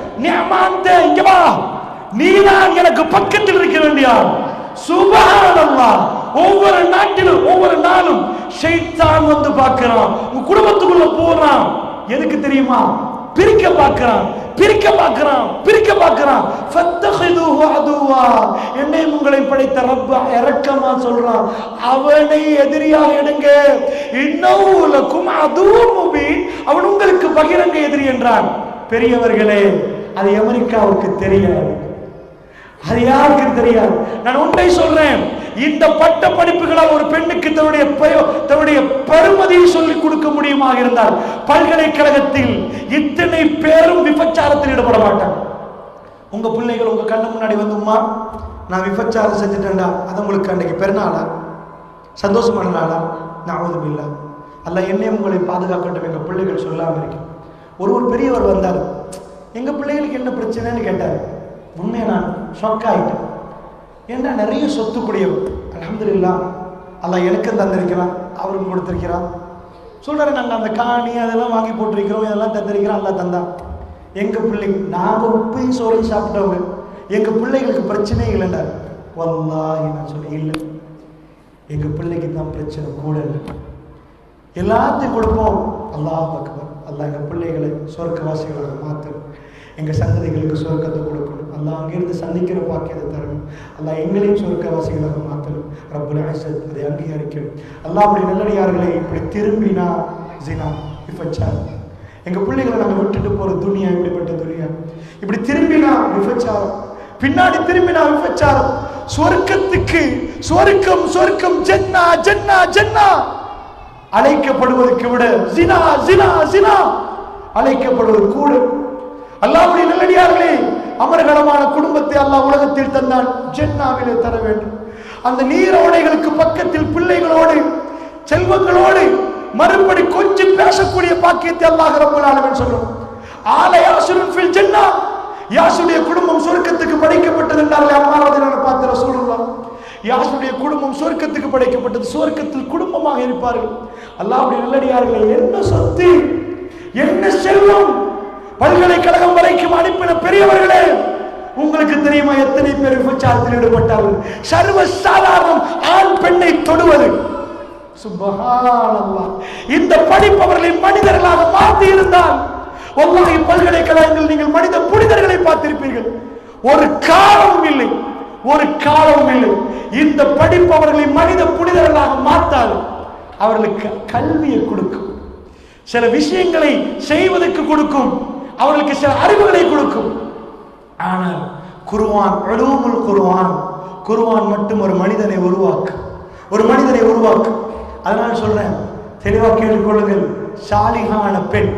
இங்க வா, நீதான் எனக்கு பக்கத்தில் இருக்க வேண்டிய. சுப்ஹானல்லாஹ். ஒவ்வொரு நாட்டிலும் ஒவ்வொரு நாளும் ஷைத்தான் வந்து பார்க்கிறான், உங்க குடும்பத்துக்குள்ள போறான். எதுக்கு தெரியுமா? பிரிக்க பார்க்கிறான், பிரிக்க பார்க்கிறான், பிரிக்க பார்க்கிறான். ஃபத்தஹிதுஹு அதுவா. என்னை உங்களை படைத்த ரப்ப இரக்கமா சொல்றான், அவனை எதிரியாக எடுங்க. இன்னஹு லக்கும் அதுவும் முபீன், அவன் உங்களுக்கு பகிரங்க எதிரி என்றான். பெரியவர்களே, அது அமெரிக்காவுக்கு தெரியாது, அது யாருக்கு தெரியாது. நான் ஒன்றை சொல்றேன், இந்த பட்ட படிப்புகளால் ஒரு பெண்ணுக்கு தன்னுடைய பெருமதியை சொல்லிக் கொடுக்க முடியுமாக இருந்தால் பல்கலைக்கழகத்தில் இத்தனை பேரும் விபச்சாரத்தில் ஈடுபட மாட்டாங்க. உங்க பிள்ளைகள் உங்க கண்ணு முன்னாடி வந்து, உம்மா நான் விபச்சாரம் செஞ்சுட்டேன்டா, அது உங்களுக்கு அன்றைக்கு பெருநாளா, சந்தோஷமான நாளா? நஅூதுபில்லாஹ். அல்லாஹ் என்னையும் உங்களை பாதுகாக்கட்டும். எங்க பிள்ளைகள் சொல்லாம இருக்கு. ஒரு பெரியவர் வந்தார், எங்க பிள்ளைகளுக்கு என்ன பிரச்சனைன்னு கேட்டார். உண்மையை நான் ஷாக் ஆகிட்டேன். ஏன்னா நிறைய சொத்துக்குடையவர், அல்ஹம்துலில்லாஹ், அல்லாஹ் எனக்கும் தந்திருக்கிறான், அவருக்கும் கொடுத்திருக்கிறான். சொல்றாரு, நாங்கள் அந்த காணி அதெல்லாம் வாங்கி போட்டிருக்கிறோம், இதெல்லாம் தந்திருக்கிறோம், அல்லாஹ் தந்தான். எங்க பிள்ளைங்க, நாங்கள் உப்பையும் சோறையும் சாப்பிட்டவங்க, எங்க பிள்ளைகளுக்கு பிரச்சனையே இல்லைண்டா. வல்லாஹி நான் சொல்ல இல்லை, எங்க பிள்ளைக்கு தான் பிரச்சனை கூட இல்லை. எல்லாத்தையும் கொடுப்போம். அல்லாஹ் அக்பர். அல்லாஹ் எங்க பிள்ளைகளை சொர்க்கவாசிகளாக மாற்றணும், எங்க சந்ததிகளுக்கு சொர்க்கத்தை கொடுக்கணும். அல்லாஹ் அங்கிருந்து சந்திக்கிற பாக்கியத்தை தரணும். அல்லாஹ் எங்களையும் சொர்க்கவாசிகளாக மாற்றணும். ரப்புல் இஸ்ஸத் அதை அங்கீகரிக்கணும். அல்லாஹ் அப்படி நல்லடியார்களை இப்படி திரும்பினா ஜினா, விபச்சாரம், எங்க பிள்ளைகளை நாங்கள் விட்டுட்டு போற துனியா இப்படிப்பட்ட துனியா, இப்படி திரும்பினா விபச்சாரம், பின்னாடி திரும்பினா விபச்சாரம். சொர்க்கத்துக்கு சொர்க்கம் சொர்க்கம், ஜன்னா ஜன்னா ஜன்னா அழைக்கப்படுவதற்கு விட ஜினா ஜினா ஜினா அழைக்கப்படுவது கூட. அல்லாஹ்வுடைய நல்லடியார்களே, அமர்கலமான குடும்பத்தை அல்லாஹ் உலகத்தில் தந்தான், ஜன்னாவிலே தர வேண்டும். அந்த நீரோடைகளுக்கு பக்கத்தில் பிள்ளைகளோடு செல்வங்களோடு மறுபடி கொஞ்சம் பேசக்கூடிய பாக்கியத்தை அல்லாஹ் ரப்பல் ஆலமீன் சொல்றான். ஆல யாசுருன் ஃபில் ஜன்னா, யாசுடைய குடும்பம் சொர்க்கத்துக்கு படைக்கப்பட்டது என்றாலே அம்மாவதை பார்த்த ரசூலுல்லாஹ், யாசுடைய குடும்பம் சொர்க்கத்துக்கு படைக்கப்பட்டது, சொர்க்கத்தில் குடும்பமாக இருப்பார்கள். அல்லாஹ்வுடைய நல்லடியார்களே, என்ன சொத்து, என்ன செல்வம், பல்கலைக்கழகம் வரைக்கும் அனுப்பின பெரியவர்களே, உங்களுக்கு தெரியுமா எத்தனை பேர் விபச்சாரத்தில் ஈடுபட்டார்கள்? சர்வ சாதாரணம் ஆண் பெண்ணை தொடுவது. சுப்ஹானல்லாஹ். இந்த படிப்பவர்களை மனிதர்களாக மாற்றி இருந்தால் வல்லாஹி பல்கலைக்கழகங்கள் நீங்கள் மனித புனிதர்களை பார்த்திருப்பீர்கள். ஒரு காலமும் இல்லை, ஒரு காலமும் இல்லை இந்த படிப்பவர்களை மனித புனிதர்களாக மாற்றாது. அவர்களுக்கு கல்வியை கொடுக்கும், சில விஷயங்களை செய்வதற்கு கொடுக்கும், அவர்களுக்கு சில அறிவுகளை கொடுக்கும். ஆனால் குர்ஆன், உலூமுல் குர்ஆன், குர்ஆன் மட்டும் ஒரு மனிதனை உருவாக்கு, ஒரு மனிதனை உருவாக்கு. அதனால சொல்றேன், தெளிவாக கேட்டுக்கொள்ளுங்கள். சாலிகான பெண்,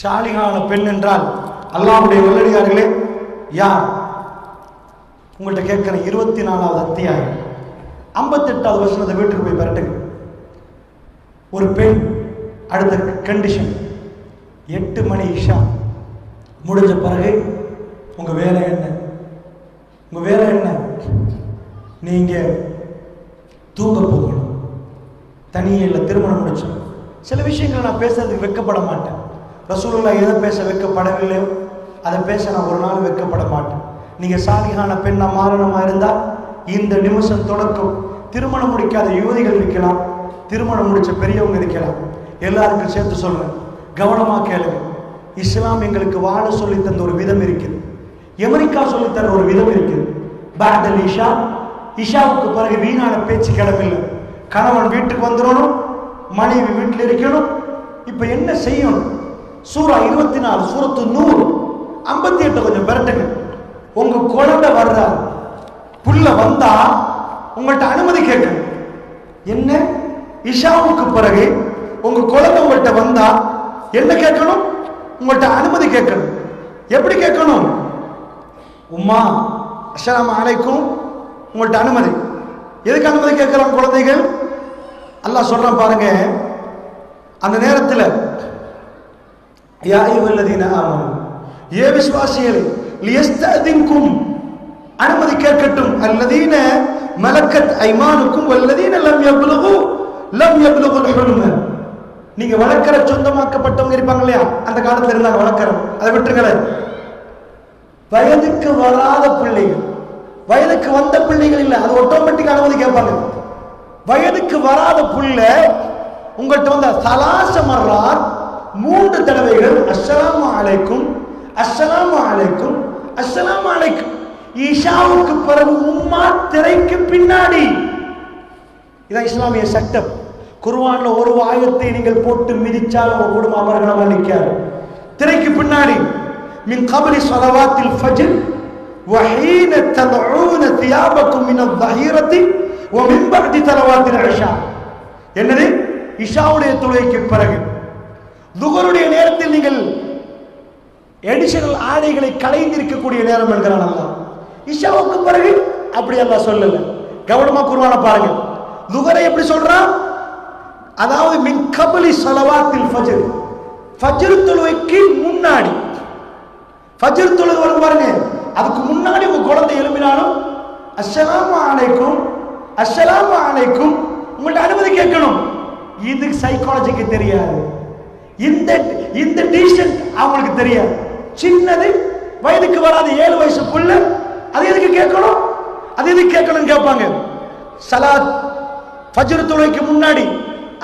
சாலிகான பெண் என்றால் அல்லாஹ்வுடைய நல்லடியார்களே யார்? உங்கள்கிட்ட கேட்கிற 24வது அத்தியாயம் 58வது வசனத்தை வீட்டுக்கு போய் பரட்டுங்க. ஒரு பெண், அடுத்த கண்டிஷன், 8 மணி இஷா முடிஞ்ச பிறகு உங்க வேலை என்ன? உங்க வேலை என்ன? நீங்க தூங்க போகணும். தனியே இல்லை, திருமணம் முடிச்சோம். சில விஷயங்களை நான் பேசுறதுக்கு வெட்கப்பட மாட்டேன். ரசூலுல்லாஹ் எதை பேச வைக்கப்படவில்லையோ அதை பேச நான் ஒரு நாள் வைக்கப்பட மாட்டேன். நீங்க சாலிகான பெண்ணா மாறணுமா இருந்தா இந்த நிமிஷம் தொடக்கம் திருமணம் முடிக்காத யுவதிகள் இருக்கலாம், திருமணம் முடிச்ச பெரியவங்க இருக்கலாம், எல்லாருக்கும் சேர்த்து சொல்றேன், கவனமா கேளுங்க. இஸ்லாம் எங்களுக்கு வாழ சொல்லி தந்த ஒரு விதம் இருக்குது, அமெரிக்கா சொல்லி தர ஒரு விதம் இருக்குது. பாதல் இஷா, இஷாவுக்கு பிறகு வீணான பேச்சு கிடமில்லை. கணவன் வீட்டுக்கு வந்துடணும், மனைவி வீட்டில் இருக்கணும். இப்ப என்ன செய்யணும்? சூரா 24 சூரத்து நூர் 58 கொஞ்சம் பெரட்டுங்க. உங்க குழந்தை வர்ற புள்ள வந்தா உங்கள்கிட்ட அனுமதி கேட்கணும். என்ன? இஷாவுக்கு பிறகு உங்க குழந்தை உங்கள்கிட்ட வந்தா என்ன கேட்கணும்? உங்கள்கிட்ட அனுமதி கேட்கணும். எப்படி கேட்கணும்? உம்மா அஸ்ஸலாமு அலைக்கும், உங்கள்கிட்ட அனுமதி. எதுக்கு அனுமதி கேட்கிறான் குழந்தைகள்? அல்லாஹ் சொல்றான் பாருங்க. அந்த நேரத்தில் யா அய்யுஹல்லதீன ஆமனு, ஏ விசுவாசிகளே, லியஸ்தஅதின்கும், அனுமதி கேட்கட்டும், அல்லதீன மலக்கத் ஐமானுக்கும் வல்லதீன லம் யப்லுகுல் ஹுல்ம. நீங்க வளர்க்கிற சொந்தமாக்கப்பட்டவங்க இருப்பாங்க இல்லையா, அந்த காலத்துல இருந்தாங்க வளர்க்கிறோம், அதை விட்டுருங்களேன். வயதுக்கு வராத பிள்ளைகள், வயதுக்கு வந்த பிள்ளைகள் இல்லை, அது ஆட்டோமேட்டிக் அனுமதி கேட்பாங்க. வயதுக்கு வராத பிள்ளை உங்கள்கிட்ட வந்த சலாச மர்ராத் 3 தடவைகள் அஸ்ஸலாமு அலைக்கும் அஸ்ஸலாமு அலைக்கும் அஸ்ஸலாமு அலைக்கும். இஷாவுக்கு பிறகு உம்மா திரைக்கு பின்னாடி. இதான் இஸ்லாமிய சட்டம். குர்ஆன்ல ஒரு ஆயத்தை நீங்கள் போட்டு மிதிச்சால் உங்க குடும்பம் அமர்கணமா நிற்காது. திரைக்கு பின்னாடி மின் கபலி ஸலவாத்தில் ஃபஜ்ர் வ ஹீன ததுஊன தியாபக்கும் மின் அல்-ظஹீரத்தி வ மின் பஅதி ஸலவாத்தில் இஷா. என்னது? இஷாவுடைய தொழுகைக்கு பிறகு துஹருடைய நேரத்தில் நீங்கள் எடிஷனல் ஆடைகளை களைந்திருக்கக்கூடிய நேரம் என்கிறான் அல்லாஹ். இஷாவுக்கு பிறகு அப்படி அல்லாஹ் சொல்லல. கவனமா குர்ஆனை பாருங்க. துஹரை எப்படி சொல்றான்? அதாவது மின் கபலி ஸலவாத்தில் ஃபஜ்ர், ஃபஜ்ர் தொழுகைக்கு முன்னாடி. ஃபஜ்ர் தொழுகை வரும் பாருங்க, அதுக்கு முன்னாடி உங்க குழந்தை எழுப்பினாலும் அஸ்ஸலாமு அலைக்கும் அஸ்ஸலாமு அலைக்கும் உங்கள்ட்ட அனுமதி கேட்கணும். இது சைக்காலஜிக்கு தெரியாது, இந்த டீசன்ட் அவங்களுக்கு தெரியாது. சின்னது வயதுக்கு வராது 7 வயசு புள்ள, அது எதுக்கு கேட்கணும்? அது எதுக்கு கேட்கணும் கேட்பாங்க. சலாத் ஃபஜ்ர் தொழுகைக்கு முன்னாடி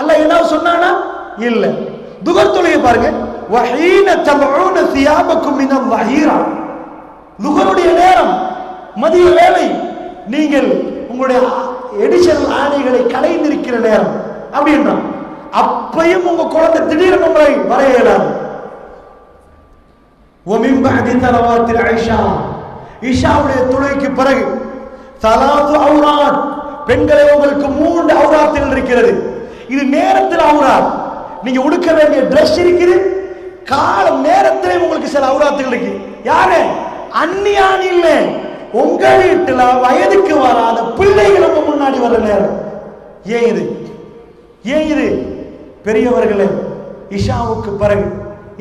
அல்லாஹ் ஏதாவது சொன்னானா? இல்ல. துஹர் தொழுகை பாருங்க, வஹீன ததுஊன தியாபக்கும் மின் அல்-ظஹீரா. துஹருடைய நேரம் மதிய வேளை, நீங்கள் உங்களுடைய எடிஷனல் ஆடைகளை களைந்திருக்கிற நேரம் அப்படின்றான். அப்பையும் உங்க குழந்தை திடீர்னு உங்களை வர இயலாது. ஒமின் பஅதி ஸலவாத்தில் இஷா, இஷாவுடைய தொழுகைக்கு பிறகு ஸலாத்து அவுராத், பெண்களே உங்களுக்கு 3 அவுராத்துகள் இருக்கிறது. இது நேரத்தில் அவுராத். நீங்க உடுக்க வேண்டிய ட்ரெஸ் இருக்குது, காலம் நேரத்திலே உங்களுக்கு சில அவுராத்துகள் இருக்கு. யாரு? அந்நியான் இல்ல, உங்க வீட்டுல வயதுக்கு வராத பிள்ளைகள் உங்க முன்னாடி வர நேரம். ஏன் இது? ஏன் இது? பெரியவர்களே, இஷாவுக்கு பிறகு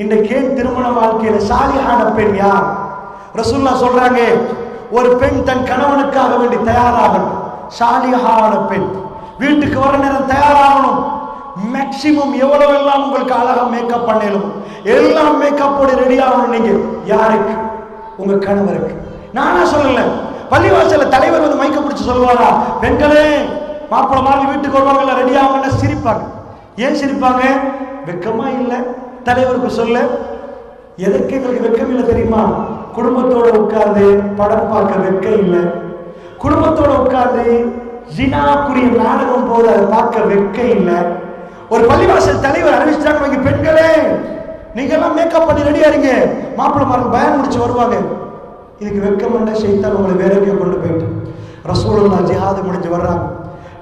இன்றைக்கு திருமண வாழ்க்கையில சாலிஹான பெண் யார்? ரசூலுல்லாஹ் சொல்றாங்க, ஒரு பெண் தன் கணவனுக்காக வேண்டி தயாராகணும். சாலிஹான பெண் வீட்டுக்கு வர நேரம் தயாராகணும். மேக்சிமம் எவ்வளவு எல்லாம் உங்களுக்கு அழகா மேக்கப் பண்ணலும் எல்லாம் மேக்கப்போடு ரெடி ஆகணும். நீங்க யாருக்கு? உங்க கணவருக்கு. நானா சொல்லல, பள்ளிவாசல்ல தலைவர் வந்து மைக்க பிடிச்சு சொல்லுவாரா, பெண்களே மாப்பிள்ளை மாதிரி வீட்டுக்கு வருவாங்கல்ல, ரெடி ஆகணும்னா சிரிப்பாங்க. ஏன் சிரிப்பாங்க? வெக்கமா இல்ல தலைவருக்கு சொல்ல? எதற்கு எங்களுக்கு வெக்கம் இல்லை தெரியுமா? குடும்பத்தோட உட்கார்ந்து படம் பார்க்க வெக்கம் இல்லை, குடும்பத்தோட உட்கார்ந்து ஜினாக்குரிய நாடகம் போது அதை பார்க்க வெக்கம் இல்லை. ஒரு பள்ளிவாசல் தலைவர் அறிவிச்சிட்டாங்க, பெண்களே நீங்க எல்லாம் மேக்கப் பண்ணி ரெடியா இருங்க, மாப்பிள்ளை மாதிரி பயம் முடிச்சு வருவாங்க. இதுக்கு வெக்கம் பண்ண ஷைத்தான் உங்களை வேற எங்கேயோ கொண்டு போயிட்டு. ரசூலுல்லாஹ் ஜிஹாது முடிஞ்சு வர்றாங்க,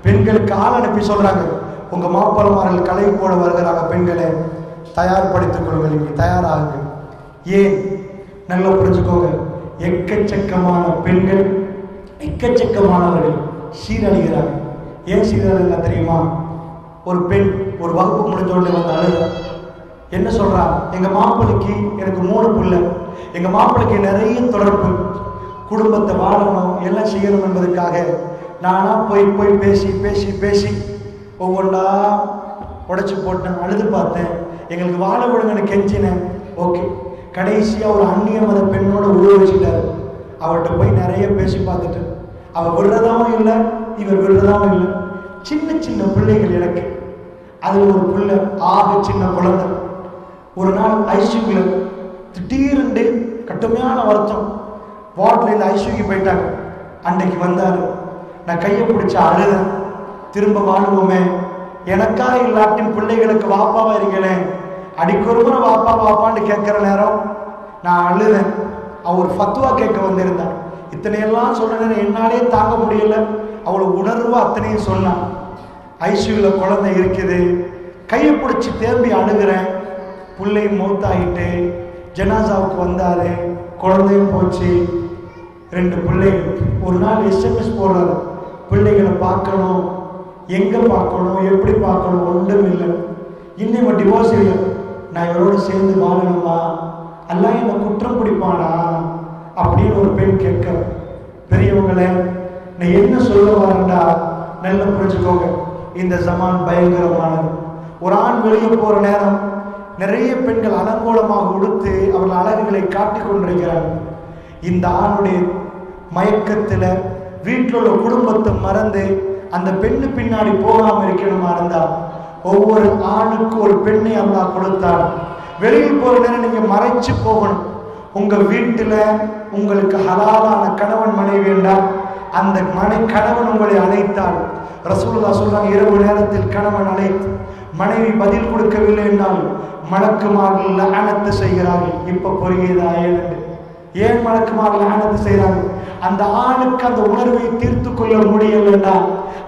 பெண்களுக்கு ஆள் அனுப்பி சொல்றாங்க, உங்க மாப்பிள்ளமார்கள் கலை போட வருகிறாங்க, பெண்களை தயார்படுத்திக் கொள்ளுங்கள், நீங்க தயாராகுங்க. ஏன்? நல்லா புரிஞ்சுக்கோங்க, எக்கச்சக்கமான பெண்கள் எக்கச்சக்கமானவர்கள் சீரழிகிறாங்க. ஏன் சீரழிகிறாங்க தெரியுமா? ஒரு பெண் ஒரு வகுப்பு முடிஞ்ச உடனே வந்து அழுத. என்ன சொல்றா? எங்க மாப்பிள்ளைக்கு எனக்கு 3 பிள்ளை, எங்க மாப்பிள்ளைக்கு நிறைய தொடர்பு, குடும்பத்தை வாழணும் எல்லாம் செய்யணும் என்பதற்காக நானா போய் போய் பேசி பேசி பேசி ஒவ்வொன்றா உடைச்சு போட்டேன், அழுது பார்த்தேன். எங்களுக்கு வாழ விடுங்கன்னு கெஞ்சினேன். ஓகே, கடைசியாக ஒரு அந்நிய மத பெண்ணோட உருவ வச்சுட்டாரு. அவர்கிட்ட போய் நிறைய பேசி பார்த்துட்டு அவர் விடுறதாவும் இல்லை, இவர் விடுறதாவும் இல்லை. சின்ன சின்ன பிள்ளைகள் எனக்கு. அதில் ஒரு பிள்ளை ஆக சின்ன குழந்தை. ஒரு நாள் ஐசியூல திடீரென்று கடுமையான வருத்தம், வார்டில் இந்த ஐசியூக்கு போயிட்டாங்க. அன்னைக்கு வந்தார். நான் கையை பிடிச்ச அழுதேன். திரும்ப வாழ்வோமே, எனக்கா இல்லாட்டின் பிள்ளைகளுக்கு வாப்பாவா இருக்கேன், அடிக்கொரு முறை வாப்பா வாப்பான்னு கேட்குற நேரம் நான் அழுதேன். அவர் ஃபத்வா கேட்க வந்திருந்தார். இத்தனையெல்லாம் சொன்ன என்னாலே தாங்க முடியல. அவளை உணர்வா அத்தனையும் சொன்னான். ஐசியூல குழந்தை இருக்குது, கையை பிடிச்சி தேம்பி அழுகிறேன். பிள்ளையும் மௌத்தாகிட்டு ஜனாசாவுக்கு வந்தாரு, குழந்தையும் போச்சு. 2 பிள்ளைகள். ஒரு நாள் எஸ்எம்எஸ் போடுறாரு, பிள்ளைகளை பார்க்கணும், எங்கே பார்க்கணும், எப்படி பார்க்கணும், ஒன்றும் இல்லை. இன்னும் டிவோர்ஸ் இல்லை, நான் இவரோடு சேர்ந்து வாழணுமா, எல்லாம் என்னை குற்றம் பிடிப்பானா அப்படின்னு ஒரு பெண் கேட்க. பெரியவங்களே, நான் என்ன சொல்ல வரேன்டா நல்லா புரிஞ்சுக்கோங்க. இந்த ஜமான் பயங்கரமானது. ஒரு ஆண் வெளியே போகிற நேரம் நிறைய பெண்கள் அலங்கோலமாக உடுத்து அவர்கள் அழகுகளை காட்டிக் கொண்டிருக்கிறார்கள். இந்த ஆணுடைய மயக்கத்தில் வீட்டில் உள்ள குடும்பத்தை மறந்து அந்த பெண்ணு பின்னாடி போகாமல் இருக்கணுமா இருந்தால், ஒவ்வொரு ஆணுக்கும் ஒரு பெண்ணை அல்லாஹ் கொடுத்தார். வெளியில் போகிற நேரம் நீங்கள் மறைச்சு போகணும். உங்கள் வீட்டில் உங்களுக்கு ஹலாலான கணவன் மனைவி என்றால் அந்த கணவன் உங்களை அழைத்தால், ரசூலுல்லாஹ் சொல்றாங்க, இரவு நேரத்தில் கணவன் அழைத்து மனைவி பதில் கொடுக்கவில்லை என்றால் மலக்குமார்கள் லஅனத்து செய்கிறார்கள். இப்ப புரியுதா ஏன் மலக்குமார்கள் லஅனத்து செய்கிறாங்க? அந்த ஆணுக்கு அந்த உணர்வை தீர்த்து கொள்ள முடியலன்னா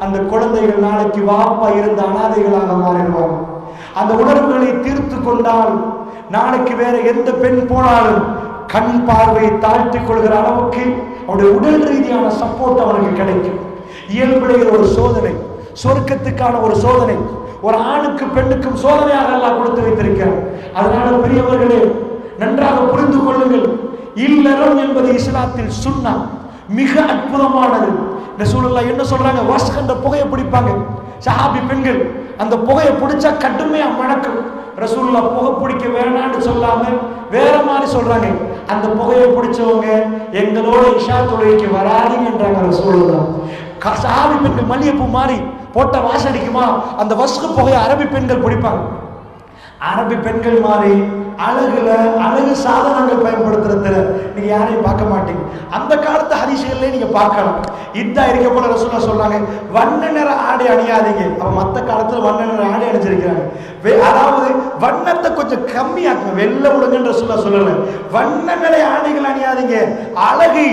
அந்த குழந்தைகள் நாளைக்கு வாப்பா இருந்த அனாதைகளாக மாறிடுவாங்க. அந்த உணர்வுகளை தீர்த்து கொண்டால் நாளைக்கு வேற எந்த பெண் போனாலும் கண் பார்வையை தாழ்த்தி கொள்கிற அளவுக்கு அவருடைய உடல் ரீதியான சப்போர்ட் அவனுக்கு கிடைக்கும். இயல்புடைய ஒரு சோதனை, சொர்க்கத்துக்கான ஒரு சோதனை ஒரு ஆணுக்கு பெண்ணுக்கும் சோதனையாக எல்லாம் கொடுத்து வைத்திருக்கிறார். அதனால பெரியவர்களே நன்றாக புரிந்து கொள்ளுங்கள். இல்லறம் என்பது இஸ்லாத்தில் சுன்னா, மிக அற்புதமானது. ரசூலுல்லாஹ் என்ன சொல்றாங்க, வாஸ்கண்ட புகையை பிடிப்பாங்க சஹாபி பெண்கள். அந்த புகையை பிடிச்சா கடுமையா மணக்கும். ரசூலுல்லாஹ் புகை பிடிக்க வேணான்னு சொல்லாம வேற மாதிரி சொல்றாங்க, அந்த புகையை பிடிச்சவங்க எங்களோட இஷா தொழுகைக்கு வராதீங்கன்றாங்க ரசூலுல்லாஹ். சஹாபி பெண்கள் மல்லிகைப்பூ மாதிரி போட்ட வாசடிக்குமா, அந்த வஸ்கு புகையை அரபி பெண்கள் பிடிப்பாங்க. அரபி பெண்கள் மாதிரி அழகு சாதனங்கள் பயன்படுத்துறதுல நீங்க யாரையும் பார்க்க மாட்டீங்க. அந்த காலத்து ஹதீஸ்கள்ல நீங்க பார்க்கலாம். இதா இருக்க போல ரசூலுல்லாஹ் சொல்றாங்க, வண்ண நிற ஆடை அணியாதீங்க. அவ மற்ற காலத்துல வண்ண நிற ஆடை அணிஞ்சிருக்கிறாங்க. அதாவது வண்ணத்தை கொஞ்சம் கம்மியாக்குங்க, வெள்ள விடுங்கன்னு ரசூலுல்லாஹ் சொல்லல. வண்ண நிற ஆடைகள் அணியாதீங்க, அழகை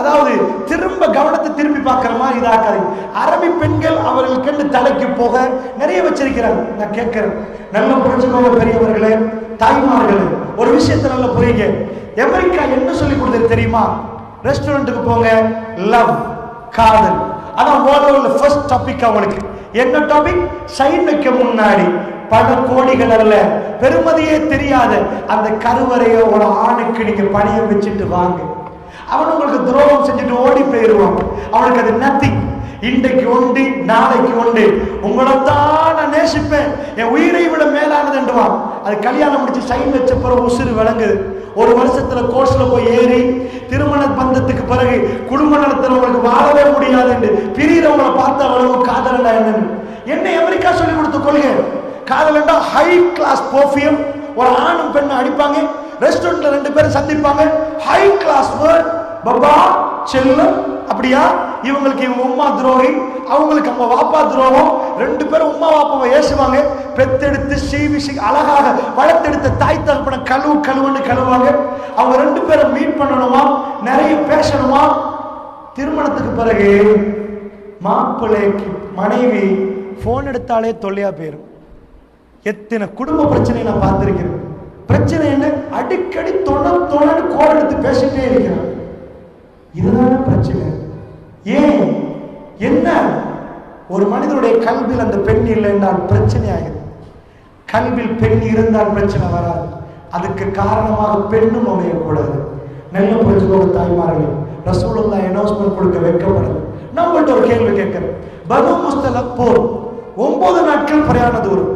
அதாவது திரும்ப கவனத்தை திரும்பி பார்க்கிற மாதிரி இதாக்காதீங்க. அரபி பெண்கள் அவர்களுக்கு தலைக்கு போக நிறைய வச்சிருக்கிறாங்க. நான் கேட்கிறேன், நல்ல புரிஞ்சுக்கோங்க பெரியவர்களே, தாய்மார்களே, ஒரு விஷயத்தை நல்ல புரியுங்க. அமெரிக்கா என்ன சொல்லி கொடுத்தது தெரியுமா? ரெஸ்டாரண்ட்டுக்கு போங்க, லவ், காதல். அதான் வேர்ல்ட்ல ஃபர்ஸ்ட் டாபிக். அவங்களுக்கு என்ன டாபிக்? சைன் வைக்க முன்னாடி பல கோடிகள் அல்ல, பெருமதியே தெரியாத அந்த கருவறைய ஒரு ஆணுக்கு நீங்க பணிய வச்சுட்டு வாங்க. அவன் உங்களுக்கு துரோகம் செஞ்சுட்டு ஓடி போயிடுவான். அவனுக்கு அது நத்திங். இன்றைக்கு உண்டு, நாளைக்கு உண்டு. உங்களைத்தான் நான் நேசிப்பேன், என் உயிரை விட மேலானது என்றுவான். அது கல்யாணம் முடிச்சு சைன் வச்ச பிறகு உசுறு விளங்குது. ஒரு வருஷத்துல கோர்ஸ்ல போய் ஏறி திருமண பந்தத்துக்கு பிறகு குடும்ப நடத்துல உங்களுக்கு வாழவே முடியாது என்று பிரியறவங்களை பார்த்தா அவ்வளவு காதலண்டா என்னன்னு என்ன அமெரிக்கா சொல்லி கொடுத்த கொள்கை. காதலண்டா ஹை கிளாஸ் பர்ஃபியூம். ஒரு ஆணும் பெண்ணும் அடிப்பாங்க, ரெஸ்டாரண்ட்ல 2 பேரும் சந்திப்பாங்க, ஹை கிளாஸ் வேர்ட், பப்பா செல்லம். அப்படியா? இவங்களுக்கு இவங்க உம்மா துரோகி, அவங்களுக்கு அவங்க வாப்பா துரோகம். 2 பேரும் உம்மா வாப்பாவை ஏசுவாங்க. பெத்தெடுத்து சீவிசி அழகாக வளர்த்தெடுத்த தாய் தகப்பனை கழுவுன்னு கழுவாங்க. அவங்க 2 பேரும் மீட் பண்ணணுமா, நிறைய பேசணுமா. திருமணத்துக்கு பிறகு மாப்பிள்ளைக்கு மனைவி போன் எடுத்தாலே தொல்லையா போயிடும். எத்தனை குடும்ப பிரச்சனை நான் பார்த்திருக்கிறேன். பிரச்சனை என்ன? அடிக்கடி தொணன்னு கோல் எடுத்து பேசிட்டே இருக்கிறான். இதுதான பிரச்சனை. ஏன்? என்ன? ஒரு மனிதனுடைய கல்வியில் அந்த பெண் இல்லை என்றால் பிரச்சனை ஆகுது. கல்வியில் பெண் இருந்தால் பிரச்சனை வராது. அதுக்கு காரணமாக பெண்ணும் அமையக்கூடாது. நல்ல புரிஞ்சுக்கோங்க தாய்மார்களே. ரசூலுல்லாஹ் அனௌன்ஸ்மெண்ட் கொடுக்க வைக்கப்படுது. நம்மள்ட்ட ஒரு கேள்வி கேட்கிறேன். பனு முஸ்தலக் போர் 9 நாட்கள் பிரயாண தூரம்.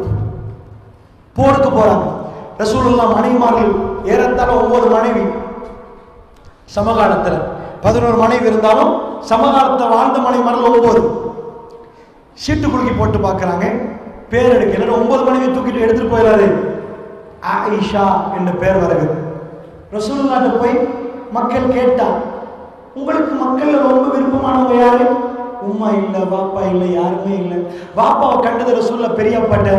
போருக்கு போறாங்க. ரசூலுல்லாஹ் மனைவிமார்கள் ஏறத்தாழ 9 மனைவி. சமகாலத்தில் 11 மனைவி இருந்தாலும் சமகாலத்தில் வாழ்ந்த மனைவிமார்கள் 9. சீட்டு குலுக்கி போட்டு பார்க்குறாங்க, பேர் எடுக்கல. 9 மனைவி தூக்கிட்டு எடுத்துட்டு போயிடாரு. ஆயிஷா என்ற பேர் வருகிறது. ரசூலுல்லாஹ்ட்ட போய் மக்கள் கேட்டா, உங்களுக்கு மக்கள் ரொம்ப விருப்பமானவங்க யாரு? உம்மா இல்லை, பாப்பா இல்லை, யாருமே இல்லை. பாப்பாவை கண்டது ரசூலுல்லாஹ் பெரியப்பாட்ட,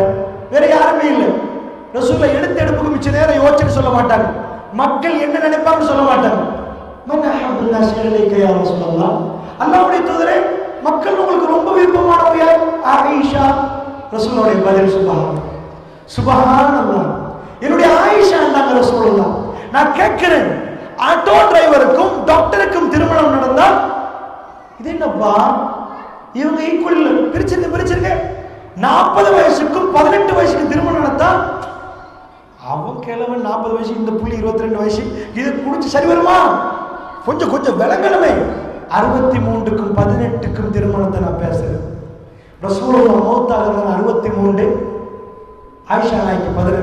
வேற யாருமே இல்லை. ரசூலுல்லாஹ் எடுப்புக்கு மிச்ச நேரம் யோசிச்சுட்டு சொல்ல மாட்டாங்க. மக்கள் என்ன நினைப்பாங்கன்னு சொல்ல மாட்டாங்க. அல்லாஹ்வுடைய தூதரே, மக்கள் உங்களுக்கு ரொம்ப விருப்பமானவங்க யார்? ஆயிஷா. ரசூலுல்லாஹ்வுடைய பதில் சுப்ஹானல்லாஹ், என்னுடைய ஆயிஷா இருந்தாங்க ரசூலுல்லாஹ். நான் கேட்கிறேன், ஆட்டோ டிரைவருக்கும் டாக்டருக்கும் திருமணம் நடந்தால் இது என்னப்பா இவங்க ஈக்குவல் பிரிச்சிருக்க 40 வயசுக்கும் 18 வயசுக்கு திருமணம் நடந்தா அவன் கிழவன் 40 வயசு, இந்த புள்ளி 22 வயசு, இது குடிச்சு சரி வருமா? கொஞ்சம் விளங்கணுமே. 63க்கும் 18க்கும் திருமணத்தை நான் பேசுறேன். ரசூலுல்லாஹ் மௌத்தாகிறது 63, ஆயிஷா நாய்க்கு 18.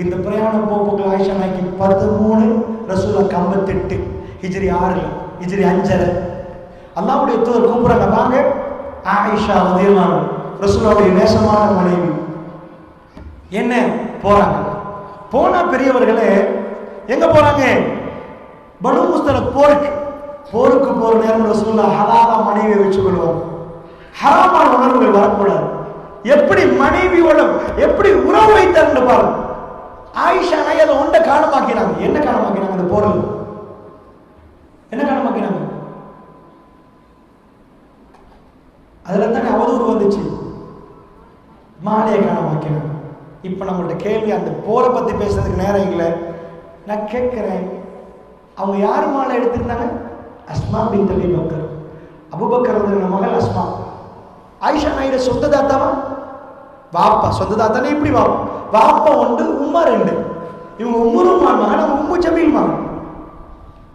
இந்த பிரயாண போக்குகள் ஆயிஷா நாய்க்கு 13, ரசூலுல்லாஹ் 58, ஹிஜ்ரி 6, ஹிஜ்ரி 5. அல்லாஹ்வுடைய தூதர் கூப்பிடுறாங்க, வாங்க. ஆயிஷா ரலியல்லாஹு அன்ஹா ரசூலுல்லாஹ்வுடைய நேசமான மனைவி. என்ன போறாங்க. போனா பெரியவர்களே எங்க போறாங்க? பனு முஸ்தலக் போருக்கு போற நேரம் ரசூலுல்லாஹ் ஹலாலா மனைவியை வச்சு கொள்வாங்க. ஹராமான உணர்வுகள் வரக்கூடாது. எப்படி மனைவியோட எப்படி உறவு வைத்தார்னு பாருங்க. ஆயிஷா நாய் அதை ஒன்றை காரணமாக்கினாங்க. என்ன காரணமாக்கினாங்க? அந்த போரில் என்ன காரணமாக்கினாங்க? அதுல தானே அவதூறு வந்துச்சு. மாலையை காரணமாக்கினாங்க. இப்ப நம்மள்ட்ட கேள்வி, அந்த போரை பத்தி பேசுறதுக்கு நேரம் இல்லை. நான் கேட்கிறேன், அவங்க யார் மாலை எடுத்திருந்தாங்க? அஸ்மா பின்த் அபீ பக்கர். அபூபக்கர் மகள் அஸ்மா. ஆயிஷா நாயோட சொந்த தாத்தாவா? வாப்பா சொந்த தாத்தானே. இப்படி வாப்பா ஒன்று, உம்மா 2. இவங்க உம்முருமான் மகன், உம்மு ஜமீல் மகன்.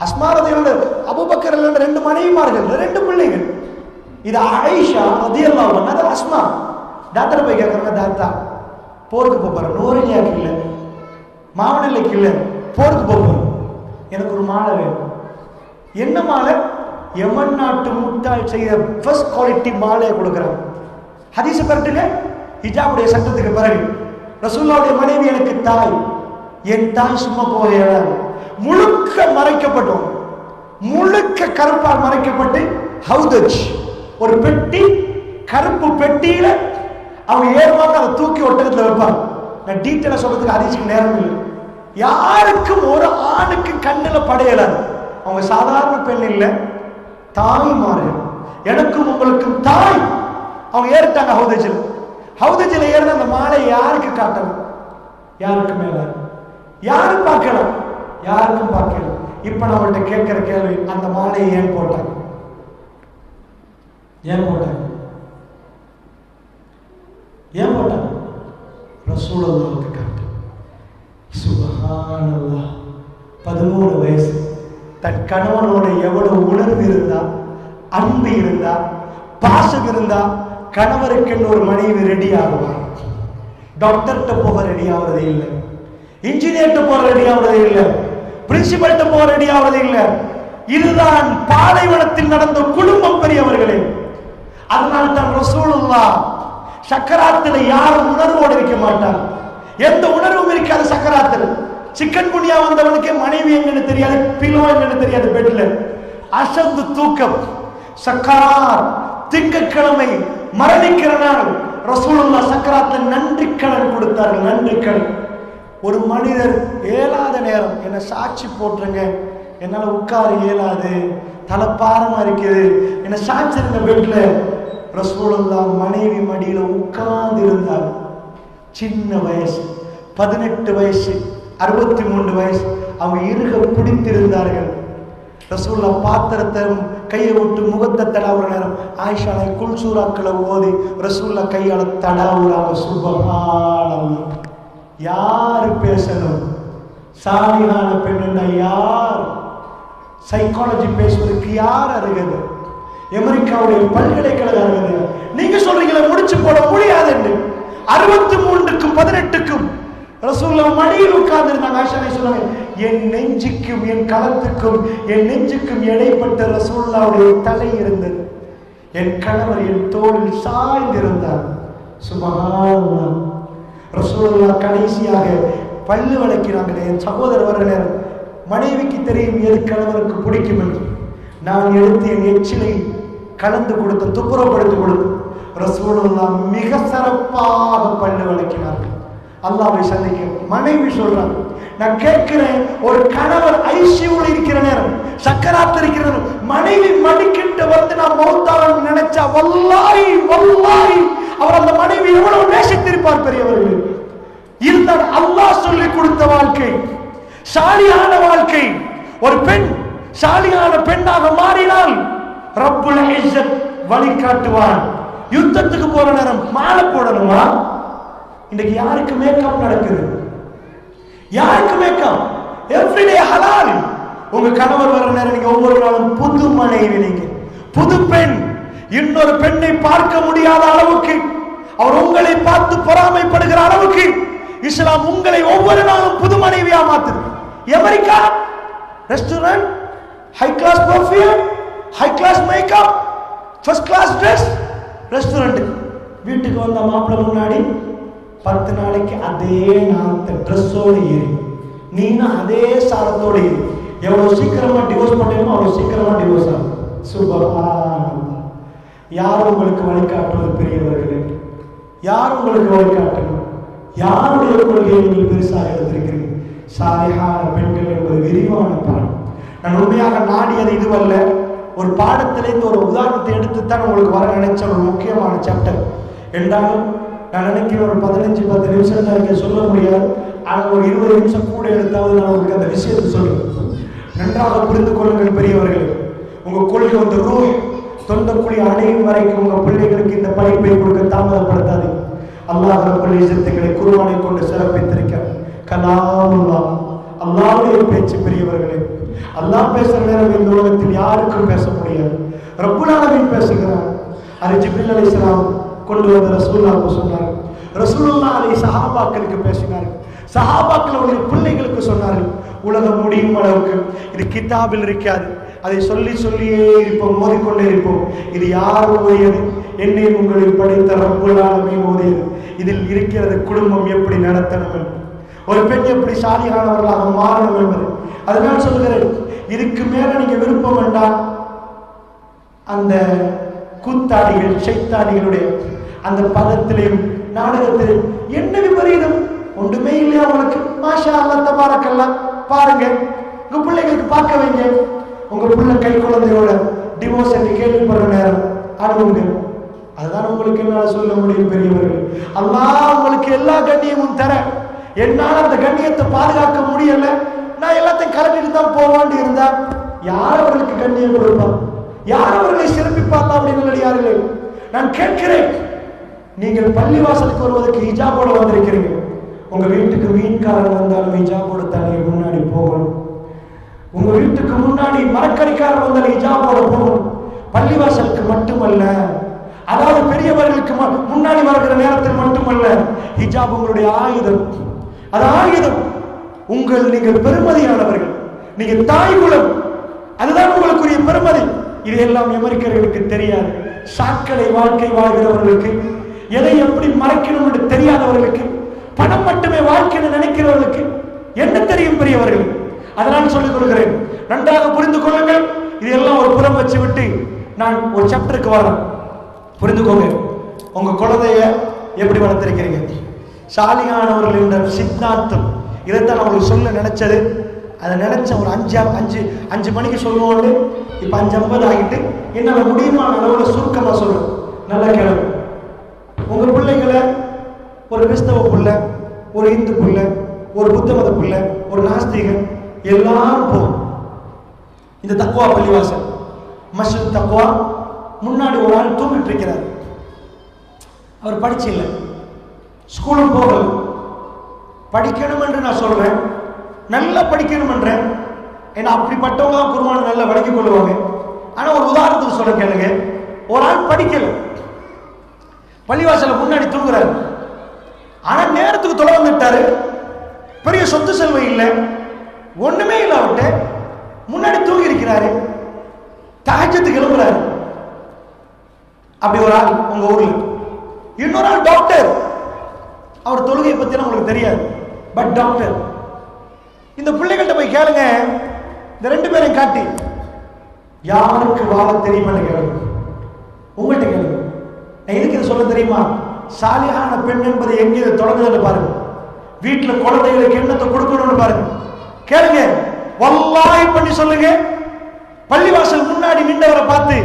அஸ்மா ரலியல்லாஹு அபூபக்கர் 2 மனைவிமார்கள், 2 பிள்ளைகள். இது ஆயிஷா ரலியல்லாஹு அன்ஹா. அது அஸ்மா. டாக்டர் போய் கேட்கறாங்க, தாத்தா போருக்கு போறேன், நூறிலியாக்கு இல்லை, மாவனிலைக்கு இல்லை, போருக்கு போறேன், எனக்கு ஒரு மாலை வேணும். என்ன மாலை? யமன் நாட்டு முட்டாள் செய்த ஃபர்ஸ்ட் குவாலிட்டி மாலையை கொடுக்குறாங்க. ஹதீஸ் கரெக்டுங்க. ஹிஜாபுடைய சட்டத்துக்கு பிறகு ரசூலுல்லாஹ்வுடைய மனைவி எனக்கு தாய். என் தாய் சும்மா போக முழுக்க மறைக்கப்பட்டோம், முழுக்க கருப்பால் மறைக்கப்பட்டு ஹவுதஜ் ஒரு பெட்டி, கருப்பு பெட்டியில அவங்க ஏறுவாங்க, அதை தூக்கி ஒட்டகத்தில் வைப்பாங்க. நான் டீட்டெயிலா சொல்றதுக்கு ஹதீஸுக்கு நேரம் இல்லை. யாருக்கும் ஒரு ஆணுக்கு கண்ணில் படையலாது. அவங்க சாதாரண பெண் இல்லை, தாய்மார்கள். எனக்கும் உங்களுக்கும் தாய். அவங்க ஏறிட்டாங்க ஹவுதஜில் ஏறின அந்த மாலை யாருக்கு காட்டணும்? யாருக்கு மேல யாரு பார்க்கலாம்? யாருக்கும் பார்க்கலாம். இப்ப நான் அவங்கள்ட்ட கேட்கிற கேள்வி, அந்த மாலையை ஏன் போட்டாங்க? ஏன் போட்டாங்க? ரசூலுல்லாஹ்வுக்கு காட்டு. சுப்ஹானல்லாஹ். 13 வயசு. தன் கணவனோட எவ்வளவு உணர்வு இருந்தா, அன்பு இருந்தா, பாசம் இருந்தா, கணவருக்கு ஒரு மனைவி ரெடி ஆகுவார். டாக்டர்கிட்ட போக ரெடி ஆகுறதே இல்லை, இன்ஜினியர்கிட்ட போக ரெடி ஆகுறதே இல்லை, பிரின்சிபல்கிட்ட போக ரெடி ஆகுறதே இல்லை. இதுதான் பாலைவனத்தில் நடந்த குடும்பம் பெரியவர்களே. அதனால் தான் ரசூலுல்லாஹ் சக்கராத்தில் யாரும் உணர்வோடு இருக்க மாட்டார். எந்த உணர்வும் இருக்காது சக்கராத்தில். சிக்கன் குனியா வந்தவனுக்கு மனைவி எங்கன்னு தெரியாது, பிலோ எங்கன்னு தெரியாது, பெட்ல அசந்து தூக்கம். சக்கரார் திங்கட்கிழமை மரணிக்கிற நாள் ரசூலுல்லாஹ் சக்கராத்தில் நன்றி கடன் கொடுத்தார்கள். நன்றி கடன். ஒரு மனிதர் ஏலாத நேரம், என்ன சாட்சி போட்டுருங்க, என்னால் உட்கார இயலாது, தலைப்பாரமா இருக்குது, என்ன சாட்சிருங்க பெட்ல. ரசூலுல்லாஹ் மனைவி மடியில உட்கார்ந்து இருந்தார். சின்ன வயசு, 18 வயசு, 63 வயசு. அவங்க இருக பிடித்திருந்தார்கள். ரசூலுல்லாஹ் பாத்திரத்தை கையை விட்டு முகத்தை தடாவுற நேரம் ஆயிஷா குல் சூறாக்களை ஓதி ரசூலுல்லாஹ் கையால தடாவுறாங்க. சுப்ஹானல்லாஹ். யாரு பேசணும்? சாலிஹான பெண்ணுன்னா யார்? சைக்காலஜி பேசுவதற்கு யார் அருகது? அமெரிக்காவுடைய பல்கலைக்கழக அருகது. நீங்க சொல்றீங்களா முடிச்சு போட முடியாது என்று. 63க்கும் 18க்கும் ரசூலுல்லாஹ் மடியில் உட்கார்ந்து இருந்தாங்க. ஆயிஷா சொல்றாங்க, என் நெஞ்சுக்கும் என் களத்துக்கும் என் நெஞ்சுக்கும் இடைப்பட்ட ரசூலுல்லாஹ்வுடைய தலை இருந்தது. என் கணவர் என் தோளில் சாய்ந்திருந்தார். சுப்ஹானல்லாஹ். ரசூலுல்லாஹ் கடைசியாக பல்லு விளக்கினாங்களே. என் சகோதரர் வர நேரம் மனைவிக்கு தெரியும் எது கணவருக்கு பிடிக்கும் என்று. நான் எடுத்து என் எச்சிலை கலந்து கொடுத்து துப்புரப்படுத்தி கொடுத்து ரசூலுல்லாஹ் மிக சிறப்பாக பல்லு விளக்கினார்கள். அல்லாஹ்வை சந்திக்க மனைவி சொல்றாங்க, நான் கேட்கிறேன், ஒரு கணவர் ஐசியூல இருக்கிற நேரம், சக்கராத்தில் இருக்கிற நேரம், மனைவி மடிக்கிட்டு வந்து நான் மௌத்தான்னு நினைச்சா வல்லாஹி வல்லாஹி அவர் அந்த மனைவி எவ்வளவு நேசித்திருப்பார் பெரியவர்கள். இருந்தால் அல்லாஹ் சொல்லி கொடுத்த வாழ்க்கை, சாலியான வாழ்க்கை. ஒரு பெண் சாலியான பெண்ணாக மாறினால் ரப்புல் இஸ்ஸத் வழிகாட்டுவான். யுத்தத்துக்கு போற நேரம் மாலை போடணுமா? இன்னைக்கு யாருக்கு மேக்கப் நடக்குது? யாருக்கு மேக்கப்? எவ்ரிடே ஹலால். உங்க கணவர் வர நேரம் நீங்க ஒவ்வொரு நாளும் புது மனைவி, நீங்க புது பெண். இன்னொரு பெண்ணை பார்க்க முடியாத அளவுக்கு, அவர் உங்களை பார்த்து பொறாமைப்படுகிற அளவுக்கு இஸ்லாம் உங்களை ஒவ்வொரு நாளும் புது மனைவியா மாத்துது. America restaurant, high class perfume, high class makeup, first class dress. Restaurant வீட்டுக்கு வந்த மாப்பிள்ளை முன்னாடி 10 நாளைக்கு அதே நாத்த ட்ரெஸ்ஸோடு ஏறி, நீனா அதே சாரத்தோடு ஏறி. எவ்வளவு சீக்கிரமா டிவோர்ஸ் பண்ணணுமோ அவ்வளவு சீக்கிரமா டிவோர்ஸ் ஆகும். சுப்ஹானல்லாஹ். யார் உங்களுக்கு வழிகாட்டுவது பெரியவர்களே? யார் உங்களுக்கு வழிகாட்டணும்? யாருடைய கொள்கையை நீங்கள் பெருசாக எடுத்திருக்கிறீங்க? சாலிஹான பெண்கள் என்பது விரிவான பாடம். நான் உண்மையாக நாடியது இதுவல்ல, ஒரு பாடத்திலிருந்து ஒரு உதாரணத்தை எடுத்துத்தான் உங்களுக்கு வர நினைச்ச ஒரு முக்கியமான சாப்டர். என்றாலும் நான் நினைக்கிறேன் ஒரு 15-10 நிமிஷம் தான் இங்கே சொல்ல முடியாது. ஆனால் ஒரு 20 நிமிஷம் கூட எடுத்தாவது நான் உங்களுக்கு அந்த விஷயத்தை சொல்லுவேன். நன்றாக புரிந்து கொள்ளுங்கள் பெரியவர்கள். உங்க கொள்கை வந்து ரூஹ் தொண்டக்குழி அடையும் வரைக்கும் உங்க பிள்ளைகளுக்கு இந்த படிப்பை கொடுக்க தாமதப்படுத்தாது. அல்லாஹ் ரப்பல் இஸ்ஸத்துகளை குர்ஆனை கொண்டு சிறப்பித்திருக்கிறார். கலாமுல்லாஹ், அல்லாஹ்வுடைய பேச்சு பெரியவர்களே. அல்லாஹ் பேசுற நேரம் இந்த உலகத்தில் யாருக்கும் பேச முடியாது. ரப்புல் ஆலமீன் பேசுகிறார். அது ஜிப்ரீல் அலைஹிஸ்ஸலாம் கொண்டு வந்த ரசூலுல்லாஹ்வுக்கு சொன்னார். ரசூலுல்லாஹ் அலைஹி சஹாபாக்களுக்கு பேசினார். சஹாபாக்கள் அவருடைய பிள்ளைகளுக்கு சொன்னார்கள். உலகம் முடியும் அளவுக்கு இது கிதாபில் இருக்காது, அதை சொல்லி சொல்லியே இருப்போம், மோதிக்கொண்டே இருப்போம். இது யார் ஓதியது? என்னை உங்களில் படைத்த ரப்புல் ஆலமீன் ஓதியது. இதில் இருக்கிறது குடும்பம் எப்படி நடத்தணும் என்று, ஒரு பெண் எப்படி சாலியானவர்களாக மாறணும் என்பது. அதனால் சொல்கிறேன், இதுக்கு மேல நீங்க விருப்பம் வேண்டாம். அந்த கூத்தாடிகள் சைத்தாடிகளுடைய அந்த பதத்திலையும் நாடகத்திலையும் என்ன விபரீதம் ஒன்றுமே இல்லையா உங்களுக்கு? மாஷா அல்லாஹ் தபாரக்கல்லாஹ். பாருங்க, உங்க பிள்ளைகளுக்கு பார்க்க வைங்க. உங்க பிள்ளை கை குழந்தையோட டிவோர்ஸ் என்று கேள்விப்படுற நேரம் அனுபவங்க. அதுதான் உங்களுக்கு என்னால் சொல்ல முடியும் பெரியவர்கள். அல்லாஹ் உங்களுக்கு எல்லா கண்ணியமும் தர, என்னால் அந்த கண்ணியத்தை பாதுகாக்க முடியல, நான் எல்லாத்தையும் கலட்டிட்டு தான் போவான்னு இருந்தா யார் அவர்களுக்கு கண்ணியம் கொடுப்பான்? யார் அவர்களை சிறப்பிப்பாங்க? அப்படின்னு யாருங்களே நான் கேட்கிறேன். நீங்கள் பள்ளிவாசலுக்கு வருவதற்கு ஹிஜாபோட வந்திருக்கிறீங்க. உங்க வீட்டுக்கு மீன்காரன் வந்தாலும் ஹிஜாபோட தான் முன்னாடி போகணும். உங்க வீட்டுக்கு முன்னாடி மரக்கறிக்காரன் வந்தாலும் ஹிஜாபோட போகணும். பள்ளிவாசலுக்கு மட்டுமல்ல, அதாவது பெரியவர்களுக்கு முன்னாடி வருகிற நேரத்தில் மட்டுமல்ல, ஹிஜாப் உங்களுடைய ஆயுதம். அது ஆயுதம். நீங்கள் பெருமதியானவர்கள், நீங்க தாய் குலம், அதுதான் உங்களுக்குரிய பெருமதி. இதையெல்லாம் அமெரிக்கர்களுக்கு தெரியாது. சாக்கடை வாழ்க்கை வாழ்கிறவர்களுக்கு, எதை எப்படி மறைக்கணும் என்று தெரியாதவர்களுக்கு, பணம் மட்டுமே வாழ்க்கைன்னு நினைக்கிறவர்களுக்கு என்ன தெரியும் பெரியவர்கள்? அதனால் சொல்லிக் கொள்கிறேன், நன்றாக புரிந்து கொள்ளுங்கள். இதெல்லாம் ஒரு புறம் வச்சு விட்டு நான் ஒரு சாப்டருக்கு வரேன். புரிந்துக்கோங்க, உங்க குழந்தைய எப்படி வளர்த்திருக்கிறீங்க? சாலியானவர்கள் என்ற சித்தாந்தம், இதைத்தான் அவங்களுக்கு சொல்ல நினைச்சது. அதை நினைச்ச ஒரு 5 மணிக்கு சொல்லுவோன்னு இப்ப 5:50 ஆகிட்டு என்னால முடியுமான அளவுல சுருக்கமா சொல்றேன். நல்ல கேள்வி. உங்க பிள்ளைங்களை ஒரு கிறிஸ்தவ பிள்ளை, ஒரு இந்து பிள்ளை, ஒரு புத்த மத பிள்ளை, ஒரு நாஸ்திகன் எல்லாரும் போகும். இந்த தக்வா பள்ளிவாசல் மஸ்ஜித் தக்வா முன்னாடி ஒரு ஆள் தூங்கிட்டு இருக்கிறார். அவர் படிச்சு இல்லை, ஸ்கூலும் போகல. படிக்கணும் என்று நான் சொல்றேன், நல்லா படிக்கணும் என்றேன். ஏன்னா அப்படிப்பட்டவங்க தான் குர்ஆனை நல்லா விளங்கிக் கொள்ளுவாங்க. ஆனா ஒரு உதாரணத்துக்கு சொல்ல கேளுங்க. ஒரு ஆள் படிக்கல, பள்ளிவாசல முன்னாடி தூங்குறாரு. ஆனா நேரத்துக்கு தொலை வந்துட்டாரு. பெரிய சொத்து செல்வம் இல்லை, ஒண்ணுமே இல்லை. அவர்கிட்ட முன்னாடி தூங்கி இருக்கிறாரு, தஹஜ்ஜுதுக்கு எழும்புறாரு. அப்படி ஒரு ஆள் உங்க ஊர்ல. இன்னொரு ஆள் டாக்டர். அவர் தொழுகையை பத்தி உங்களுக்கு தெரியாது, பட் டாக்டர். இந்த பிள்ளைகள்கிட்ட போய் கேளுங்க, இந்த 2 பேரையும் காட்டி யாருக்கு வாழ தெரியுமான்னு கேளுங்க. உங்கள்கிட்ட கேளுங்க, எதுக்கு இதை சொல்ல தெரியுமா? சாலிஹான பெண் என்பது எங்கே தொடங்குதுன்னு பாருங்க. வீட்டுல குழந்தைகளுக்கு எண்ணத்தை கொடுக்கணும்னு பாருங்க. கேளுங்க, வல்லாஹி பண்ணி சொல்லுங்க. பள்ளிவாசல் முன்னாடி நின்றவரை பார்த்து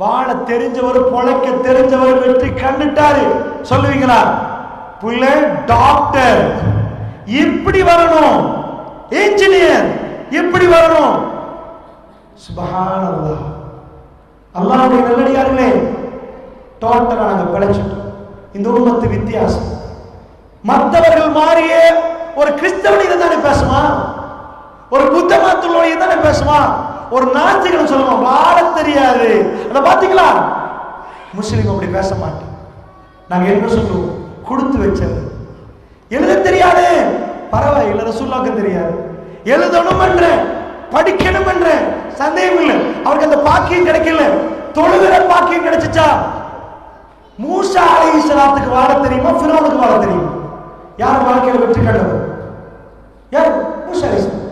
வாழ தெரிஞ்சவர், பொழைக்க தெரிஞ்சவர், வெற்றி கண்டுட்டாரு சொல்லுவீங்களா? புள்ள டாக்டர் இப்படி வரணும், இன்ஜினியர் இப்படி வரணும். சுப்ஹானல்லாஹ். அல்லாஹ்வுடைய நல்லடியார்களே, டோட்டலா நாங்க பிழைச்சிட்டோம். இந்த உம்மத்து வித்தியாசம். மற்றவர்கள் மாறிய ஒரு கிறிஸ்தவன் இதை தானே பேசுமா, ஒரு புத்த மதத்துள்ள தானே பேசுமா, ஒரு நாஸ்திகன் சொல்லுவான் வாழ தெரியாது. அதை பாத்தீங்களா? முஸ்லிம் அப்படி பேச மாட்டோம். நாங்க என்ன சொல்லுவோம்? கொடுத்து வச்சது. எழுத தெரியாது, பரவாயில்லை, ரசூலுல்லாஹ்க்கு தெரியாது. எழுதணும் என்ற, படிக்கணும் என்ற சந்தேகம் இல்லை. அவருக்கு அந்த பாக்கியம் கிடைக்கல. தொழுகிற பாக்கியம் கிடைச்சிச்சா? மூசா அலைஹிஸ்ஸலாத்துக்கு வாழ தெரியுமா, ஃபிரௌனுக்கு வாழ தெரியுமா? யார் வாழ்க்கையில வெற்றி கண்டவர்? யார்? மூசா அலைஹிஸ்ஸலாம்.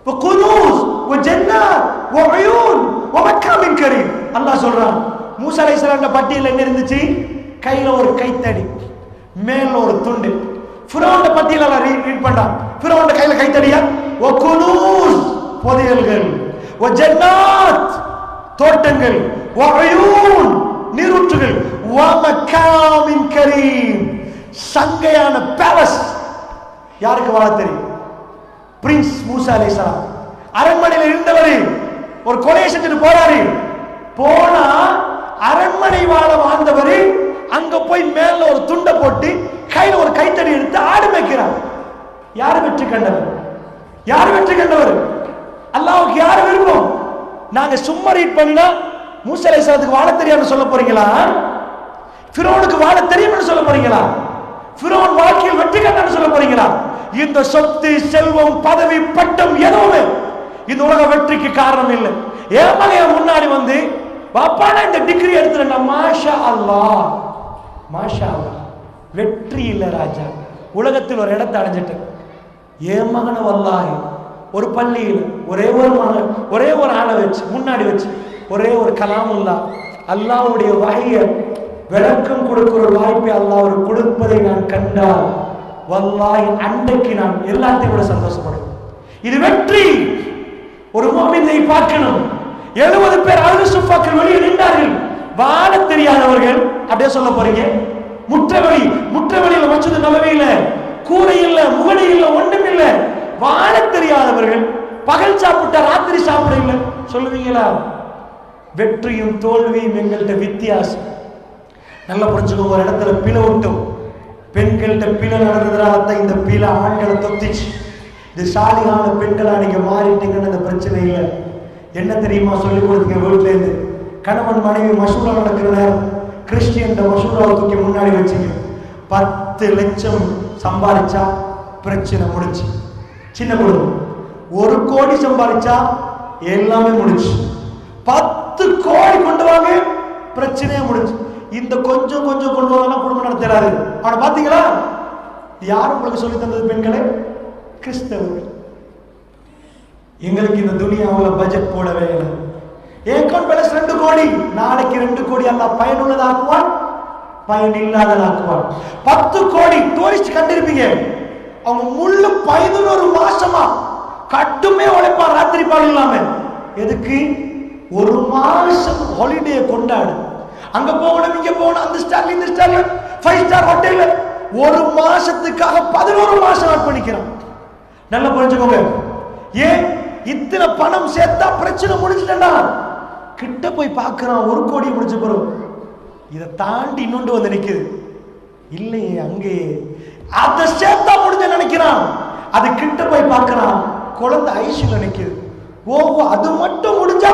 வகுனூஸ் வஜன்னாத் வஉயூன் வமக்காமின் கரீம். அல்லாஹ் சொல்றான், மூசா அலைஹிஸ்ஸலாம் பட்டியல என்ன இருந்துச்சு? கையில ஒரு கைத்தடி, மேல ஒரு துண்டு. ஃபிரௌன் பட்டியல ரீட் பண்றான். ஃபிரௌன் கையில கைத்தடியா? வகுனூஸ் புதையல்கள், வஜன்னாத் தோட்டங்கள், வஉயூன் நீரூற்றுகள், வமக்காமின் கரீம் சங்கையான பேலஸ். யாருக்கு வாழ தெரியும்? பிரின்ஸ் மூசா அலைஹிஸ்ஸலாம். அரண்மனையில் இருந்தவர் ஒரு கொலையை செஞ்சுட்டு போறாரு. போனா அரண்மனை வாழ வாழ்ந்தவர் அங்க போய் மேல ஒரு துண்டை போட்டு கையில ஒரு கைத்தடி எடுத்து ஆடு மேய்க்கிறார். யாரு வெற்றி கண்டவர்? யாரு வெற்றி கண்டவர்? அல்லாஹ்வுக்கு யாரு விருப்பம்? நாங்க சும்மா ரீட் பண்ணினா மூசா அலைஹிஸ்ஸலாத்துக்கு வாழ தெரியாதுன்னு சொல்ல போறீங்களா? ஃபிரௌனுக்கு வாழ தெரியும்னு சொல்ல போறீங்களா? ஃபிரௌன் வாழ்க்கையில் வெற்றி கண்டான்னு சொல்ல போறீங்களா? இந்த சொத்து, செல்வம், பதவி, பட்டம் எதுவுமே இந்த உலக வெற்றிக்கு காரணம் இல்லை. என் மகன் முன்னாடி வந்து, பாப்பா நான் இந்த டிகிரி எடுத்துறேன், மாஷா அல்லாஹ், மாஷா அல்லாஹ். வெற்றி இல்லை ராஜா, உலகத்தில் ஒரு இடத்தை அடைஞ்சிட்டேன். என் மகனை வல்லாஹி ஒரு பள்ளியில் ஒரே ஒரு மகன், ஒரே ஒரு ஆளை வச்சு முன்னாடி வச்சு ஒரே ஒரு கலாமுல்லா அல்லாஹ்வுடைய வஹியை விளக்கம் கொடுக்கிற ஒரு வாய்ப்பை அல்லாஹ் கொடுப்பதை நான் கண்டால் வல்லாஹி அன்றைக்கு நான் எல்லாத்தையும் விட சந்தோஷப்படுவேன். இது வெற்றி. ஒரு முஃமினை பார்க்கணும். 70 பேர் அஹ்லு சுஃபாக்கள் வெளியே நின்றார்கள். வாழ தெரியாதவர்கள். அப்படியே சொல்ல போறீங்க? முற்றவெளியில மஸ்ஜித் நபவியில கூரை இல்ல, முகடு இல்ல, ஒண்ணும் இல்ல. வாழ தெரியாதவர்கள். பகல் சாப்பிட்டா ராத்திரி சாப்பிட இல்ல சொல்லுவீங்களா? வெற்றியும் தோல்வியும் எங்கள்கிட்ட வித்தியாசம். நல்லா புரிஞ்சுக்கோ. ஒரு இடத்துல பிழை விட்டோம், பெண்கள்கிட்ட பிழை நடந்ததுனால தான் இந்த பிழை ஆண்களை தொத்திச்சு. இது சாலிகான பெண்களா நீங்க மாறிட்டீங்கன்னு அந்த பிரச்சனை இல்லை. என்ன தெரியுமா சொல்லி கொடுத்தீங்க? வீட்டுல இருந்து கணவன் மனைவி மசூரா நடக்கிற நேரம் கிறிஸ்டியன் மசூராவை தூக்கி முன்னாடி வச்சுங்க. 10 லட்சம் சம்பாதிச்சா பிரச்சனை முடிச்சு. சின்ன குடும்பம் 1 கோடி சம்பாதிச்சா எல்லாமே முடிச்சு. 10 கோடி கொண்டு வாங்க, பிரச்சனையே முடிச்சு. இந்த கொஞ்சம் கொஞ்சம் கொண்டு வாங்க குடும்பம் நடத்தாது. அவனை பாத்தீங்களா? யார் உங்களுக்கு சொல்லி தந்தது? பெண்களே, கிறிஸ்தவர்கள். எங்களுக்கு இந்த துனியாவில் பட்ஜெட் போடவே இல்லை. ஏக்கன் பேலஸ் 2 கோடி, நாளைக்கு 2 கோடி அல்லாஹ் பயனுள்ளதாக்குவான், பயன் இல்லாததாக்குவான். 10 கோடி டூரிஸ்ட் கண்டிருப்பீங்க. அவங்க முள்ளு 11 மாசமா கட்டுமே உழைப்பான், ராத்திரி பால் இல்லாம. எதுக்கு? 1 மாசம் ஹாலிடே கொண்டாடு. அங்க போகணும், இங்க போகணும், அந்த ஸ்டார்ல இந்த ஸ்டார்ல 5 ஸ்டார் ஹோட்டல்ல 1 மாசத்துக்காக 11 மாசம் அர்ப்பணிக்கிறான். நல்லா புரிஞ்சுக்கோங்க. ஏன் இத்தனை பணம் சேர்த்தா பிரச்சனை முடிஞ்சுட்டா? கிட்ட போய் பார்க்கிறான், 1 கோடி முடிச்ச பிறகு இதை தாண்டி இன்னொன்று வந்து நிக்குது. இல்லையே, அங்கே அதை சேர்த்தா முடிஞ்ச நினைக்கிறான். அது கிட்ட போய் பார்க்கிறான், குழந்தை ஐசியூல நிக்குது. ஓஹோ, அது மட்டும் முடிஞ்சா,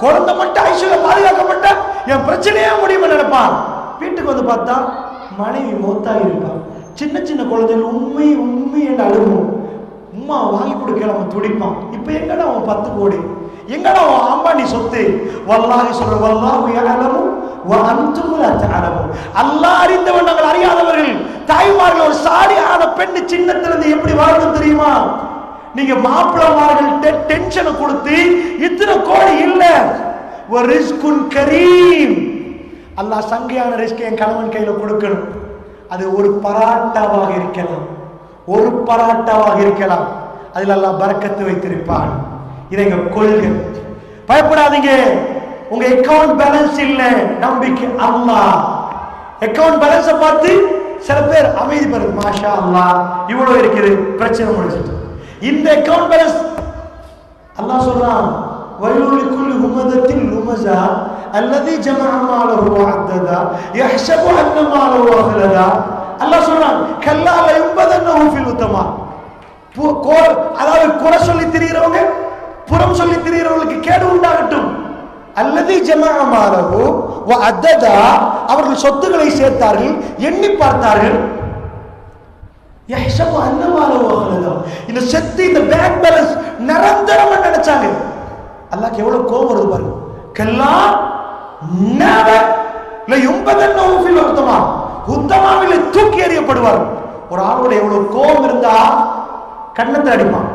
குழந்தை மட்டும் ஐசியூல பாதுகாக்கப்பட்ட என் பிரச்சனையே முடியும்னு நினைப்பான். வீட்டுக்கு வந்து பார்த்தா மனைவி மௌத்தா இருப்பான், சின்ன சின்ன குழந்தைகள் உண்மை உண்மை என்று அழுகும். உம்மா வாங்கி கொடுக்கல அவன் துடிப்பான். இப்ப எங்கடா அவன் 10 கோடி, எங்கடா அவன் ஆம்பானி சொத்து? வல்லாஹி சொல்ற வல்லாஹு யஅலமு வ அன்தும் லா தஅலமூன். அல்லாஹ் அறிந்தவன், நாங்கள் அறியாதவர்கள். தாய்மார்கள் ஒரு சாலிஹான பெண் சின்னத்திலிருந்து எப்படி வாழணும் தெரியுமா? நீங்க மாப்பிளமார்கள் டென்ஷனை கொடுத்து இத்தனை கோடி இல்ல, ஒரு ரிஸ்குன் கரீம், அல்லாஹ் சங்கையான ரிஸ்க் என் கணவன் கையில கொடுக்கணும். அது ஒரு பராட்டாவாக இருக்கலாம், ஒரு பராட்டாவாக இருக்கலாம், அதில் அல்லாஹ் பரக்கத்து வைத்திருப்பான். இதை கொள்கை. பயப்படாதீங்க. உங்க அக்கவுண்ட் பேலன்ஸ் இல்ல, நம்பிக்கை அல்லாஹ். அக்கவுண்ட் பேலன்ஸை பார்த்து சில பேர் அமைதி பெறுது, மாஷா அல்லாஹ் இவ்வளவு இருக்குது, பிரச்சனை முடிச்சிட்டு. இந்த அக்கவுண்ட் பேலன்ஸ் அல்லாஹ் சொல்றான், வயலுல் லிக்குல்லி ஹுமதத்தின் லுமஸா அல்லதி ஜமஅ மாலஹு வஅத்ததா யஹ்ஸபு அன்ன மாலஹு அஹ்லதா. அல்லாஹ் சொல்றான், கல்லா லா யுபதன்னஹு ஃபில் உத்தமா. அதாவது குறை சொல்லி திரிகிறவங்க, புறம் சொல்லி திரிகிறவங்களுக்கு கேடு உண்டாகட்டும். அல்லதி ஜமஅ மாலஹு வஅத்ததா, அவர்கள் சொத்துக்களை சேர்த்தார்கள், எண்ணி பார்த்தார்கள். யஹ்ஸபு அன்ன மாலஹு அஹ்லதா, இந்த செத்து இந்த பேங்க் பேலன்ஸ் நிரந்தரமா நினைச்சாங்க. அல்லாஹ்க்கு எவ்வளவு கோபம் வருது பாருங்க. கல்லா நெவர் ல யுபதன்னஹு ஃபில் உத்தமா, உத்தமாவிலே தூக்கி எறியப்படுவார். ஒரு ஆளோட எவ்வளவு கோபம் இருந்தா கண்ணத்தை அடிப்பான்,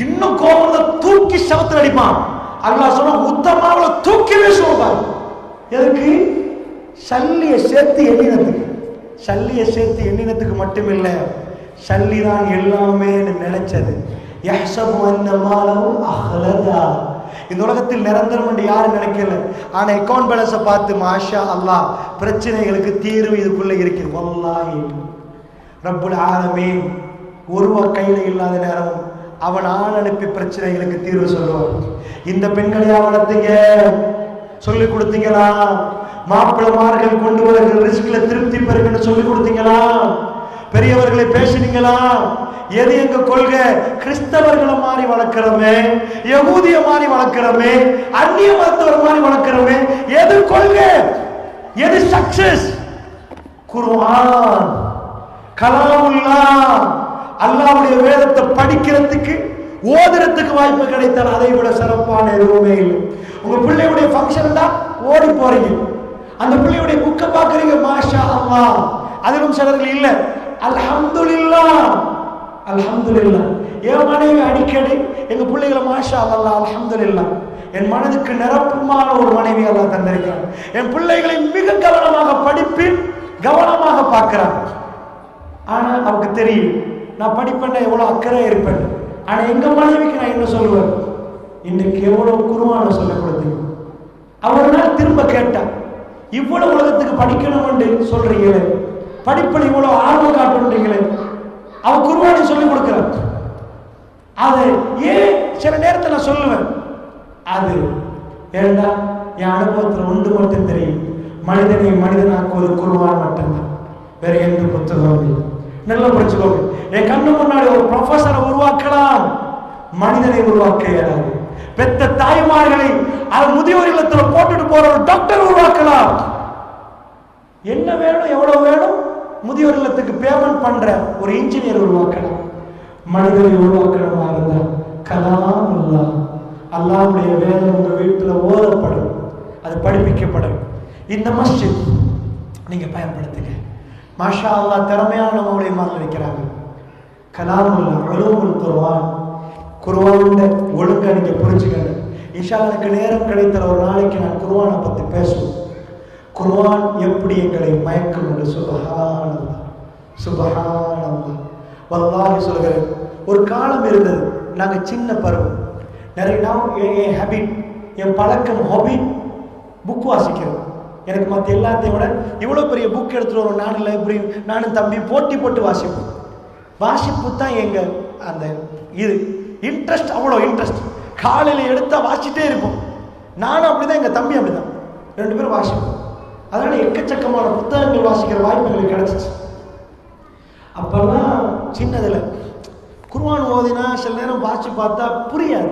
இன்னும் கோபம் தூக்கி சவத்தில் அடிப்பான். அல்லாஹ் சொன்னா உத்தமாவில தூக்கி வீசுவார். எதுக்கு? சல்லியை சேர்த்து எண்ணினத்துக்கு. சல்லியை சேர்த்து எண்ணினத்துக்கு மட்டுமில்ல, சல்லி தான் எல்லாமே நினைச்சது. யஹ்ஸபு அன்ன மாலஹு அஹ்லதா. இந்த உலகத்தில் நிரந்தரம் என்று யாரும் நினைக்கல. ஆனா அக்கவுண்ட் பேலன்ஸை பார்த்து மாஷா அல்லாஹ் பிரச்சனைகளுக்கு தீர்வு இதுக்குள்ள இருக்குது. வல்லாஹி ரப்புல் ஆலமீன் ஒருவ கையில இல்லாத நேரம் அவன் ஆள் அனுப்பி பிரச்சனைகளுக்கு தீர்வு சொல்லுவான். இந்த பெண்களையா வளர்த்தீங்க, சொல்லி கொடுத்தீங்களா? மாப்பிளமார்கள் கொண்டு வருகிற ரிஸ்க்ல திருப்தி பெறுங்கன்னு சொல்லி கொடுத்தீங்களா? பெரியவர்களை பேசினீங்களா? எது எங்க கொள்கை? கிறிஸ்தவர்களை மாதிரி வளர்க்கிறோமே, யகூதிய மாதிரி வளர்க்கிறோமே, அந்நிய மதத்தவர் மாதிரி வளர்க்கிறோமே, எது கொள்கை? எது சக்சஸ்? குர்ஆன், கலாமுல்லாஹ், அல்லாஹ்வுடைய வேதத்தை படிக்கிறதுக்கு ஓதுறதுக்கு வாய்ப்பு கிடைத்தால் அதை விட சிறப்பான எதுவுமே இல்லை. உங்க பிள்ளையுடைய ஃபங்க்ஷன் தான் ஓடி போறீங்க, அந்த பிள்ளையுடைய புக்கை பார்க்குறீங்க, மாஷா அல்லாஹ். அதிலும் சிலர்கள் இல்லை, அல்ஹம்துலில்லாஹ் அல்ஹம்துலில்லாஹ். என் மனைவி அடிக்கடி எங்க பிள்ளைகளை மாஷா அல்லாஹ் அல்ஹம்துலில்லாஹ், என் மனதுக்கு நிரப்பமான ஒரு மனைவி அல்லாஹ் தந்திருக்கிறார். என் பிள்ளைகளை மிக கவனமாக படிப்பில் கவனமாக பார்க்கிறார். ஆனா அவருக்கு தெரியும் நான் படிப்பேன், எவ்வளவு அக்கறை இருப்பேன். ஆனா எங்க மனைவிக்கு நான் என்ன சொல்லுவேன்? இன்னைக்கு எவ்வளவு குர்ஆனை சொல்லிக் கொடுத்தீங்க. அவர் நாள் திரும்ப கேட்டா, இவ்வளவு உலகத்துக்கு படிக்கணும் என்று சொல்றீங்களே, படிப்பில் இவ்வளவு ஆர்வம் காட்டுறீங்களே, அவர் குர்ஆனை சொல்லிக் கொடுக்கிறார். அது ஏன் சில நேரத்தில் நான் சொல்லுவேன், அது ஏண்டா என் அனுபவத்தில் ஒன்று மட்டும் தெரியும், மனிதனை மனிதனாக்குவது குர்ஆன் மட்டும்தான், வேற எந்த புத்தகம் இல்லை. நல்லா படிச்சுக்கோங்க. என் கண்ணு முன்னாடி ஒரு ப்ரொஃபஸரை உருவாக்கலாம், மனிதனை உருவாக்க இயலாது. பெத்த தாய்மார்களை அது முதியோர் இல்லத்தில் போட்டுட்டு போற ஒரு டாக்டர் உருவாக்கலாம். என்ன வேணும், எவ்வளவு வேணும், முதியோர் இல்லத்துக்கு பேமெண்ட் பண்ற ஒரு இன்ஜினியர் உருவாக்கலாம். மனிதனை உருவாக்கணுமா இருந்தா கலாமுல்லாஹ், அல்லாஹ்வுடைய வேதம் உங்க வீட்டுல ஓதப்படும், அது படிப்பிக்கப்படும். இந்த மஸ்ஜித் நீங்க பயன்படுத்துங்க. மாஷா அல்லாஹ் திறமையானவங்களுடைய மாதிரி இருக்கிறாங்க. கலாமுல்லாஹ், உலூமுல் குர்ஆன், குர்ஆனுடைய ஒழுங்கை நீங்க புரிஞ்சுக்கணும். இன்ஷா அல்லாஹ் எனக்கு நேரம் கிடைத்த ஒரு நாளைக்கு நான் குர்ஆனை பத்தி பேசுவேன். குர்ஆன் எப்படி எங்களை மயக்கும் என்று. சுப்ஹானல்லாஹ் சுப்ஹானல்லாஹ். வல்லாஹி சொல்கிறேன், ஒரு காலம் இருந்தது, நாங்க சின்ன பருவம், நிறைய என் ஹேபிட், என் பழக்கம், ஹாபி புக் வாசிக்கிறோம். எனக்கு மற்ற எல்லாத்தையும் விட இவ்வளோ பெரிய புக் எடுத்துகிட்டு வரும், நானும் லைப்ரரி, நானும் தம்பி போட்டி போட்டு வாசிப்போம். வாசிப்பு தான் எங்கள் அந்த இது இன்ட்ரெஸ்ட், அவ்வளோ இன்ட்ரெஸ்ட். காலையில் எடுத்தால் வாசிட்டே இருப்போம். நானும் அப்படி தான், எங்கள் தம்பி அப்படி தான், 2 பேரும் வாசிப்போம். அதனால் எக்கச்சக்கமான புத்தகங்கள் வாசிக்கிற வாய்ப்பு எங்களுக்கு கிடச்சிச்சு. அப்போல்லாம் சின்னதில் குர்ஆன் ஓதினா சில நேரம் வாசி பார்த்தா புரியாது,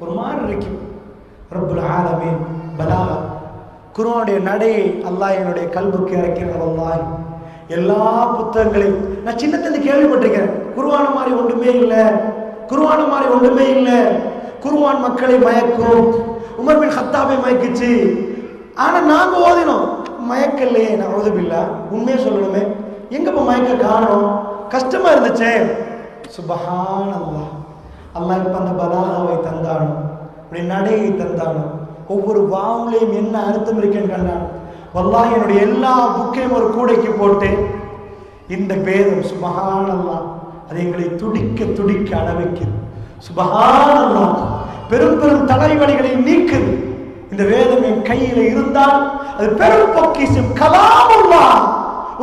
ஒரு மாதிரி இருக்கும். ரப்புல் ஆலமீன் பலாகா, குர்ஆனுடைய நடையை அல்லாஹ் என்னுடைய கல்புக்கு இறக்கிறார். அல்லாஹ் எல்லா புத்தகங்களையும் நான் சின்னத்துல கேள்விப்பட்டிருக்கேன். குர்ஆன் மாதிரி ஒன்றுமே இல்லை, குர்ஆன் மாதிரி ஒன்றுமே இல்லை. குர்ஆன் மக்களை மயக்கும், உமர் பின் கத்தாபை மயக்குச்சு. ஆனா நாங்க ஓதினோம், மயக்கல்லையே. நவுதுபில்லா, உண்மையை சொல்லணுமே, எங்கப்ப மயக்க காணோம்? கஷ்டமா இருந்துச்சே. சுப்ஹானல்லாஹ், அல்லாஹ் இப்ப அந்த பலாகாவை தந்தானோ, அப்படி நடையை தந்தானோ, ஒவ்வொரு வாவுலையும் என்ன அர்த்தம் இருக்குன்னு கண்டான். வல்லாஹ் என்னுடைய எல்லா புக்கையும் ஒரு கூடைக்கு போட்டு இந்த வேதம் சுப்ஹானல்லாஹ் அது எங்களை துடிக்க துடிக்க அளவைக்குது. சுப்ஹானல்லாஹ் பெரும் பெரும் தலைவலிகளை நீக்குது. இந்த வேதம் என் கையில இருந்தால் அது பெரும் பொக்கிஷம், கலாமுல்லாஹ்.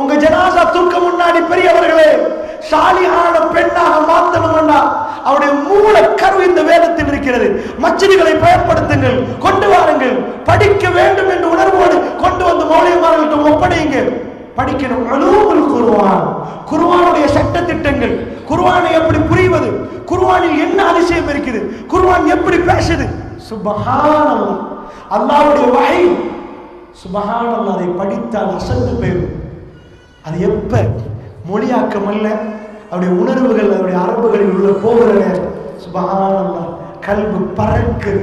உங்க ஜனாசா தூக்க முன்னாடி பெரியவர்களே, சாலிஹான பெண்ணாக மாத்தணும்னா அவருடைய மூல கரு இந்த வேதத்தில் இருக்கிறது. மஸ்ஜிதுகளை பயன்படுத்துங்கள், கொண்டு வாருங்கள், படிக்க வேண்டும் என்ற உணர்வோடு கொண்டு வந்து மௌலிமார்கள்ட்ட ஒப்படையுங்க. படிக்கணும். உலூமுல் குர்ஆன், குர்ஆனுடைய சட்ட திட்டங்கள், குர்ஆனை எப்படி புரிவது, குர்ஆனில் என்ன அதிசயம் இருக்குது, குர்ஆன் எப்படி பேசுது. சுப்ஹானல்லாஹ், அல்லாஹ்வுடைய வஹி. சுப்ஹானல்லாஹ், அதை படித்தால் அசந்து போயிடும். அது எப்ப மொழியாக்கம் அல்ல, அவருடைய உணர்வுகள் அவருடைய அரபுகளில் உள்ள போகிற நேரம் சுப்ஹானல்லாஹ் கல்பு பறக்குது,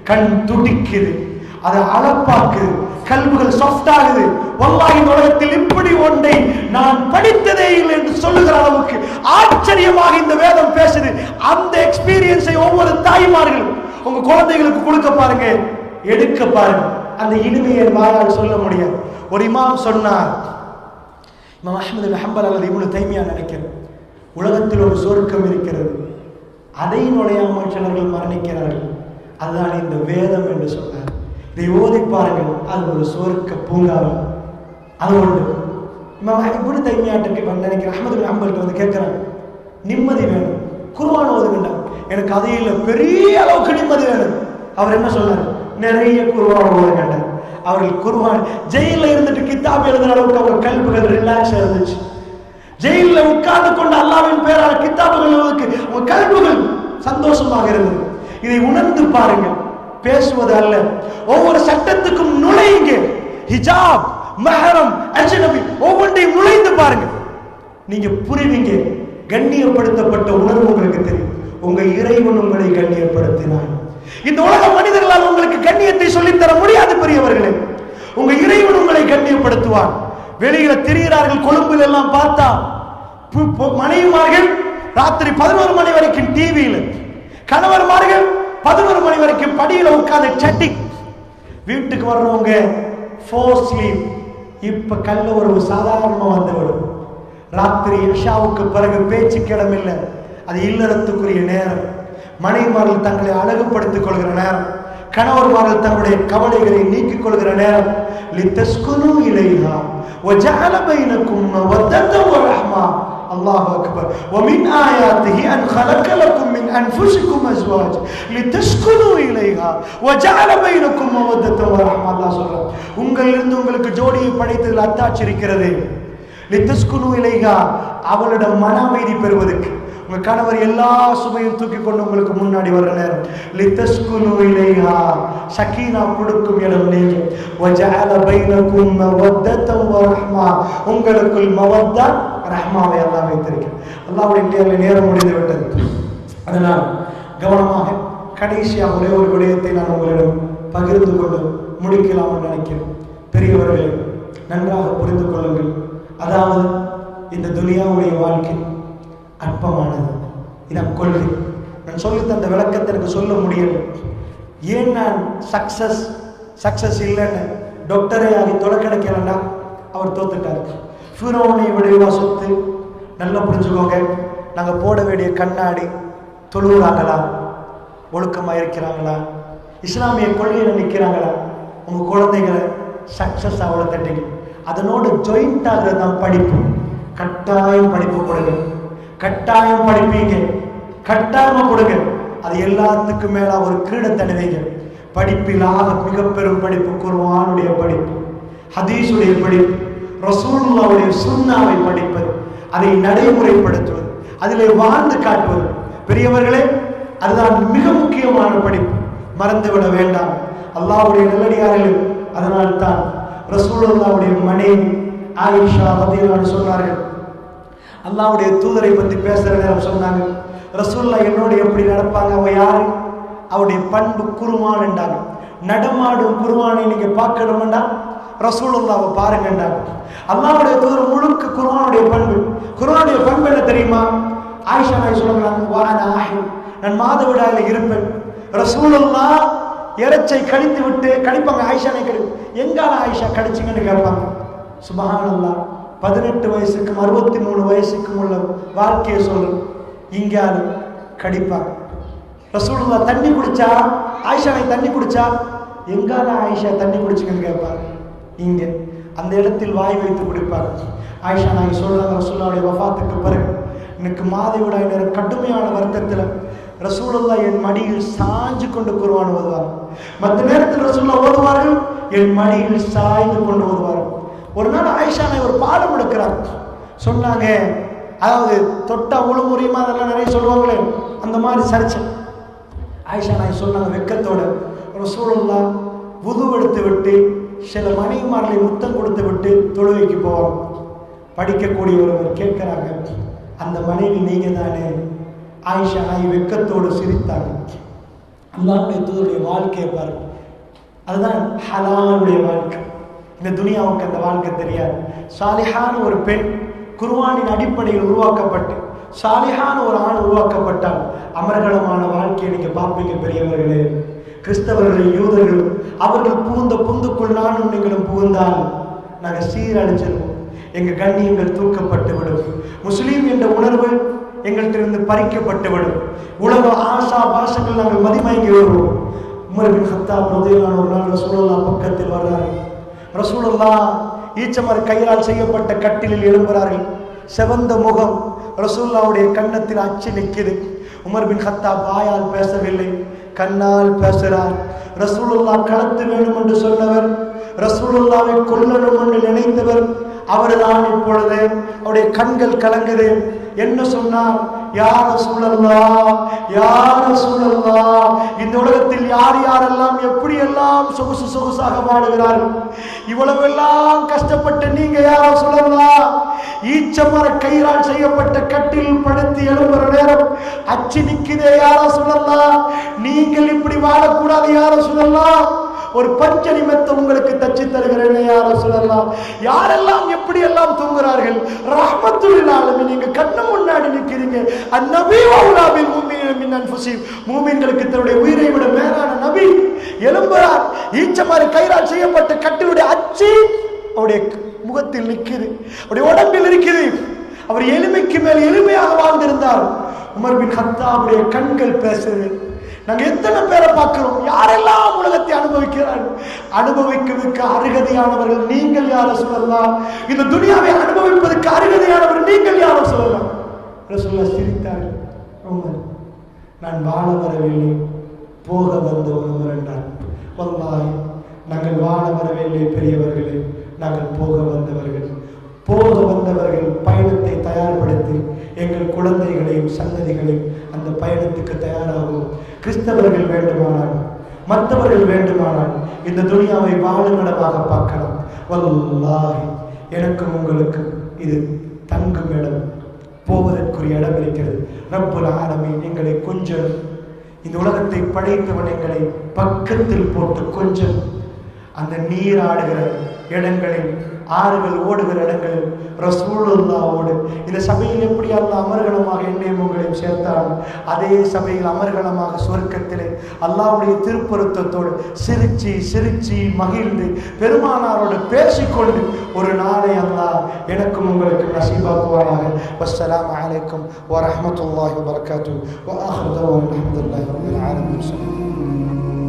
கண் துடிக்குது, அதை அளப்பாக்குது, கல்புகள் சாஃப்ட் ஆகுது. வல்லாஹி இந்த உலகத்தில் இப்படி ஒன்றை நான் படித்ததே இல்லை என்று சொல்லுகிற அளவுக்கு ஆச்சரியமாக இந்த வேதம் பேசுது. அந்த எக்ஸ்பீரியன்ஸை ஒவ்வொரு தாய்மார்கள் உங்க குழந்தைகளுக்கு கொடுக்க பாருங்க, எடுக்க பாருங்க. அந்த இனிமையை வாயால் சொல்ல முடியாது. ஒரு இமாம் சொன்னார், இமாம் அஹ்மது பின் ஹம்பல் அல்லது இப்னு தைமியா நினைக்கிறேன், உலகத்தில் ஒரு சொர்க்கம் இருக்கிறது, அதை நுழையாமல் சிலர்கள் மரணிக்கிறார்கள், அதுதான் இந்த வேதம் என்று சொன்னார். இதை ஓதி பாருங்கள், அது ஒரு சொர்க்க பூங்காவல். அது ஒன்று. இமாம் இப்னு தைமியாட்டுக்கு நினைக்கிறேன், அஹ்மது பின் ஹம்பலுக்கு வந்து கேட்கிறாங்க, நிம்மதி வேணும், குர்ஆன் ஓதுங்கண்டா. எனக்கு அதே இல்லை, பெரிய அளவுக்கு நிம்மதி வேணும். அவர் என்ன சொன்னார், நிறைய குர்ஆன் ஓதுங்கண்டார். அவர்கள் குர்ஆன் ஜெயிலில் இருந்துட்டு கிதாப் எழுதுற அளவுக்கு அவங்க கல்புகள் ரிலாக்ஸ் இருந்துச்சு. ஜெயிலில் உட்கார்ந்து கொண்டு அல்லாஹ்வின் பெயரால் கிதாபுகள் எழுதுவதற்கு அவங்க கல்புகள் சந்தோஷமாக இருந்தது. இதை உணர்ந்து பாருங்க. பேசுவது அல்ல, ஒவ்வொரு சட்டத்துக்கும் நுழையுங்க. ஹிஜாப், மஹரம், அஜ்னபி ஒவ்வொன்றையும் நுழைந்து பாருங்க, நீங்க புரிவீங்க. கண்ணியப்படுத்தப்பட்ட உணர்வு உங்களுக்கு தெரியும். உங்க இறைவன் உங்களை கண்ணியப்படுத்தினான். இந்த உலக மனிதர்களால் உங்களுக்கு கண்ணியத்தை சொல்லித்தர முடியாது பெரியவர்களே. உங்க இறைவன் உங்களை கண்ணியப்படுத்துவான். வெளியில திரிகிறார்கள், கொழும்பில் எல்லாம் பார்த்தா மனைவிமார்கள் ராத்திரி 11 மணி வரைக்கும் டிவியில, கணவர்மார்கள் 11 மணி வரைக்கும் படியில உட்கார்ந்து சட்டிங். வீட்டுக்கு வர்றவங்க ஃபோர் ஸ்லீப். இப்ப கல்ல உறவு சாதாரணமா வந்துவிடும். ராத்திரி இஷாவுக்கு பிறகு பேச்சுக்கு இடமில்லை, அது இல்லறத்துக்குரிய நேரம். மனைவிமார்கள் தங்களை அழகுபடுத்திக் கொள்கிற நேரம், கணவர்மார்கள் தங்களுடைய கவலைகளை நீக்கிக் கொள்கிற நேரம். லிதஸ்குனு இலைஹா வஜஅல பைனக்கும் மவத்தத வரஹ்மா. அல்லாஹு அக்பர். ومن آياته أن خلق لكم من أنفسكم أزواج لتسكنوا إليها وجعل بينكم مودة ورحمة. அல்லாஹ் சொல்றார், உங்களிலிருந்து உங்களுக்கு ஜோடியை படைத்ததில் அத்தாட்சி இருக்கிறது. லிதஸ்குனு இலைஹா, அவளிடம் மன அமைதி பெறுவதற்கு. உங்க கணவர் எல்லா சுமையும் தூக்கி கொண்டு உங்களுக்கு முன்னாடி வர்ற நேரம் லிதஸ்குனு இலைஹா, சக்கீனா கொடுக்கும் இடம் நீங்க. வஜஅல பைனக்கும் மவத்தத வரஹ்மா, உங்களுக்குள் மவத்தா ரஹ்மாவை அல்லாஹ் வைத்திருக்கிறார். அல்லாஹ்வுடைய இல்லையா நேரம் முடிந்து விட்டது. அதனால் கவனமாக கடைசியாக ஒரே ஒரு விடயத்தை நான் உங்களிடம் பகிர்ந்து கொண்டு முடிக்கலாம் என்று நினைக்கிறேன். பெரியவர்களே, நன்றாக புரிந்து கொள்ளுங்கள். அதாவது இந்த துனியாவுடைய வாழ்க்கை அற்பமானது. இதான் கொள்கை. நான் சொல்லி தந்த விளக்கத்தை எனக்கு சொல்ல முடியல. ஏன் நான் சக்சஸ் இல்லைன்னு டாக்டரே ஆகி தொலை கிடைக்கலன்னா அவர் தோத்துட்டார். ஃபிரௌனை விட சொத்து. நல்லா புரிஞ்சுக்கோங்க. நாங்கள் போட வேண்டிய கண்ணாடி தொழுகிறாங்களா, ஒழுக்கமாக இருக்கிறாங்களா, இஸ்லாமிய கொள்கையில் நிற்கிறாங்களா, உங்கள் குழந்தைகளை சக்சஸ் அவ்வளோ தட்டிங்க. அதனோடு ஜாயிண்ட் ஆகிறது தான் படிப்பு. கட்டாயம் படிப்பு கொடுங்க, கட்டாயம் படிப்பீங்க, கட்டாயமா கொடுங்க. அது எல்லாத்துக்கும் மேல ஒரு கிரீடம் தடவைங்க. படிப்பில் ஆக மிக பெரும் படிப்பு குர்ஆனுடைய படிப்பு, ஹதீஸுடைய படிப்பு, ரசூலுல்லாஹ்வுடைய சுன்னாவை படிப்பது, அதை நடைமுறைப்படுத்துவது, அதிலே வாழ்ந்து காட்டுவது. பெரியவர்களே, அதுதான் மிக முக்கியமான படிப்பு. மறந்துவிட வேண்டாம். அல்லாஹ்வுடைய நல்லடியார்கள். அதனால் தான் ரசூலுல்லாஹ்வுடைய மனைவி ஆயிஷா ரலியல்லாஹு அன்ஹா சொன்னார்கள், அல்லாஹ்வுடைய தூதரை பத்தி பேசுற நேரம் சொன்னாங்க, ரசூலுல்லாஹ் என்னோட எப்படி நடப்பாங்க, அவ யாரு, அவருடைய பண்பு குர்ஆன் என்றாங்க. நடமாடும் குர்ஆனை நீங்க பார்க்கணும்டா ரசூலுல்லாஹ்வை பாருங்கன்றாங்க. அல்லாஹ்வுடைய தூதர் முழுக்க குர்ஆனுடைய பண்பு. குர்ஆனுடைய பண்பு என்ன தெரியுமா? ஆயிஷா நாயகி சொல்றாங்க, வானா ஆஹிம், நான் மாதவிடாயில இருப்பேன். ரசூலுல்லாஹ் இறைச்சை கடித்து விட்டு கடிப்பாங்க. ஆயிஷா நாயகி எங்கால ஆயிஷா கடிச்சிங்கன்னு கேட்பாங்க. சுப்ஹானல்லாஹ், 18 வயசுக்கும் 63 வயசுக்கும் உள்ள வாழ்க்கையை சொல்லும். இங்கால கடிப்பாங்க. ரசூலுல்லாஹ் தண்ணி குடிச்சா, ஆயிஷா நாயகி தண்ணி குடிச்சா எங்கால ஆயிஷா தண்ணி குடிச்சிங்கன்னு கேட்பாங்க. இங்க அந்த இடத்தில் வாய் வைத்து குடிப்பாங்க. ஆயிஷா நாயகி சொல்றாங்க, ரசூலுல்லாஹ்வுடைய வஃபாத்துக்கு பிறகு எனக்கு மாதவிடாய் நேரம் கடுமையான வருத்தத்தில் ரசூலுல்லாஹ் என் மடியில் சாஞ்சு கொண்டு குர்ஆன் ஓதுவார். மற்ற நேரத்தில் ரசூலுல்லாஹ் ஓதுவார்கள், என் மடியில் சாய்ந்து கொண்டு ஓதுவார்கள். ஒரு நாள் ஆயிஷா நாயகி ஒரு பாடம் எடுக்கிறார். சொன்னாங்க, அதாவது தொட்டா உளுமுறியுமா அதெல்லாம் நிறைய சொல்லுவாங்களே, அந்த மாதிரி சரிச்சு ஆயிஷா நாயகி சொன்னாங்க வெக்கத்தோட, ரசூலுல்லாஹ் வுது எடுத்து விட்டு சில மனைவிமார்களை முத்தம் கொடுத்து விட்டு தொழுகைக்கு போவாங்க. படிக்கக்கூடிய ஒருவர் கேட்கிறாங்க, அந்த மனைவி நீங்க தானே? ஆயிஷா நாயகி வெக்கத்தோடு சிரித்தாங்க. அல்லாஹ்வுடைய தூதருடைய வாழ்க்கையை பாருங்க, அதுதான் ஹலாலுடைய வாழ்க்கை. இந்த துனியாவுக்கு அந்த வாழ்க்கை தெரியாது. சாலிஹான ஒரு பெண் குர்ஆனின் அடிப்படையில் உருவாக்கப்பட்டு சாலிஹான ஒரு ஆண் உருவாக்கப்பட்டால் அமர்கலமான வாழ்க்கையை நீங்க பார்ப்பீங்க பெரியவர்களே. கிறிஸ்தவர்கள் யூதர்கள் அவர்கள் புகுந்த புந்துக்குள் நானும் நீங்களும் புகுந்தால் நாங்கள் சீரழிச்சிருவோம். எங்க கண்ணியங்கள் தூக்கப்பட்டு விடும். முஸ்லீம் என்ற உணர்வு எங்கள்கிட்ட பறிக்கப்பட்டு விடும். உலக ஆசா பாசங்கள் நாங்கள் மதிமயங்கி வருவோம். உமர் பின் கத்தாப் ரலியல்லாஹு அன்ஹு ஒரு நாள் ரசூலுல்லாஹ் பக்கத்தில் வர்றார்கள். ரசூலுல்லாஹ் ஈச்சமர கயிறால் செய்யப்பட்ட கட்டிலில் எழும்புகிறார்கள். செவந்த முகம், ரசூலுல்லாஹ்வுடைய கன்னத்தில் அச்சு நிற்குது. உமர் பின் கத்தாப் வாயால் பேசவில்லை, கண்ணால் பேசுகிறார். ரசூலுல்லாஹ் களத்து வேணும் என்று சொன்னவர், ரசூலுல்லாஹ்வை கொல்லணும் என்று நினைத்தவர் அவர்தான் இப்பொழுது அவருடைய கண்கள் கலங்குது. என்ன சொன்னார்? யா ரசூலல்லாஹ், யா ரசூலல்லாஹ், இந்த உலகத்தில் யார் யாரெல்லாம் எப்படியெல்லாம் சொகுசு சொகுசாக வாழுகிறார்கள், இவ்வளவெல்லாம் கஷ்டப்பட்ட நீங்க யா ரசூலல்லாஹ் ஈச்சமர கயிறால் செய்யப்பட்ட கட்டில் படுத்து எழும்புற நேரம் அச்சு நிக்குதே யா ரசூலல்லாஹ், நீங்கள் இப்படி வாழக்கூடாது யா ரசூலல்லாஹ், ஒரு பஞ்சனி மெத்த உங்களுக்கு தச்சு தருகிறேன் யா ரசூலல்லாஹ். யாரெல்லாம் எப்படி எல்லாம் தூங்குறார்கள், ரஹ்மத்துல் லில் ஆலமீன், நீங்க கண்ணு முன்னாடி நிக்கிறீங்க. அந்நபி வௌலா பில் முஃமினீன மின் அன்ஃபுஸிஹிம், மூமின்களுக்கு தன்னுடைய உயிரை விட மேலான நபி எழும்புறார். ஈச்சமர கயிறால் செய்யப்பட்ட கட்டிலுடைய அச்சு அவருடைய முகத்தில் நிற்குது, அவருடைய உடம்பில் இருக்குது. அவர் எளிமைக்கு மேல் எளிமையாக வாழ்ந்திருந்தார். உமர் பின் கத்தாபுடைய கண்கள் பேசுது. நாங்க எத்தனை பேரை பார்க்கிறோம், யாரெல்லாம் உலகத்தை அனுபவிக்கிறார்கள். அனுபவிக்கிறதுக்கு அருகதையானவர்கள் நீங்கள் யார சொல்லலாம், இந்த துனியாவை அனுபவிப்பதற்கு அருகதையானவர் நீங்கள் யார சொல்லலாம். ரசூலுல்லாஹ் சிரித்தார்கள். நான் வாழ வரவில்லை, போக வந்தவன் என்றார். வல்லாஹி நாங்கள் வாழ வரவில்லை பெரியவர்களே, நாங்கள் போக வந்தவர்கள். போக வந்தவர்கள் பயணத்தை தயார்படுத்தி எங்கள் குழந்தைகளையும் சந்ததிகளையும் அந்த பயணத்துக்கு தயாராகும். கிறிஸ்தவர்கள் வேண்டுமானால், மற்றவர்கள் வேண்டுமானால் இந்த துனியாவை வாழுமிடமாக பார்க்கலாம். வல்லாஹி எனக்கும் உங்களுக்கு இது தங்கும் இடம், போவதற்குரிய இடம் இருக்கிறது. ரப்புல் ஆலமீன் எங்களை கொஞ்சம், இந்த உலகத்தை படைத்தவன் எங்களை பக்கத்தில் போட்டு கொஞ்சம் அந்த நீராடுகிற இடங்களில், ஆறுகள் ஓடுகிற இடங்களில் ரசூலுல்லாஹ்வோடு இந்த சபையில் எப்படி அல்லாஹ் அமர்கலமாக என்னையும் உங்களையும் சேர்த்தாலும் அதே சபையில் அமர்கலமாக சொர்க்கத்திலே அல்லாஹ்வுடைய திருப்பொருத்தத்தோடு சிரிச்சு சிரிச்சு மகிழ்ந்து பெருமானாரோடு பேசிக்கொண்டு ஒரு நாளை அல்லாஹ் எனக்கும் உங்களுக்கு நசீபாக்குவானாக. வஸ்ஸலாமு அலைக்கும் வரஹ்மத்துல்லாஹி வபரகாத்துஹு வ ஆஹிரு தஅவானா அல்ஹம்துலில்லாஹி ரப்பில் ஆலமீன்.